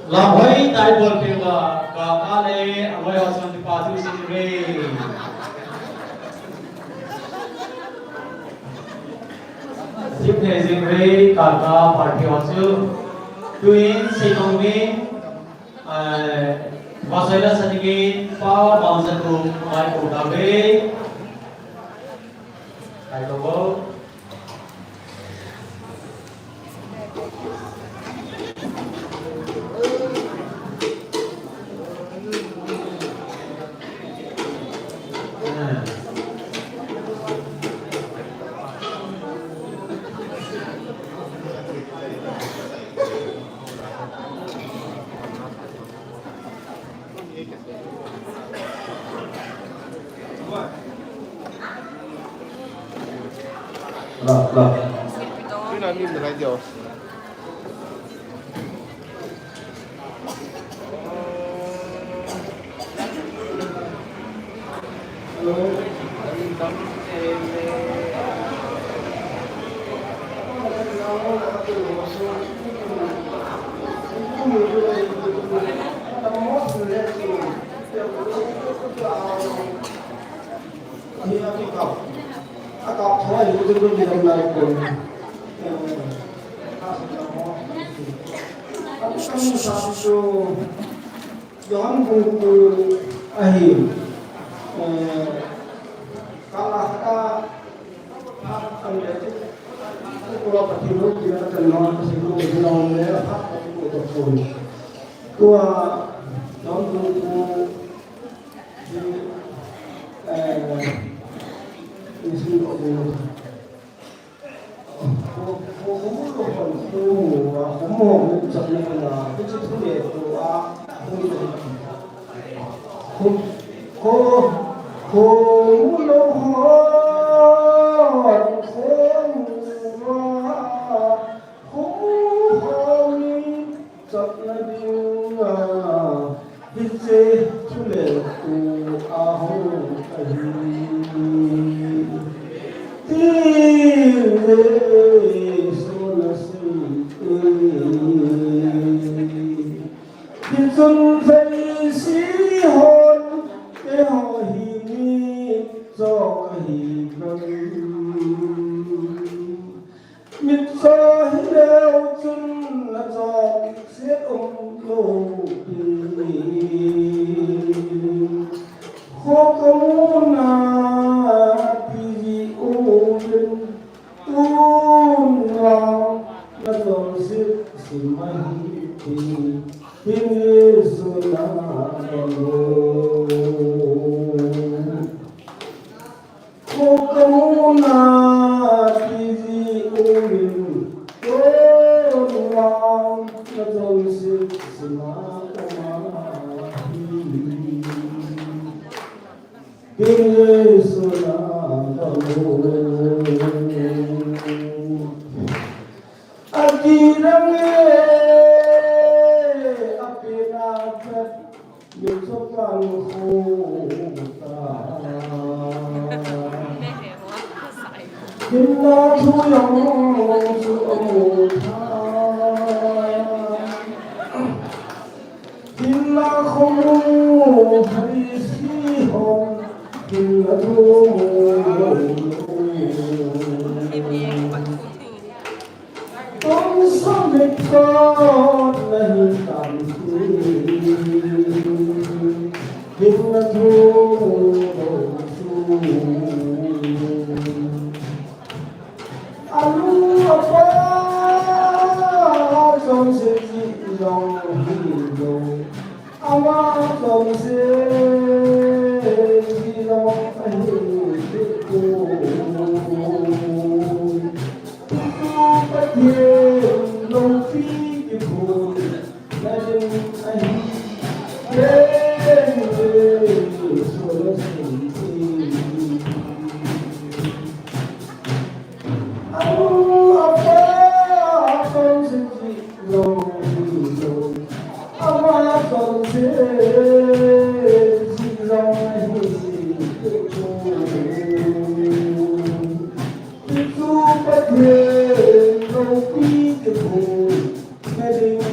Labai tai bol pewa ka kale awai hasan di patu sini. Tip hazing re kaka party hasu tuin sekongin masalah sedikit pa bangsa tu mai udabe kai tobo Lah. Ini nanti mulai jauh. Akak saya itu belum dikenal pun. Aku kan satu jangan buku akhir. Kalau kita ambil kalau pertimbang kita kenal kesini kenal mereka apa itu pun. Tua jangan buku Isi aku, kamu jadi mana? Itu tu dia tu Heading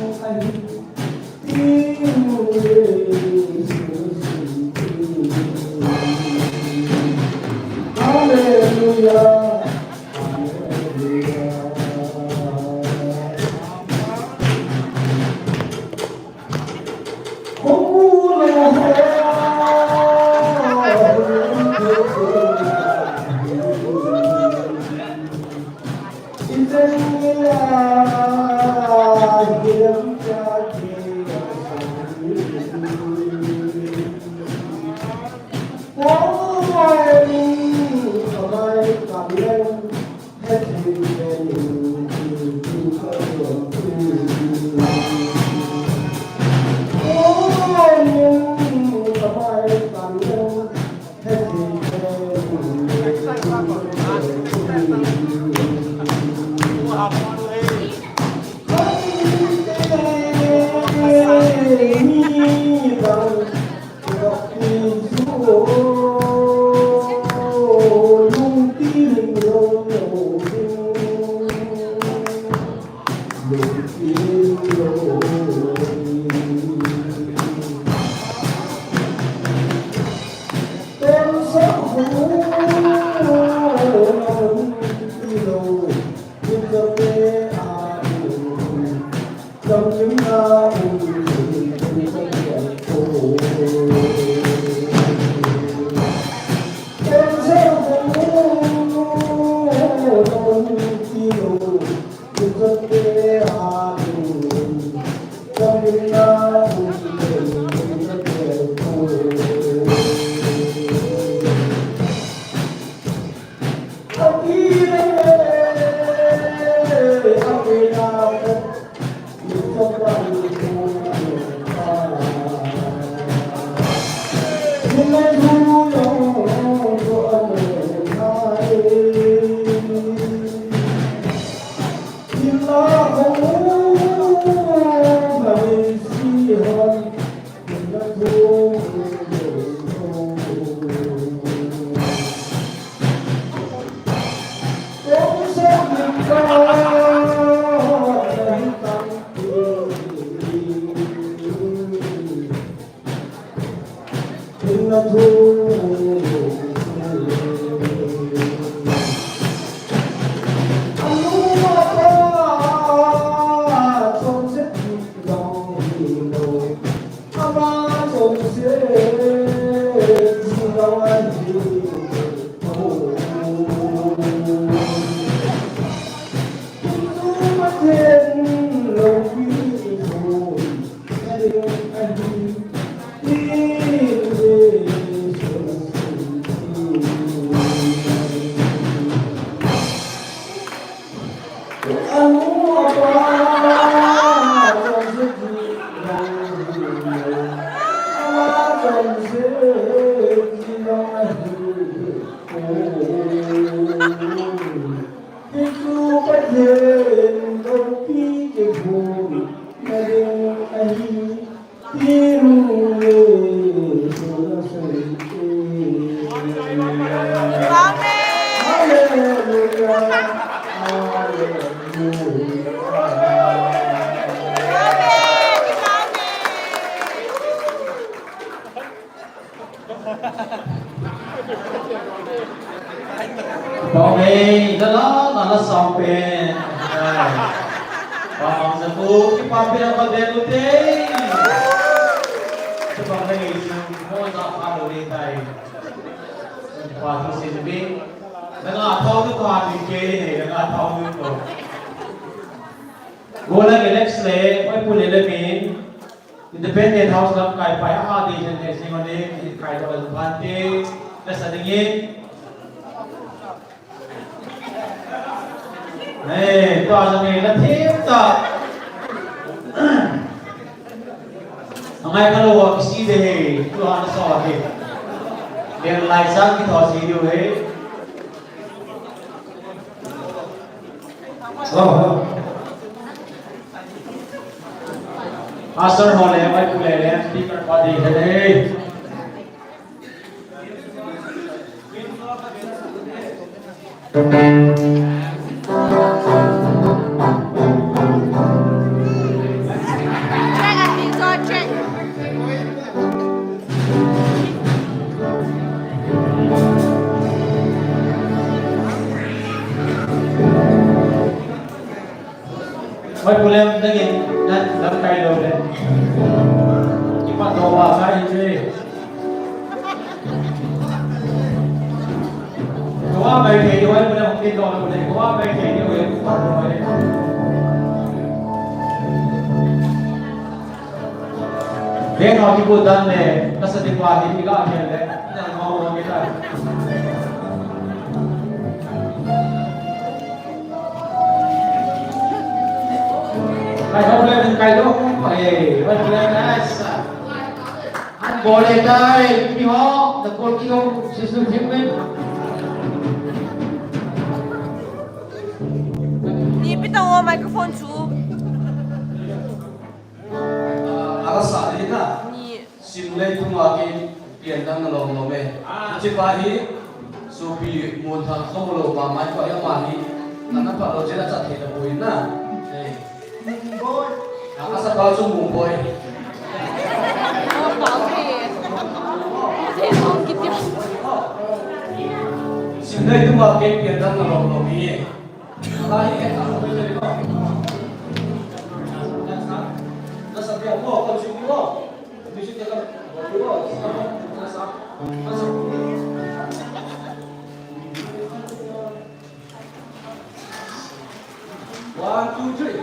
Còn đây đó là nó xong về còn giờ cô cái qua bên con đèn luôn thế chứ còn đây mỗi dạo qua đầu đi thầy qua thu xin biết đang là thâu cái qua thì kê này đang là thâu như vậy cô là cái next lệ phải phụ lệ mình independent house làm cái phải đi trên này xem anh đi cái đó là văn thế là sao đấy này tòa rằng này là thế ta ngày cái lô cái gì đấy tòa nó sao vậy đèn lại sang cái tòa gì điều đấy Asar hole mai pule le speaker padi hai Why boleh nangin dan langkai lo deh. Cuma doa saya je. Doa baik dia, doa boleh mungkin doa boleh. Doa baik dia, boleh buat doa dia. Dia nak ibu dan le, pasal dia buat ini juga dia le, jangan mau orang kita. Kai boleh dan kai dok, boleh nasa. An boleh dah, piho, the goalkeeper sistem himmen. Ni pitang o microphone chu. Arasa ni na. Ni Simulate tu magi pian dan nolong lome. Cipahi supi muntah kau ba mai ko yang mahi. Nana pa lo jela cat kita boy na. Asa ba su mu boy. o pa ke. Te mong kit ya. Simulate tu magi pian dan nolong lome. Lahi et aku boleh ko. Nasa dia mo kau supi mo. Bisa dia kan. One, two, three.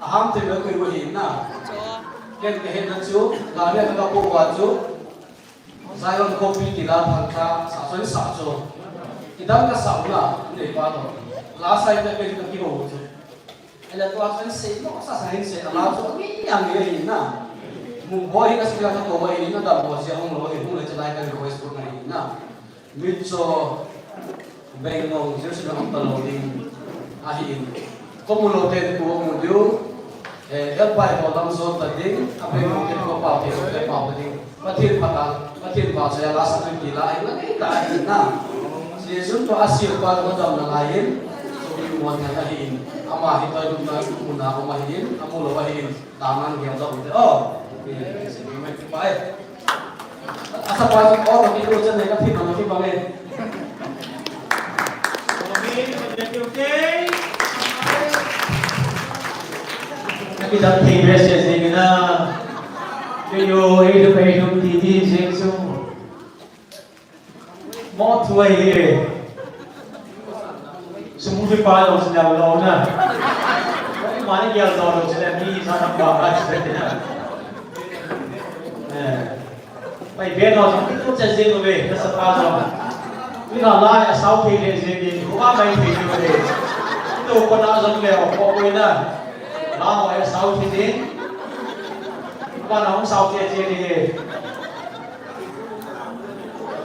Aham tu nak kau ini na. Ken kehendak tu, lalu kita buat tu. Saya on kopi kita pangka, satu satu. Kita nak saula, ni pada. Last saya tu kita kilo tu. Ela tu akan say, no, saya say, alam tu ni yang ini na. Mungkin kita sudah tahu bahawa ini na dah bos yang orang itu mulai celai kan request pun ini na. Mitso bengong, jadi sudah hampir loading akhir. Komulote ko mudio elpai ko lam so tading ape mo ke ko pa ke pa tading pathil pa sa last week la ai la ka na si sun to asir pa ko dam na lain so bi mo na ka hin ama hita dum na muna ko mahin amulo mahin taman yang do oh si me pa asa pa ko ni ko chen ka thi na ki pa le Okay. Tapi tak tinggal sesi kita, yo hidup tidi sengsu, mau tuai dia, semua dipakai sudah belum na, mana dia tahu sudah ni sana bawa sudah baik benar, itu sesi tu be, sesuatu. Ini lah asal pilih sini, bukan main pilih be. Itu kau nak sampai apa kau ina, lah asal pilih, bukan orang asal pilih.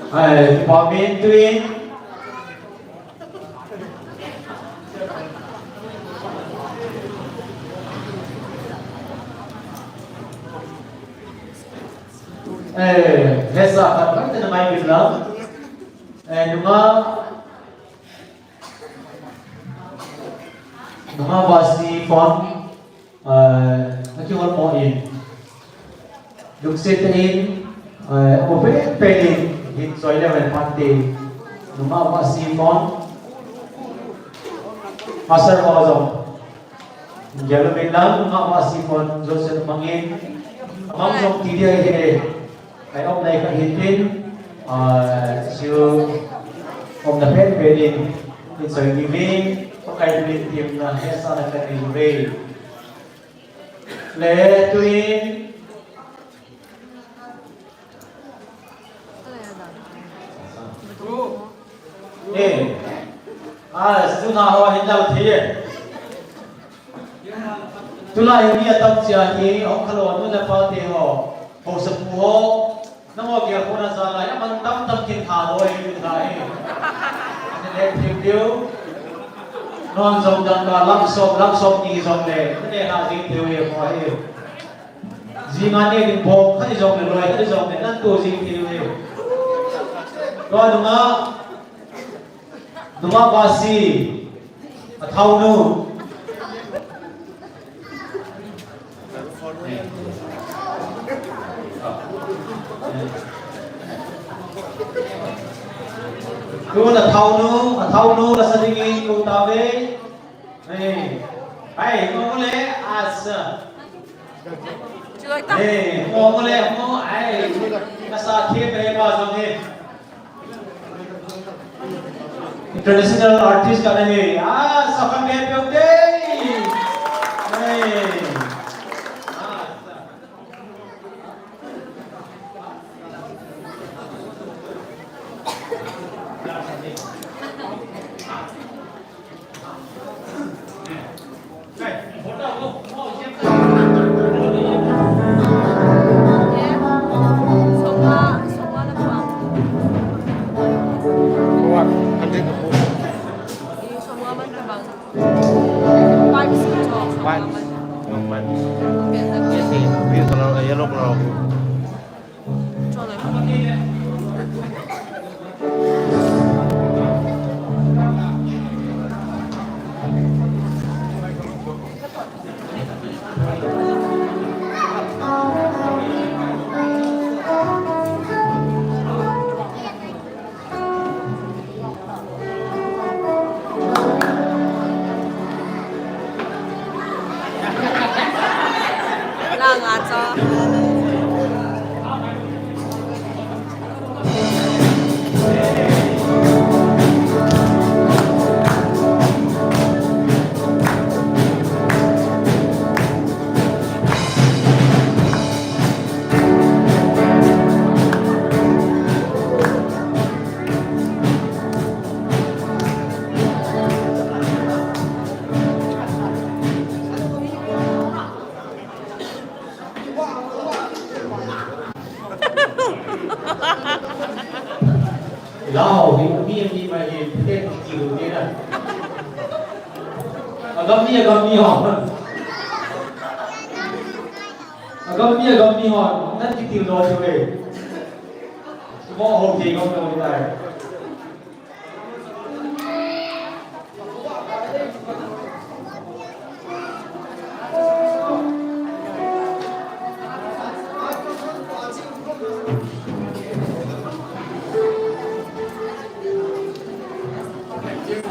Pemain tuin, biasa kan kita main bilang. Numa basi font nakiwan mo in Lugsitin open pending hit soile wen pante numa basi font asar wazam jalo bilang numa basi font josen mangin amam som tidia he ay op nai ka hitin siêu ông đã hết về điện điện sợi đi về có cái điện tiệm là hết sao là cái đi về lệ tuyên sư nào họ hiện đâu thế tôi lại hiện tâm trạng thì ông khalo nó là bao tiền họ hồ sơ phù nông nghiệp kia cũng là sao lại mà tâm kinh thả đôi như thế nên thiếu non giống đàn bà lăng sông gì giống này cái này là gì thiếu hiểu mọi hiểu gì mà này thì bom cái giống này rồi cái giống này nó tu gì thiếu hiểu rồi đúng không basi thâu nu cứ là thâu nu là sao đi cùng tao về này ai có lẽ này có lẽ có ai là sao thiết về bao giờ này traditional artist ka nahi sao không biết được đấy này Lao thì cũng biết đi mà nhìn thế thì chịu thế này. Ở đó agam ni hon. Agam ni hon. Nan kitil lo chwe. Mo ho ki gom lo tai.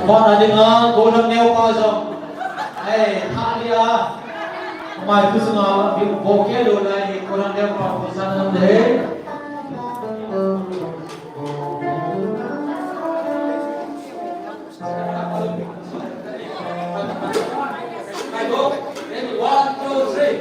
Con là đừng cố gắng nêu bao giờ, thả đi à, mai cứ xong à, việc vô kia đồ này cố gắng nêu bao giờ sang năm đấy. One, two, three.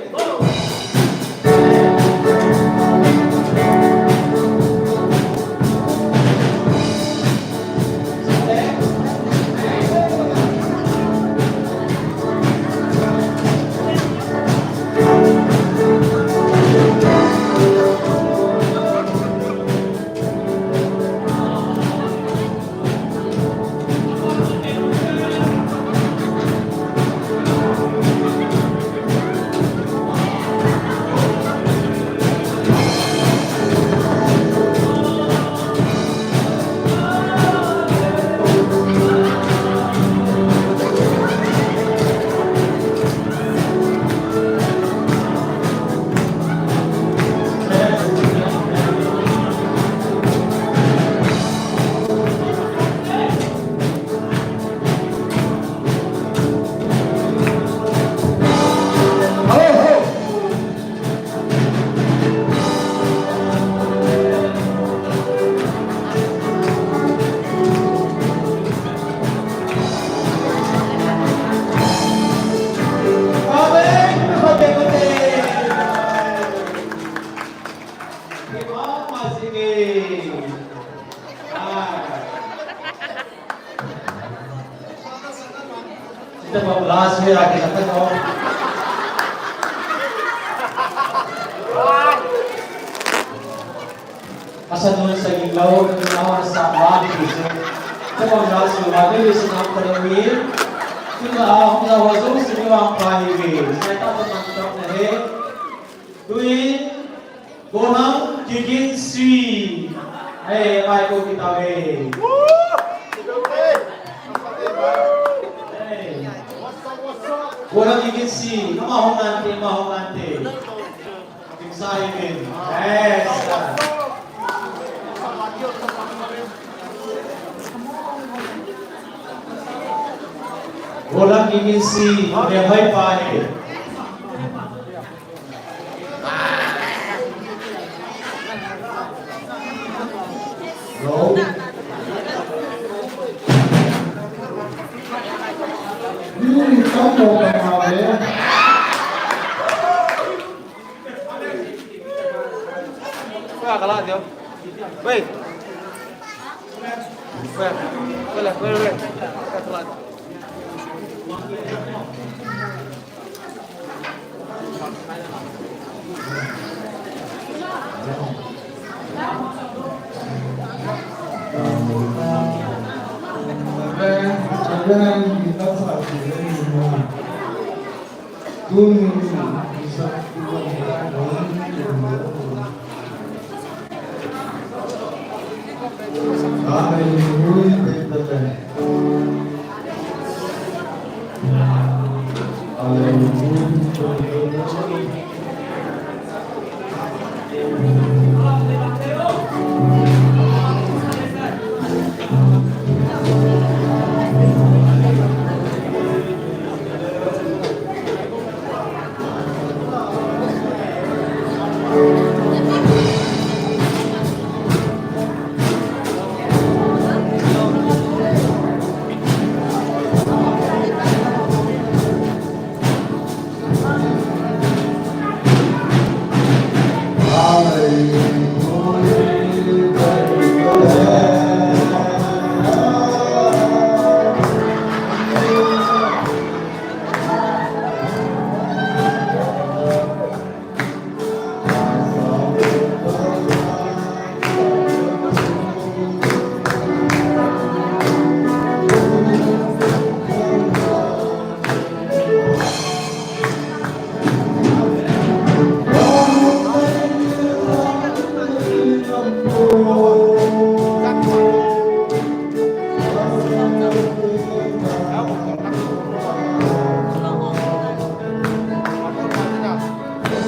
Kita mau belas ya kita tahu. Asal nulis sa gilaw ng mga sa body kasi kita mau belas lagi di senang perawir. Kita ang nawazo sa mga pahiwi. Saya tahu mantap na Dui Gonang Jigin Sui. Mai ko kita we. Walang iginsi, mahongante. Excited. Yes. Walang iginsi, may pahe. Go. Kamu kemarin. Wah, kalah dia. Wait. Boleh. Kalah. Jangan kita saat ini bisa แล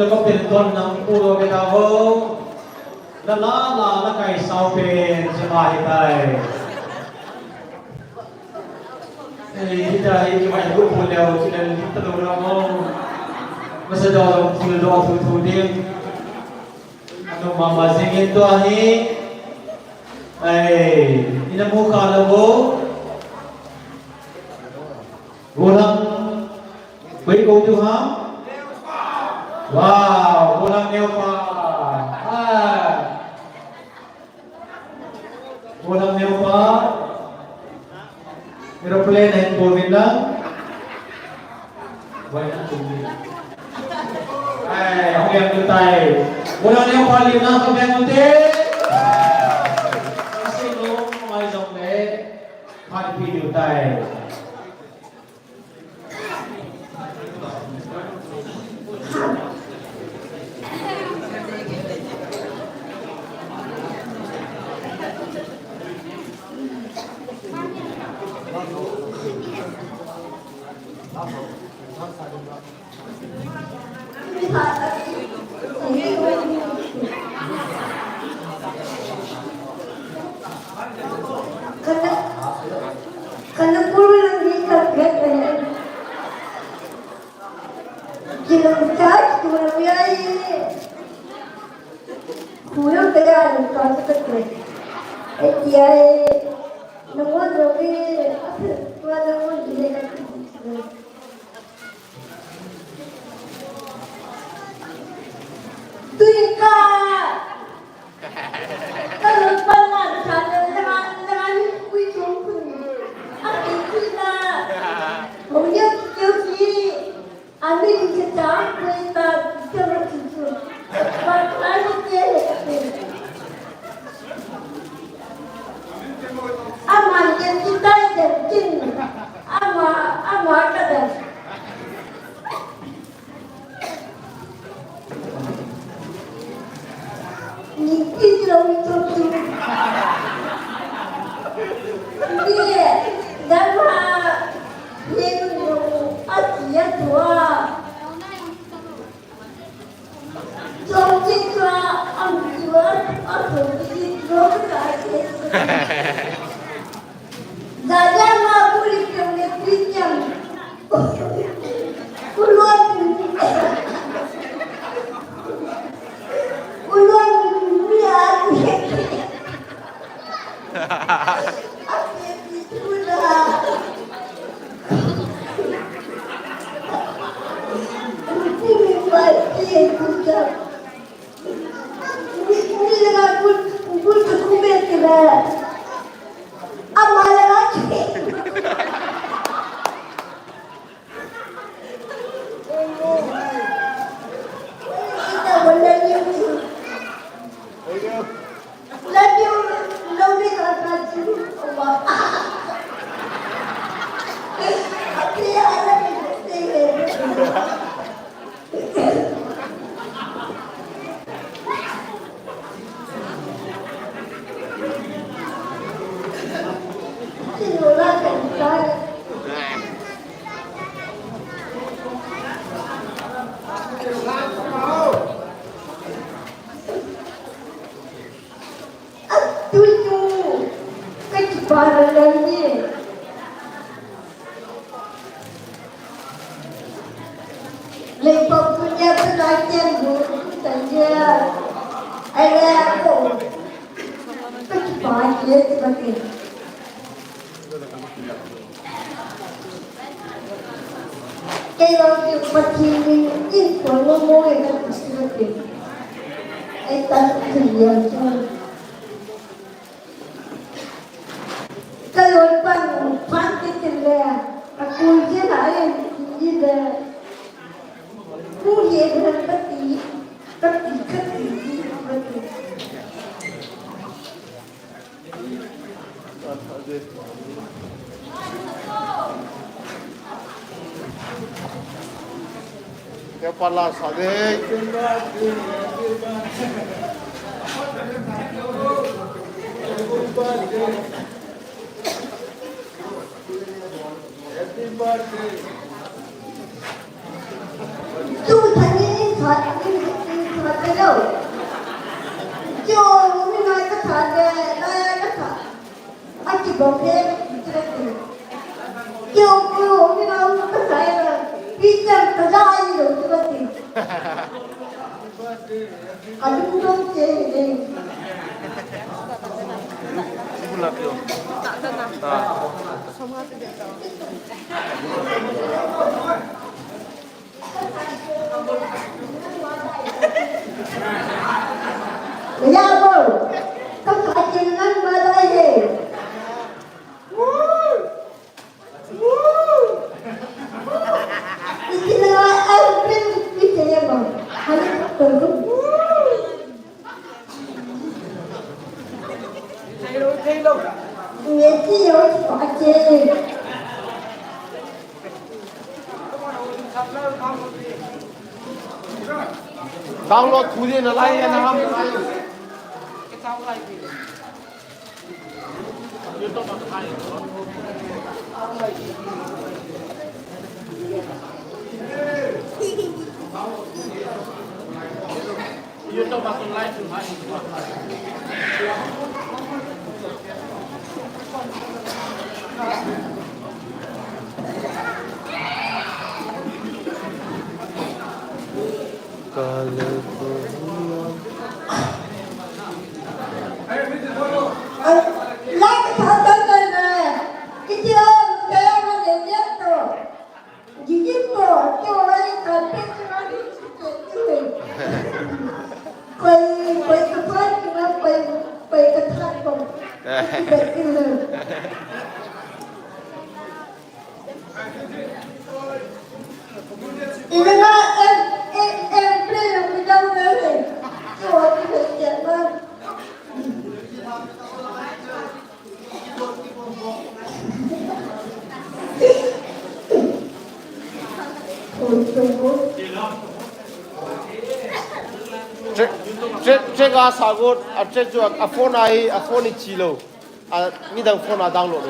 ้วก็เป็นต้นน้ำปูโรเบตาโฮแล้วล้าลาละไก่เสาเป็นสบายไปkita ini cuma itu punya kita kita dorong masa dorong kita dorong tuh anu mama singin tu ahi ini muka labo orang baik kau tu ha wow orang neopa orang neopa aeroplane and Govinda. Banyak tinggi. Orang yang tutai. Orang yang paling nak yang tutai. Masih belum mai dong le. Hari pi tutai. Karena pulang di kaget jelang cat pulang biaya pulang tegal kalau seperti dia nomor rogi pulang nomor dia tuika kalau panas sana dengan kuih Mungkin kiri, ambil kecap, kita coba cuci. Lalu dia, aman yang kita jadi, aman kadang. Niki belum cuci. Dia, dah Asia tua, Jogja tua, Ambil atau di Jogja. Dada mah boleh kena pinjam, puluhan miliar. Dia Amala lagi. Kita boleh ni. Lagi lebih keras Allah. Apa yang ada di sini? Lepas punya pengajian guru saja, ada aku bahagia seperti kalau seperti ini kalau mau yang seperti itu kerja kalau pantai kerja aku je lain je Kuliah dengan peti Kepala sadek. Tu tadi ni sahaja đâu. Jo, mumi naik ke sahaja, naik ke sahaja. Aku boleh cerita. Jo, mumi naik ke sahaja. Bicara kerja ini loh seperti. Aduh dong cewek. Bulat yo. Ya bol, kau kajian balai he. Istilah April itu ya bol, hanya perlu. Ini harus kajian. Download punya nilai yang ham. YouTube masuk live tu hari. Lagi satu lagi, kita kayak mana dia tu, jadi tu, tu orang sampai tuไปกระพันนะไปกระทันก่อนไปกินเลยอีกนะเอ็มเปรี้ยวไม่ได้เลยตัวที่เป็นเจ็บมากโอ้ย这个啥个啊？这就啊phone的记录啊，你等phone download的。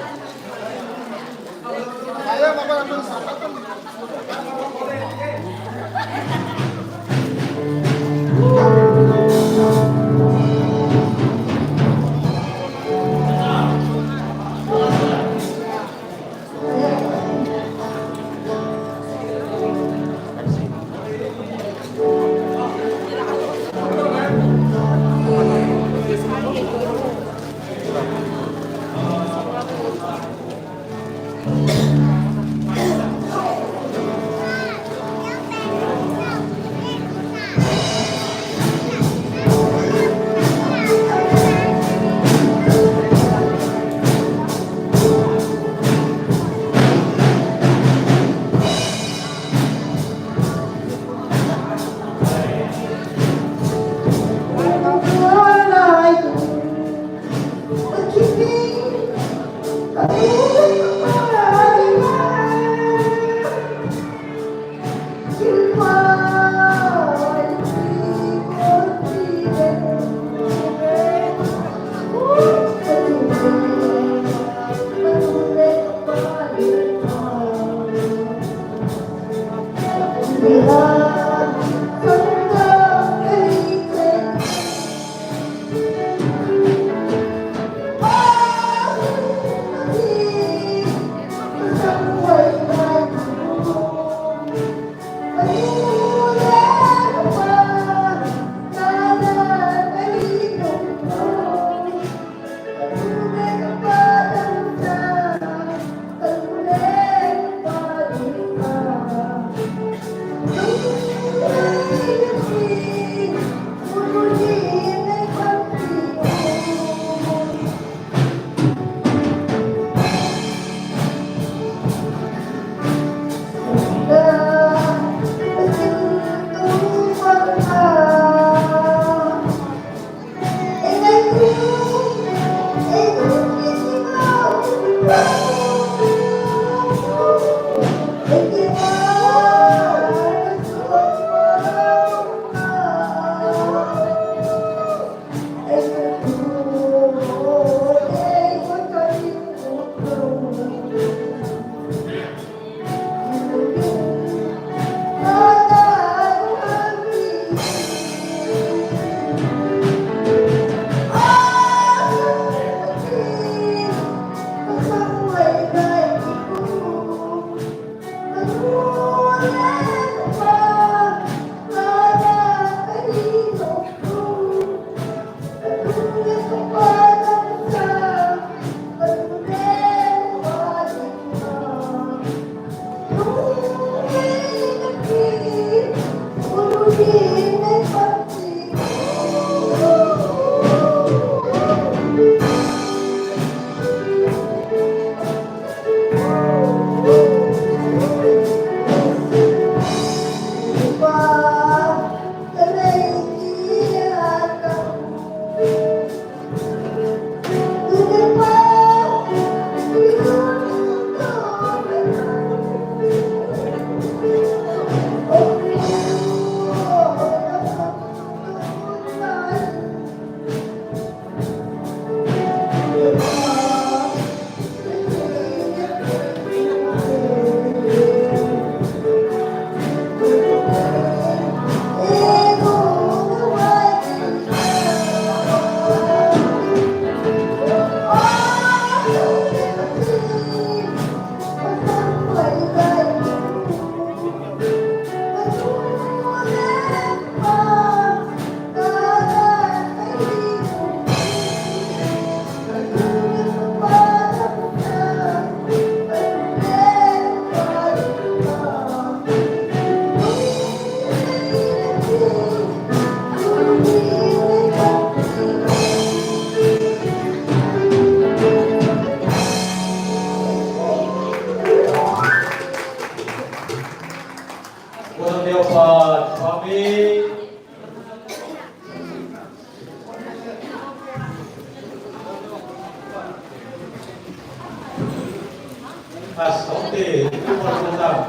pas oke itu pertama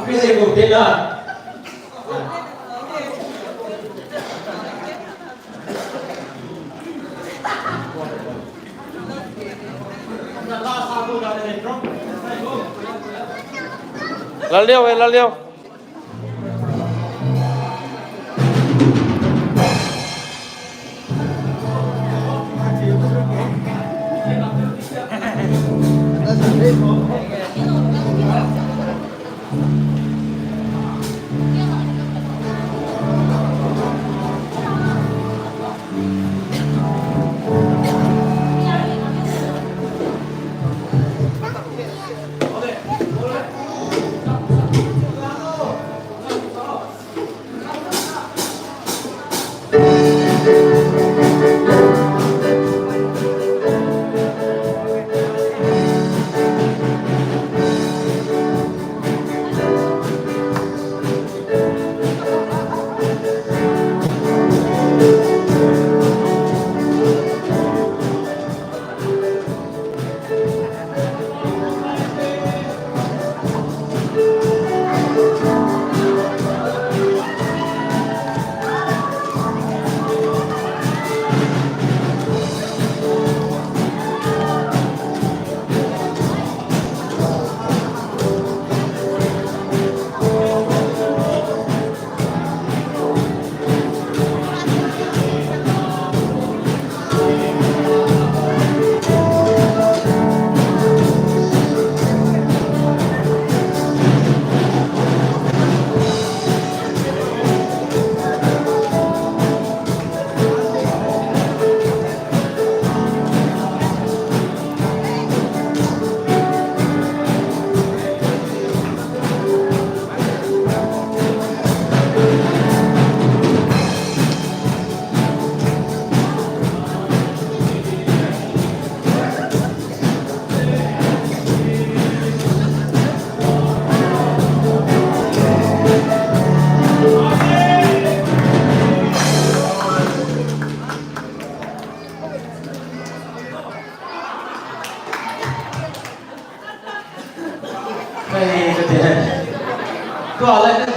bisa bukti lah La liêu, la liêu.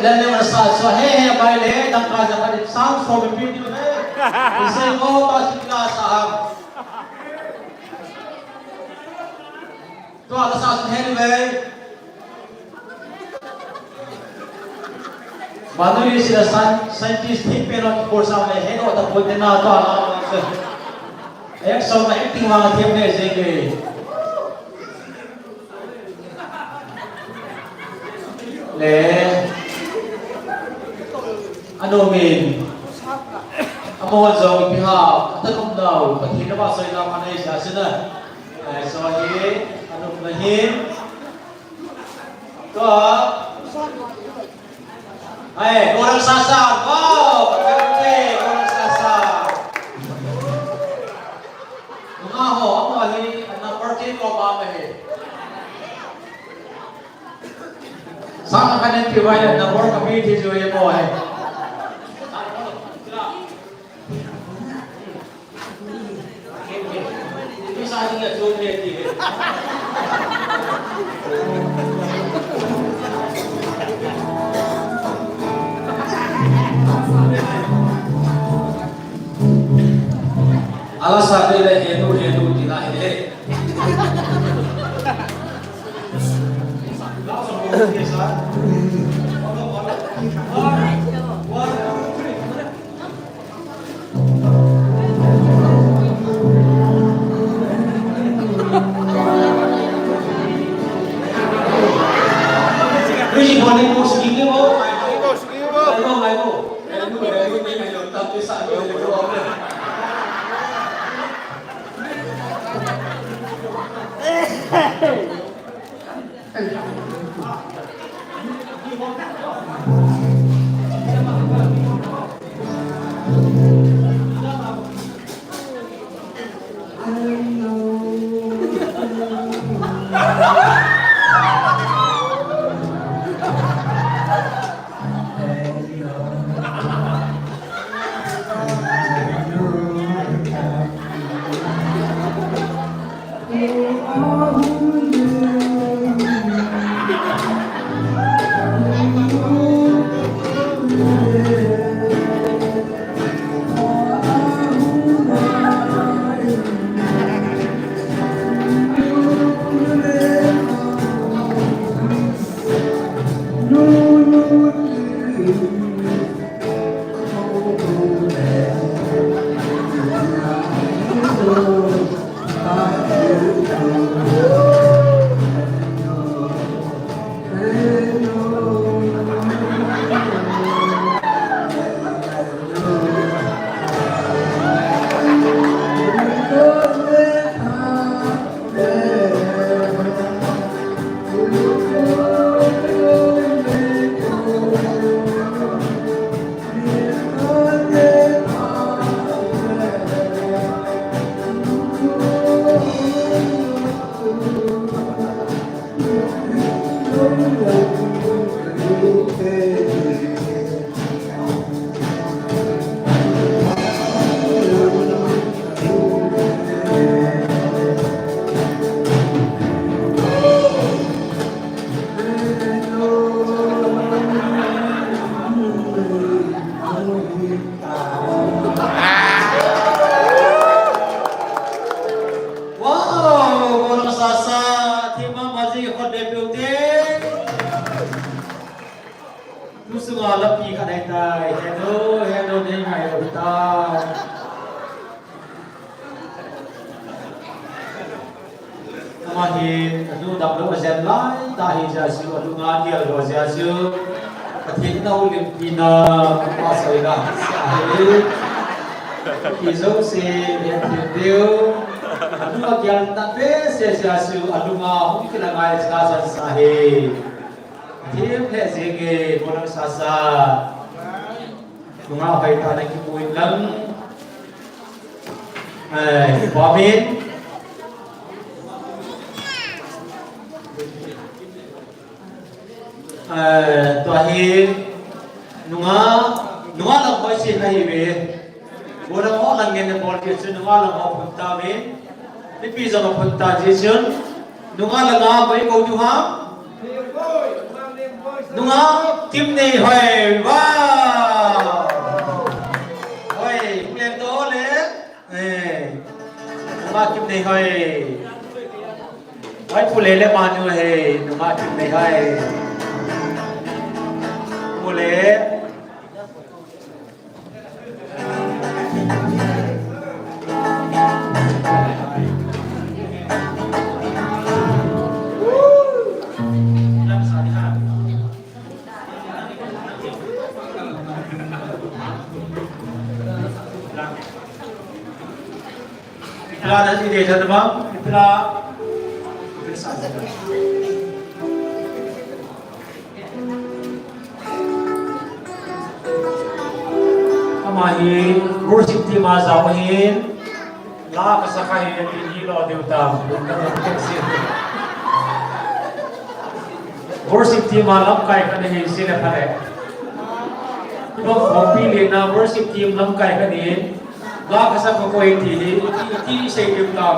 Lalle merasa sohe baile dan kaza kadip sang so video ne ise ko tasila saham to ala sa hen ve maduri sila scientist thi pero course amle hen o ta bolte na to ala ek so na acting ma thiam ne jenge le ano min amo zo ipiha tanom daw pati na ba so ila kanay siya sina so hi ano nahin to ay orang sasa wow pagkakte orang sasa ngaho amo ali na party ko ba me sama kanan piwala na work community jo ye mo hai सारी जो रहती है Allah sabile hedu dina hele Kusi boleh mau segini mau? Mau. Ini ayo tapi saat ini problem. Oh, tu hello ni ngai kita mahi tu dak lo zen lai ta hi ja su adu nga dia lo ja su pathik na ulim pina pa sai la sa he ki zo se ya deu adu nga gyal ta pe se ja su adu nga hum ki la ngai sa sa he Tim le zege bolang sasa Tunga hai ta na ki puin lang Bamin Tuahin Nunga lang koi sin na hiwi Bolang ho lang ngene bol kitsun Nunga lang ho punta min Nipi sa mapunta jisun Nunga lang nga koi kau juham Nunga tim này hoài wow hoài lên đó lên nunga tim này hoài hoài phụ lệ lên màn nữa hè nunga tim này hoài phụ lệ Itulah nanti dia jatuh bang, itulah kamahin, worship team azawahin, lah kasakahin ini lo diutam, worship team alam kai kan ini sila pare, ibu pilih na worship team alam kai kan ini. Lah kasar ko ini saya kita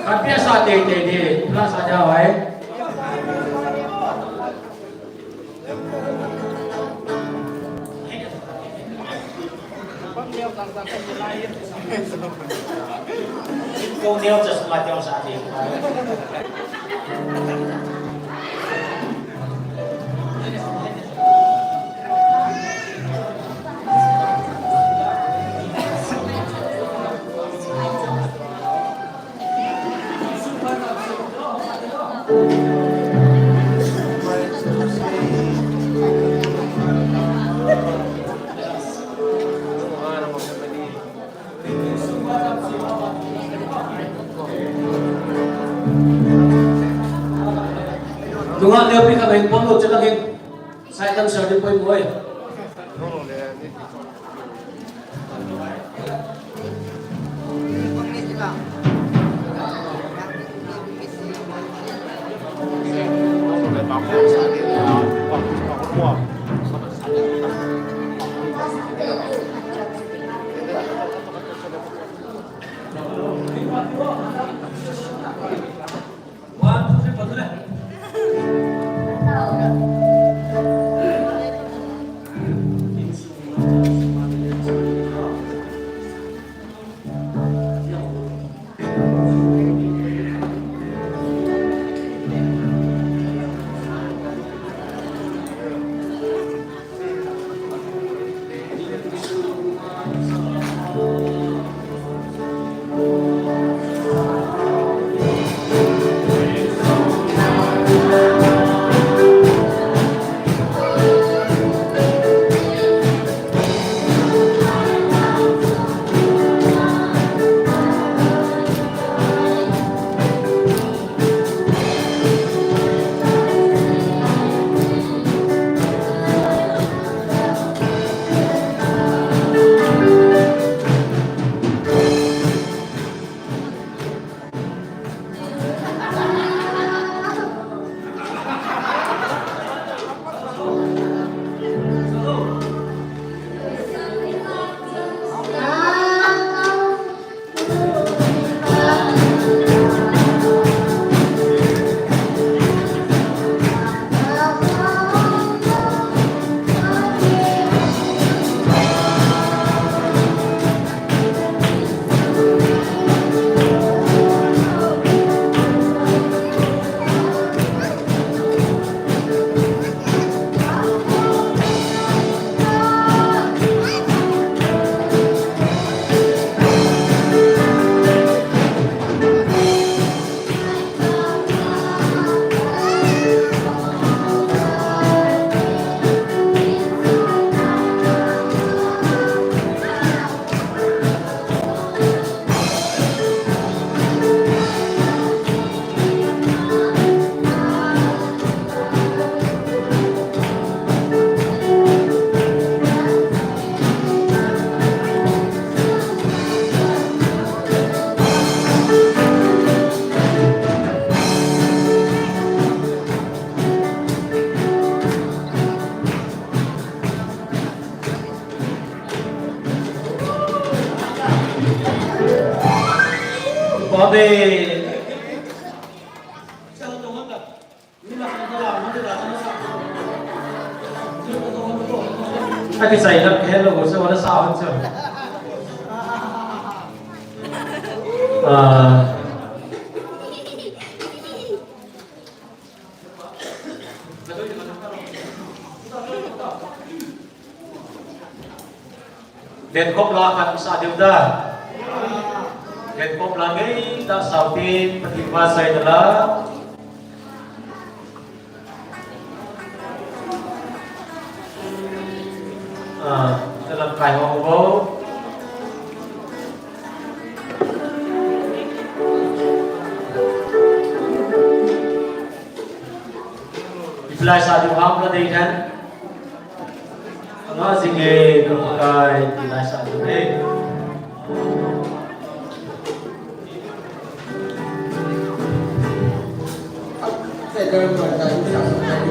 Kapia saat ini plus saja wae kau dia just mati saat ini Tunga leo pika main polo cakapin saya tam sa di poin boy. Swami. Cái giày nó hello của sao nó sao hơn chưa? Đến khóc lo kan sa điều da. Đến khóc lo ngay đã sao tin pertiwa saya adalah dalam kai hobo Iflai sa điều ham na đây kan nó gì nghề của cái iflai sa điều này Sẽ đơn giản là chúng ta sẽ phải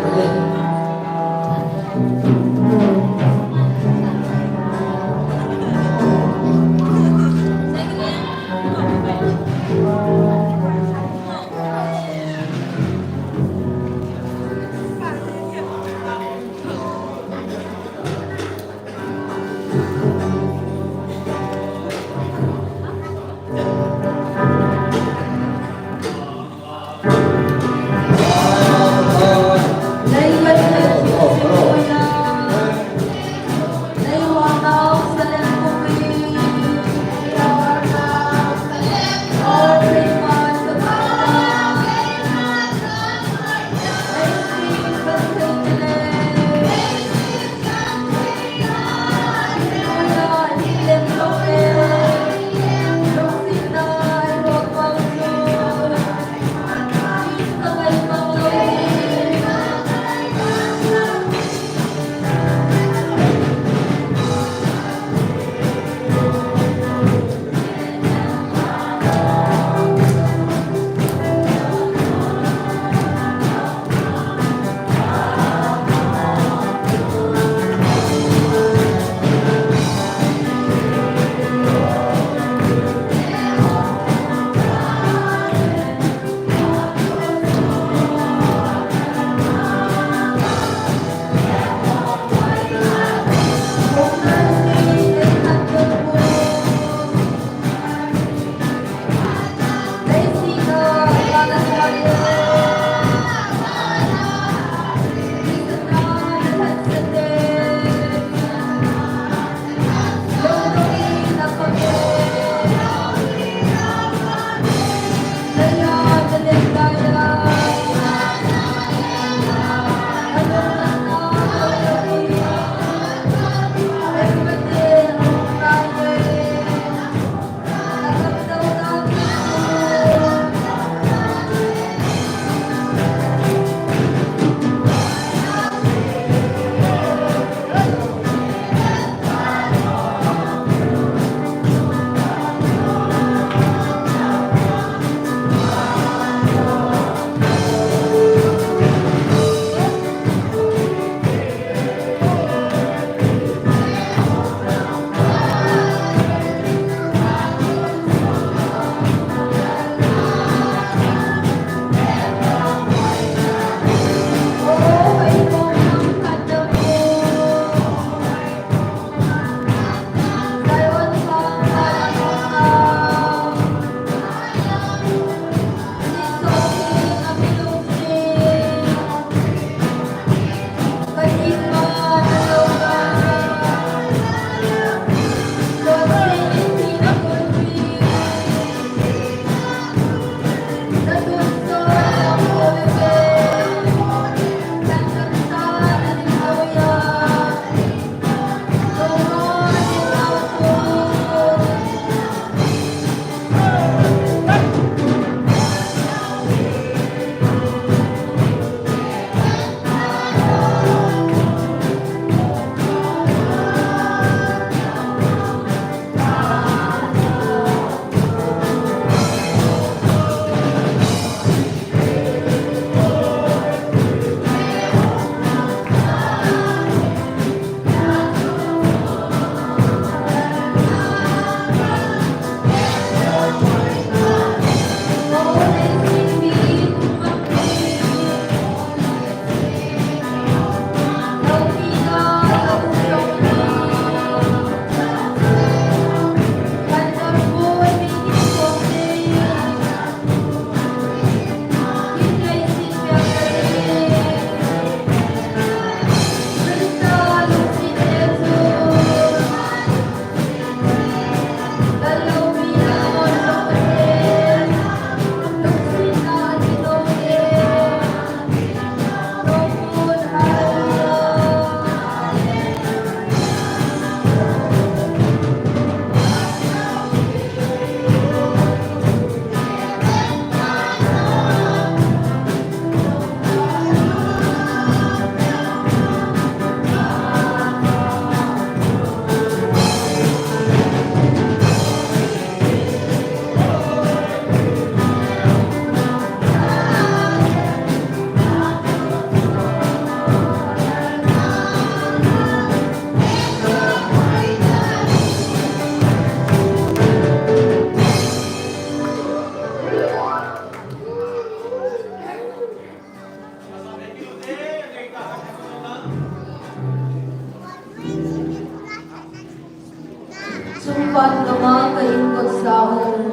pan gama kain kot saong.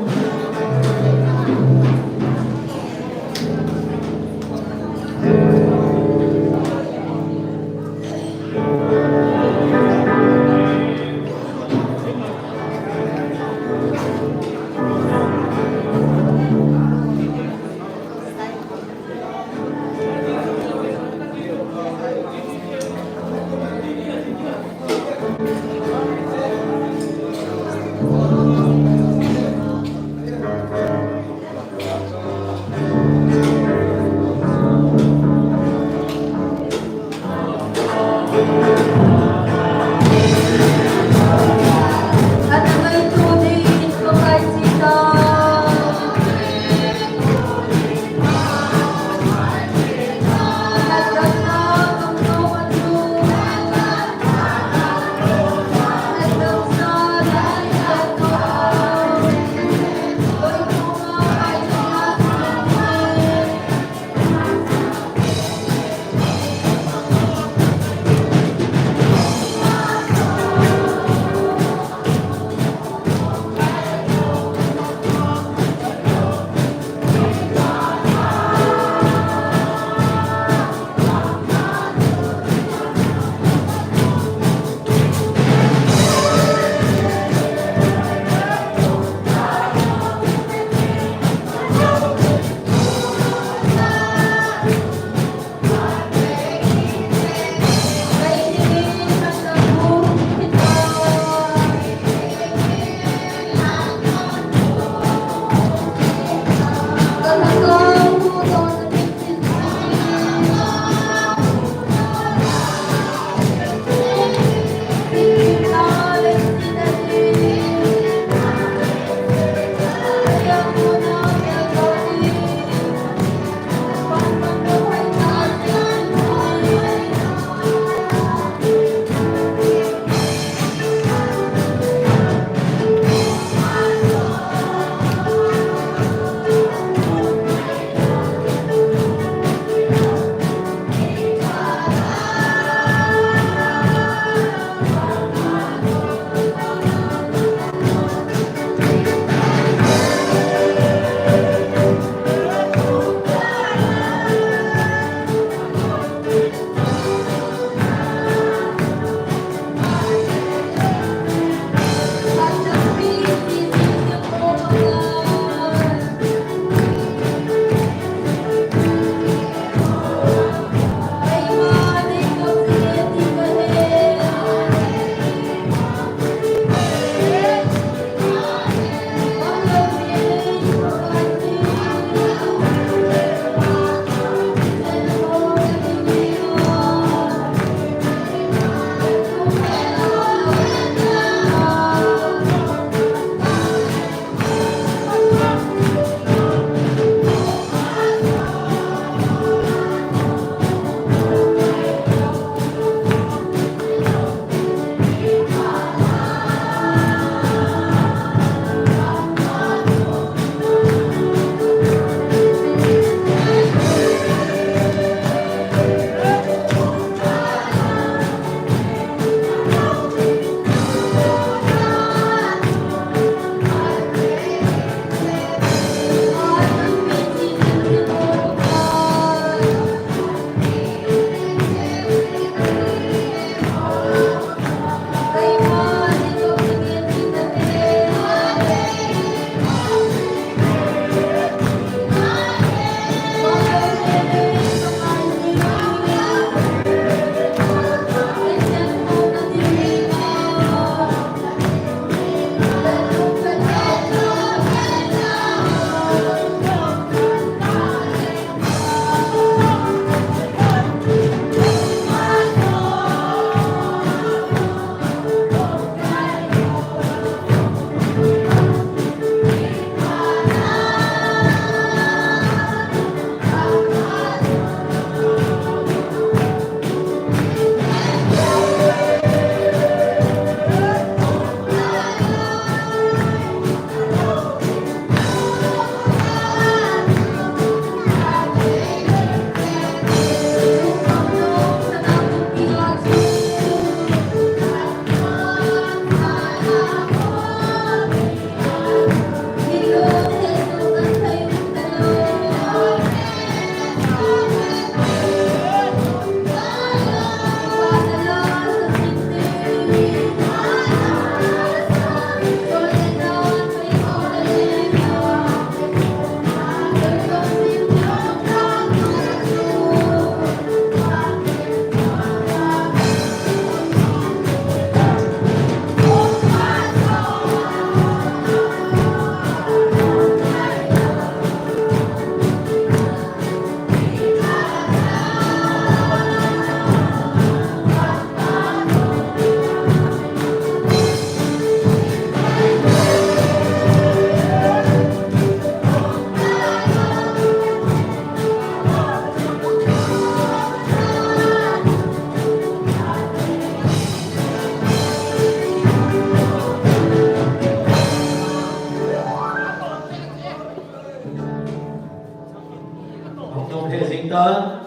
kita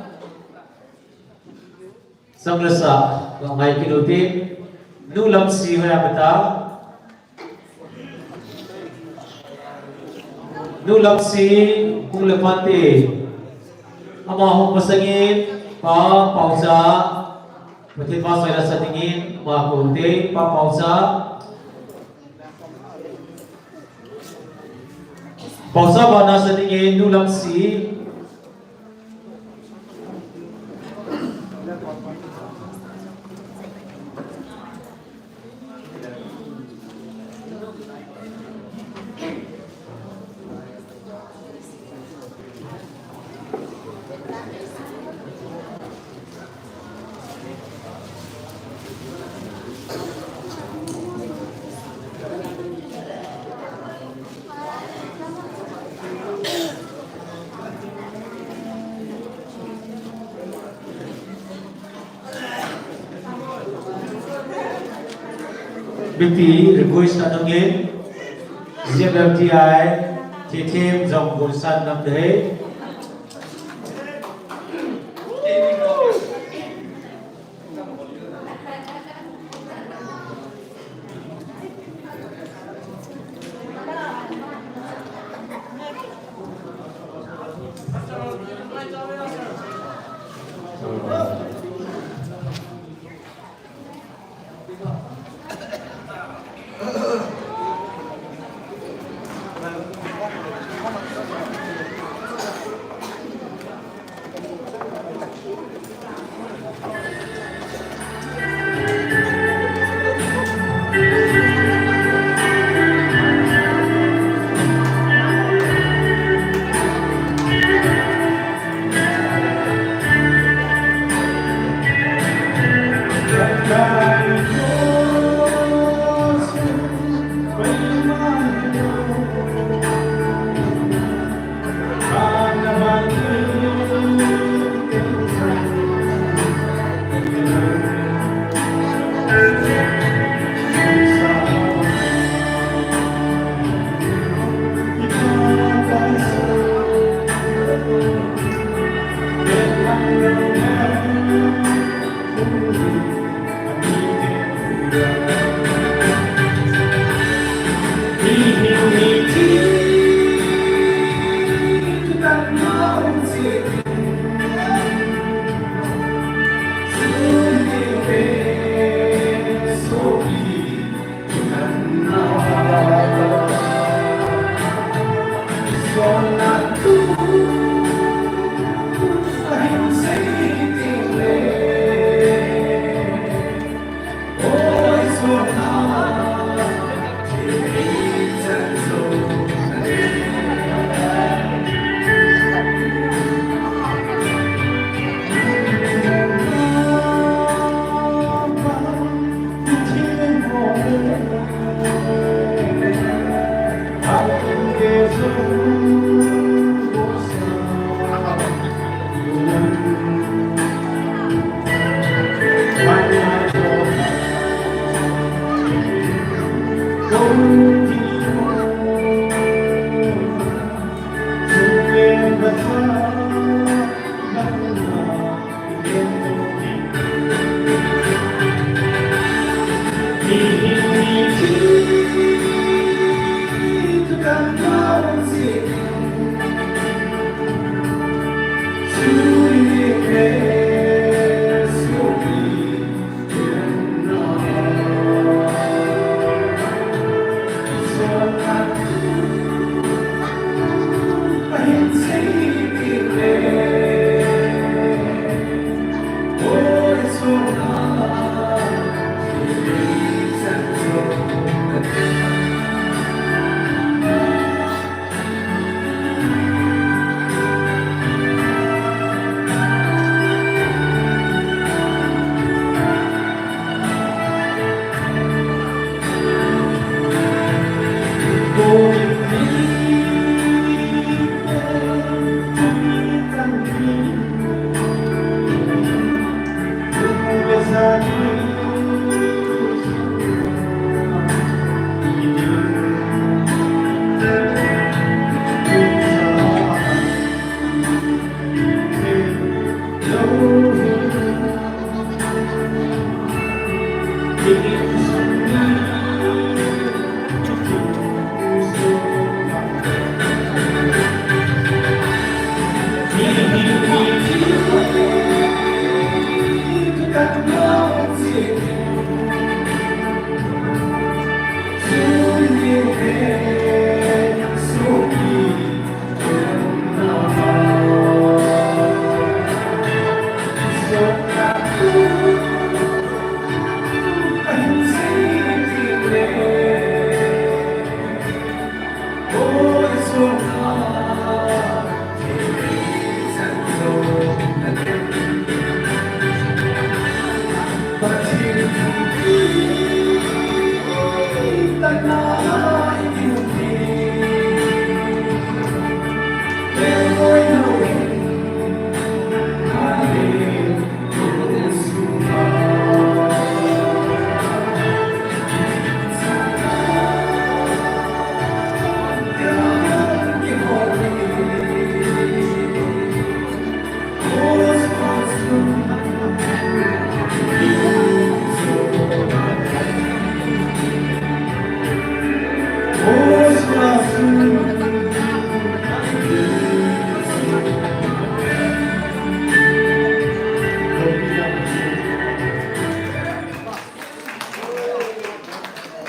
sanglasa ngai kinutin nulam si hoya bata nulam si kung lepante amahong masangin pa pausa pati pa sa tingin makunti pa pausa pausa ba nasa tingin nulam si Biti request anongin ZMTI Titim Zong Bulsan Namde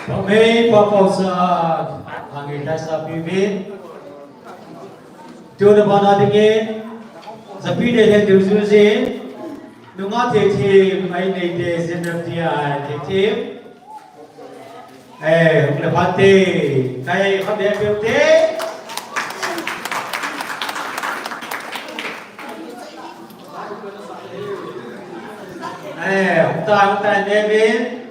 Kami papausa angita sa pivit. Tuan bana dingin. Zapi de hen duzuzi. Nunga tetim ai nei de zinaptia tetim. Lepati. Kai khade pivte. Utang Nevin.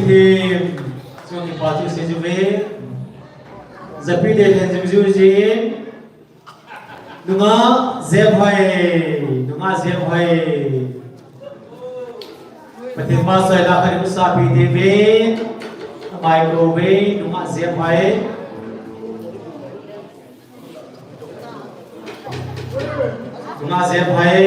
him so ni party se juve zapi de hen jujin nunga zebhai patin ma sai la khari musabi deve microwave nunga zebhai nunga zebhai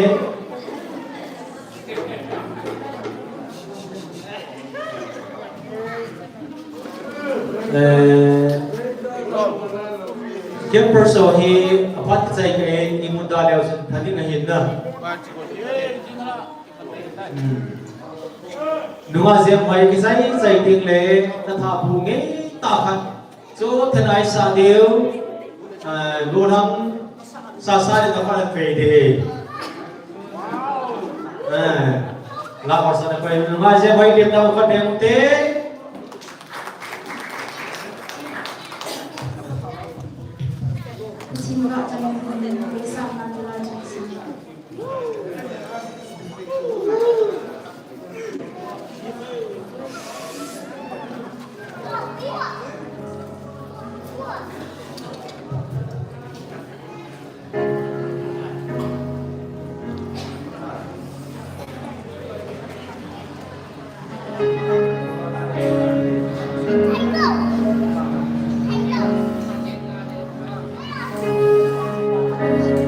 Kim perso hi apat sai ke imunda leo thani na hin na nunga zem mai ki sai ting le na tha bu nge ta khat chu thanai sa deu lo nam sa le ka pha fe de la par sa ko nunga zem mai le ta ko de te Simura jangan kemudian bisa nanti lanjut sini. Thank you.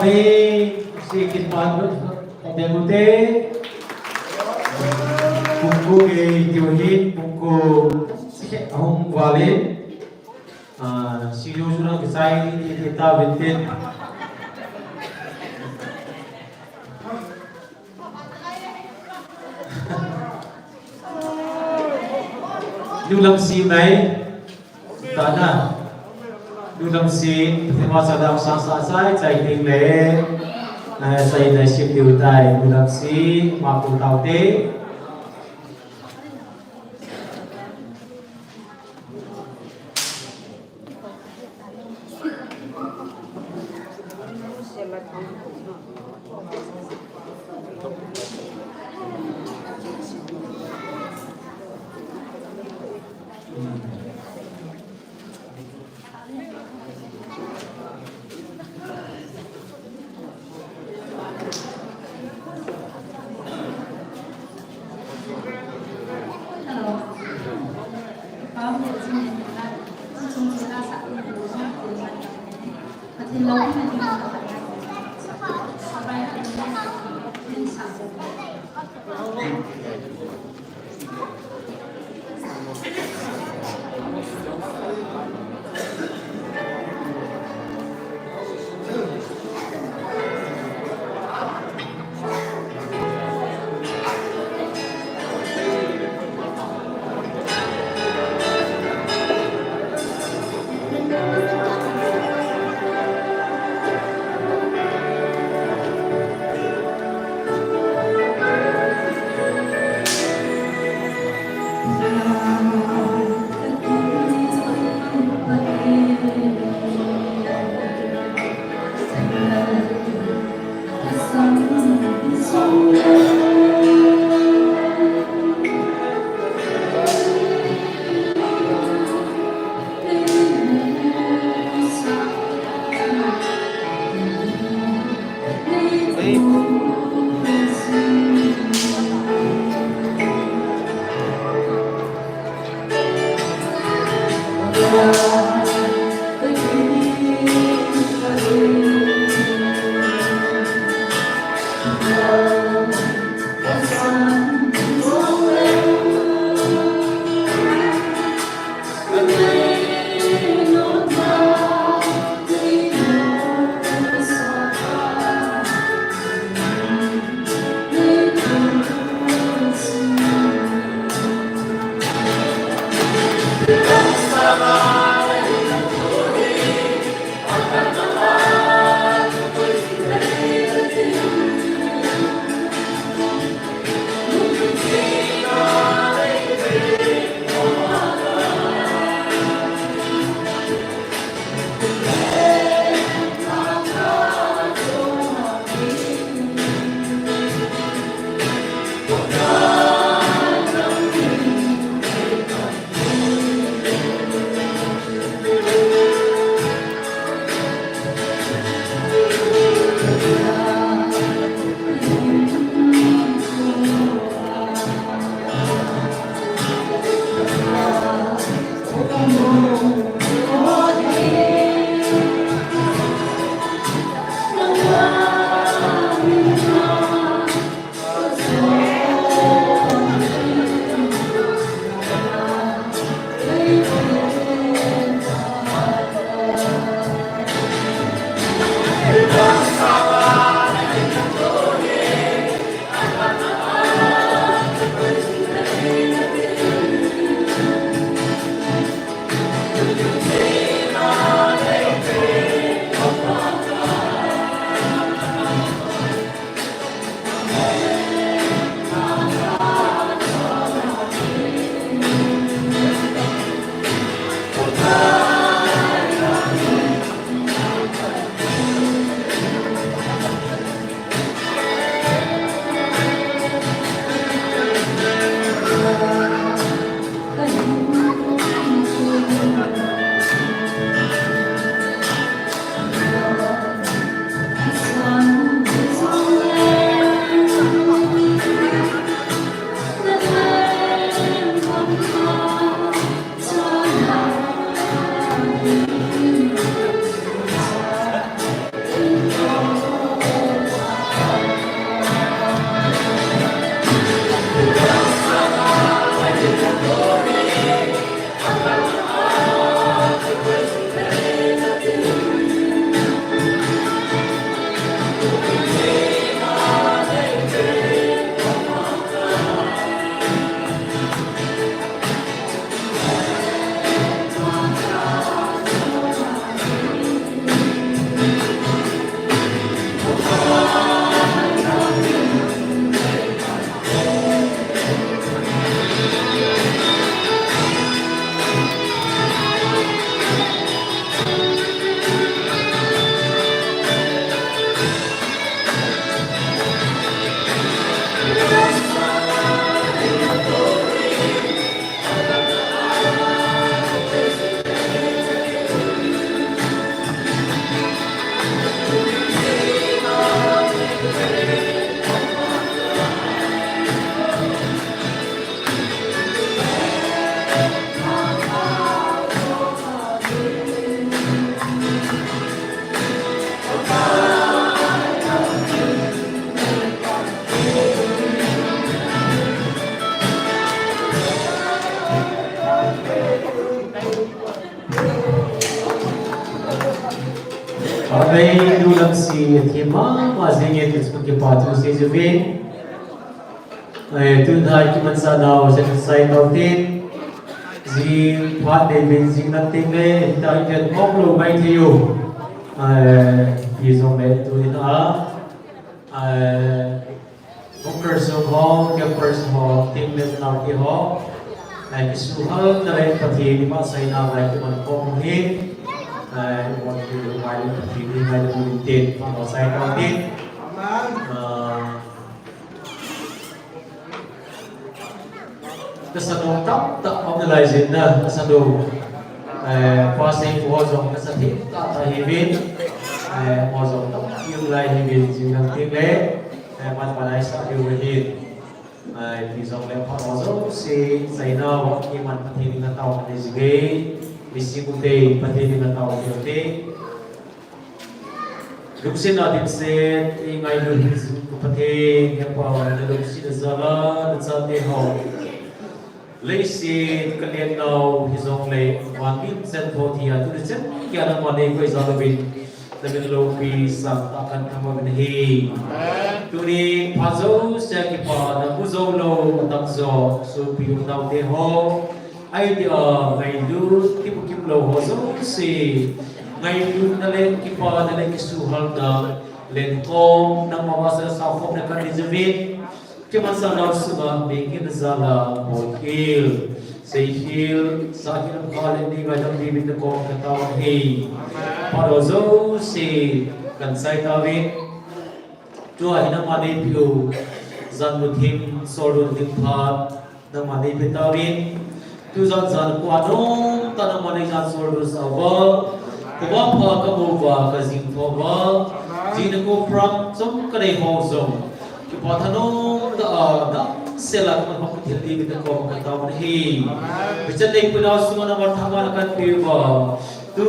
Kami si Kitman Pembute Buku Tiwahin Buku Ahong Walid si Yusura Kisai kita Bintin Lulang si May Tana Lulang si Terima sadang sang-sang Cai ting le Saya dah ship diutai Lulang si Mapu tau te Đây du lâm si thì mà dễ nghe từ cái part tu sẽ giúp về. Tu thay cái mình sa nào sẽ sai đầu tiên. Gì phát để bên gì năng tinh lên, ta cần bóc lô bay theo. Vì dòng này tu đến Focus on home, your personal team lên nào kia họ. Cái số hơn là lên tập thì đi bắt say nào lại cái mình không hết. Một cái điều ngoài lên tập thì đi ngay là mình tiền và nó say đầu tiên. Kasano tap tak pamilay na kasano passing po zong kasati ta hibin mo zong tap yung lai hibin sinang tingle panay sa hibin di zong le pa zong si sainaw iman patini na tao na sige bisikute patini na tao yote luksin natin se ingay luksin kupati ngapa na luksin zala sa teho lấy xe cái liên đầu thì dòng lấy hoàn biến dân thổ thì tôi rất kia là món này quay ra là mình lâu vì sang akan kamu menahi tôi đi phá dấu sẽ kịp là bút dấu lâu tăng gió số biểu đầu thế ho ai thì ở ngày lưu kim lâu ho dấu si ngày lưu na lên kịp na lên cái số hal na lên công nang mawasa sa phong na kan dizavin Cuma sana semua bikin zala mungkil, sehil sakit kali ni macam di benda kau ketahui hei, pada zau si kan saya tahu, cuma ina mani piu, zan mutim sorun dimpat, na mani petawin, tu zan kuadong, tanah mani zan sorun sawa, kubapa kamu ba kazing toba, jinaku pram som kare hozong. Kita thanong da sela kan hok thili kita ko ka taw hi bicha dei puna suma na mar thama kan piwa tu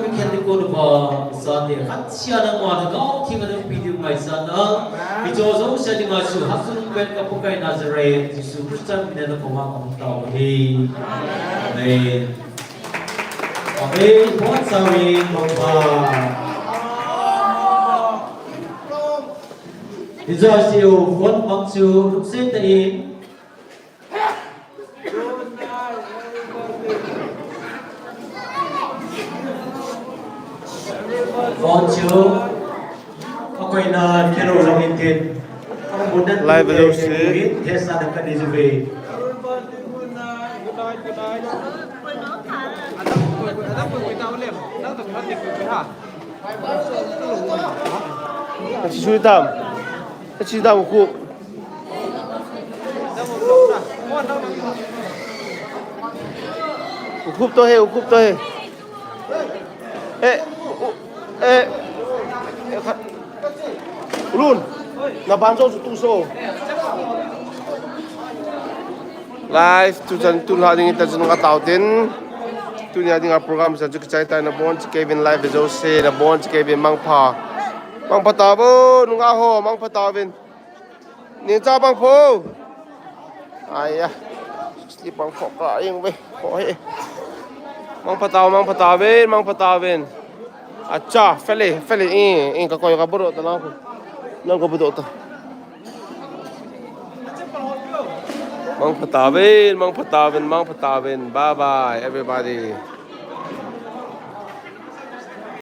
mikhen ko ba sa de khatsia na ma ga thi ga video mai sa na bicho zo sa di ma su hasun ben ka pukai Nazareth Yesus Kristus bina ko ma ka taw hi amen amen buat sawi bapa Giờ siêu vốn bằng siêu lúc xếp tại vốn siêu có quay là cái đồ trong hiện tiền không muốn đất live video xí thế sao được cái đi du về suy tâm chỉ đạo của cúp tôi ê luôn là bán số tu số live tu chân tu là những cái chân cái tàu tin tu nhà những program sản xuất trái tay là bốn Kevin live video xe là bốn Kevin mang phà mang phật tàu bơ nung ao mang phật tàu bên nhìn cha bằng phố ai à đi bằng phật lại nhưng vậy khó hết mang phật tàu bên à cha phải lấy in cái coi cái bữa đó nó có bữa đó mang phật tàu bên bye bye everybody